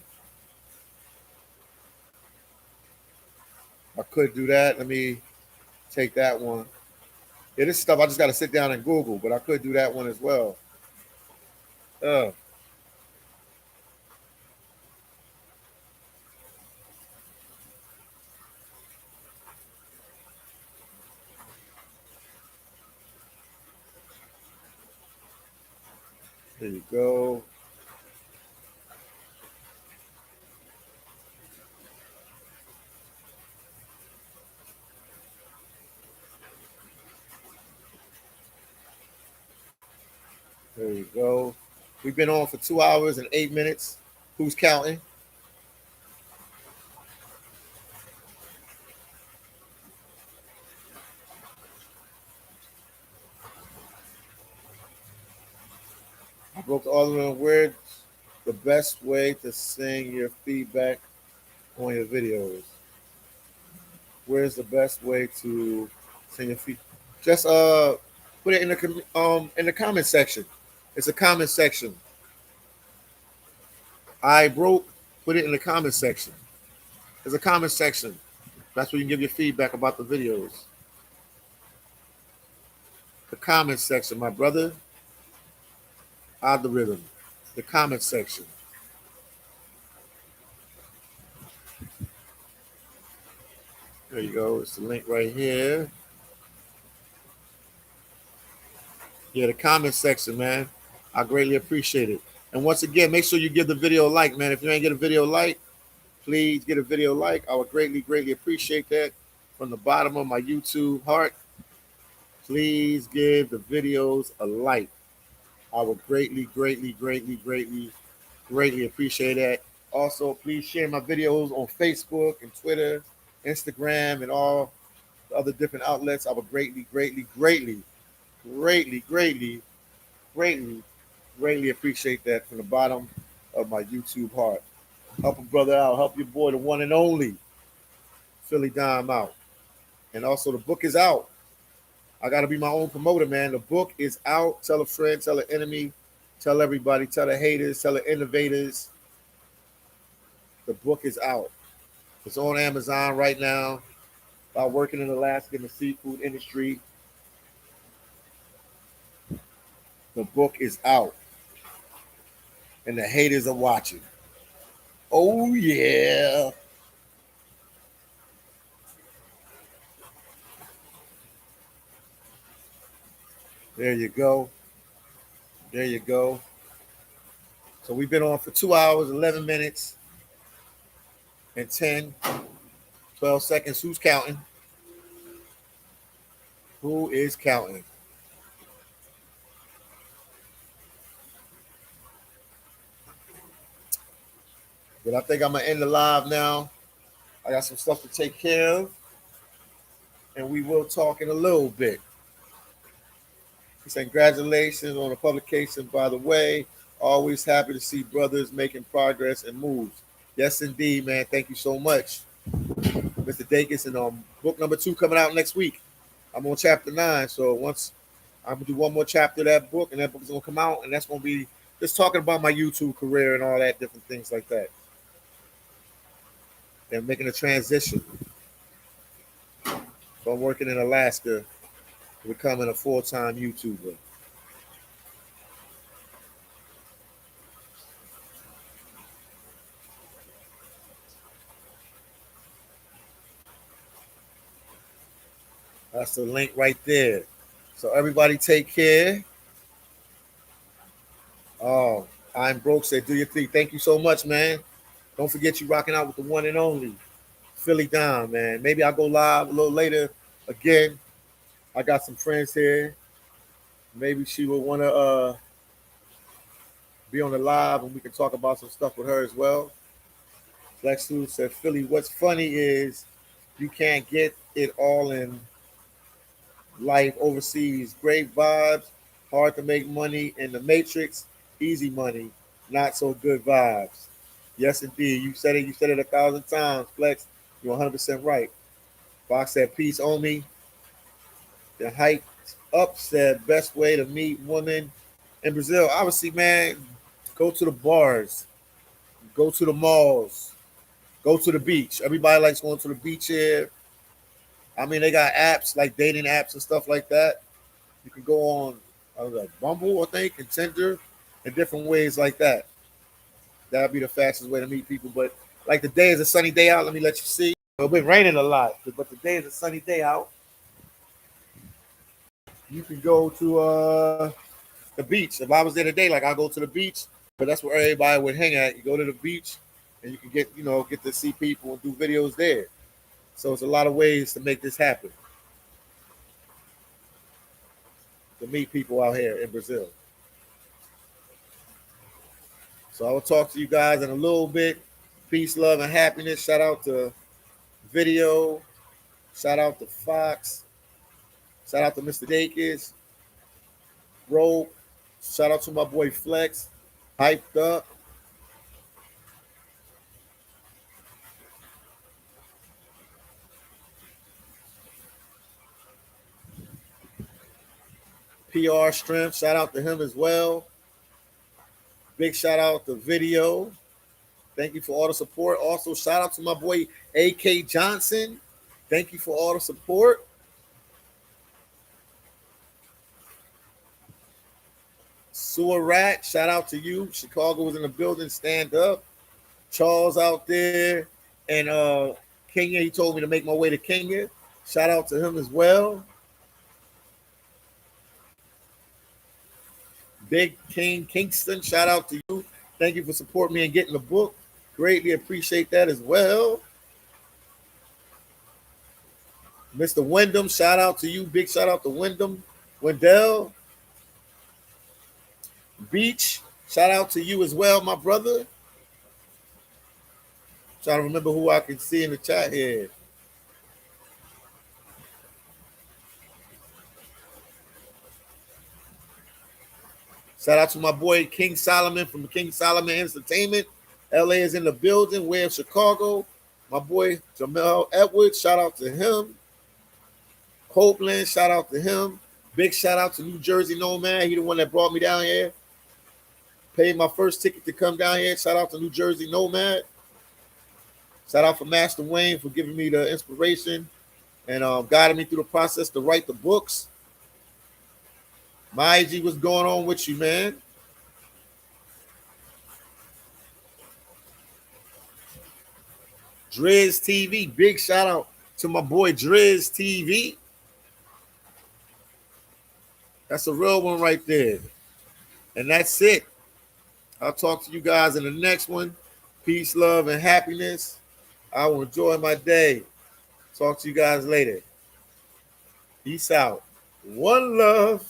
I could do that. Let me take that one. Yeah, this stuff I just got to sit down and Google, but I could do that one as well. Uh, there you go. There you go. We've been on for 2 hours and 8 minutes. Who's counting? I broke all of them. Where's the best way to send your feedback on your videos? Where's the best way to send your feedback? Just put it in the comment section. It's a comment section. I broke. Put it in the comment section. There's a comment section. That's where you can give your feedback about the videos. The comment section, my brother. Algorithm. The comment section. There you go. It's the link right here. Yeah, the comment section, man. I greatly appreciate it. And once again, make sure you give the video a like, man. If you ain't get a video like, please get a video like. I would greatly appreciate that from the bottom of my YouTube heart. Please give the videos a like. I would greatly appreciate that. Also, please share my videos on Facebook and Twitter, Instagram, and all the other different outlets. I would greatly, greatly, greatly, greatly, greatly, greatly, greatly appreciate that from the bottom of my YouTube heart. Help a brother out. Help your boy, the one and only Philly Dom out. And also, the book is out. I got to be my own promoter, man. The book is out. Tell a friend, tell an enemy, tell everybody, tell the haters, tell the innovators. The book is out. It's on Amazon right now. About working in Alaska in the seafood industry. The book is out. And the haters are watching. Oh, yeah. There you go. There you go. So we've been on for 2 hours, 11 minutes, and 10, 12 seconds. Who's counting? Who is counting? But I think I'm going to end the live now. I got some stuff to take care of, and we will talk in a little bit. He said, congratulations on the publication, by the way. Always happy to see brothers making progress and moves. Yes, indeed, man. Thank you so much, Mr. Dakis. And book number 2 coming out next week. I'm on chapter 9. So once I'm going to do one more chapter of that book, and that book is going to come out, and that's going to be just talking about my YouTube career and all that, different things like that. And making a transition from working in Alaska to becoming a full-time YouTuber. That's the link right there. So everybody take care. Oh, I'm broke. Said, do your thing. Thank you so much, man. Don't forget you rocking out with the one and only Philly Dom, man. Maybe I'll go live a little later again. I got some friends here. Maybe she would want to be on the live and we can talk about some stuff with her as well. Flex Sue said, Philly, what's funny is you can't get it all in life overseas. Great vibes, hard to make money in the Matrix, easy money, not so good vibes. Yes, indeed. You said it. You said it 1,000 times, Flex. You're 100% right. Fox said, peace on me. The hike up said, best way to meet women in Brazil. Obviously, man, go to the bars, go to the malls, go to the beach. Everybody likes going to the beach here. I mean, they got apps like dating apps and stuff like that. You can go on Bumble, I think, and Tinder, and different ways like that. That'd be the fastest way to meet people. But like today is a sunny day out. Let me let you see. It's been raining a lot, but today is a sunny day out. You can go to the beach. If I was there today, like I'll go to the beach, but that's where everybody would hang at. You go to the beach, and you can get to see people and do videos there. So it's a lot of ways to make this happen. To meet people out here in Brazil. So I will talk to you guys in a little bit. Peace, love, and happiness. Shout out to Video. Shout out to Fox. Shout out to Mr. Dakis. Bro. Shout out to my boy Flex. Hyped up. PR Strength. Shout out to him as well. Big shout out to Video. Thank you for all the support. Also, shout out to my boy AK Johnson. Thank you for all the support. Sewer Rat, shout out to you. Chicago was in the building. Stand up. Charles out there. And Kenya, he told me to make my way to Kenya. Shout out to him as well. Big King Kingston, shout out to you. Thank you for supporting me and getting the book. Greatly appreciate that as well. Mr. Wyndham, shout out to you. Big shout out to Wyndham. Wendell. Beach, shout out to you as well, my brother. Trying to remember who I can see in the chat here. Shout out to my boy King Solomon from King Solomon Entertainment. LA is in the building. We're in Chicago. My boy Jamel Edwards, shout out to him. Copeland, shout out to him. Big shout out to New Jersey Nomad. He the one that brought me down here. Paid my first ticket to come down here. Shout out to New Jersey Nomad. Shout out for Master Wayne for giving me the inspiration and guiding me through the process to write the books. My IG, what's going on with you, man? Driz TV. Big shout out to my boy Driz TV. That's a real one right there. And that's it. I'll talk to you guys in the next one. Peace, love, and happiness. I will enjoy my day. Talk to you guys later. Peace out. One love.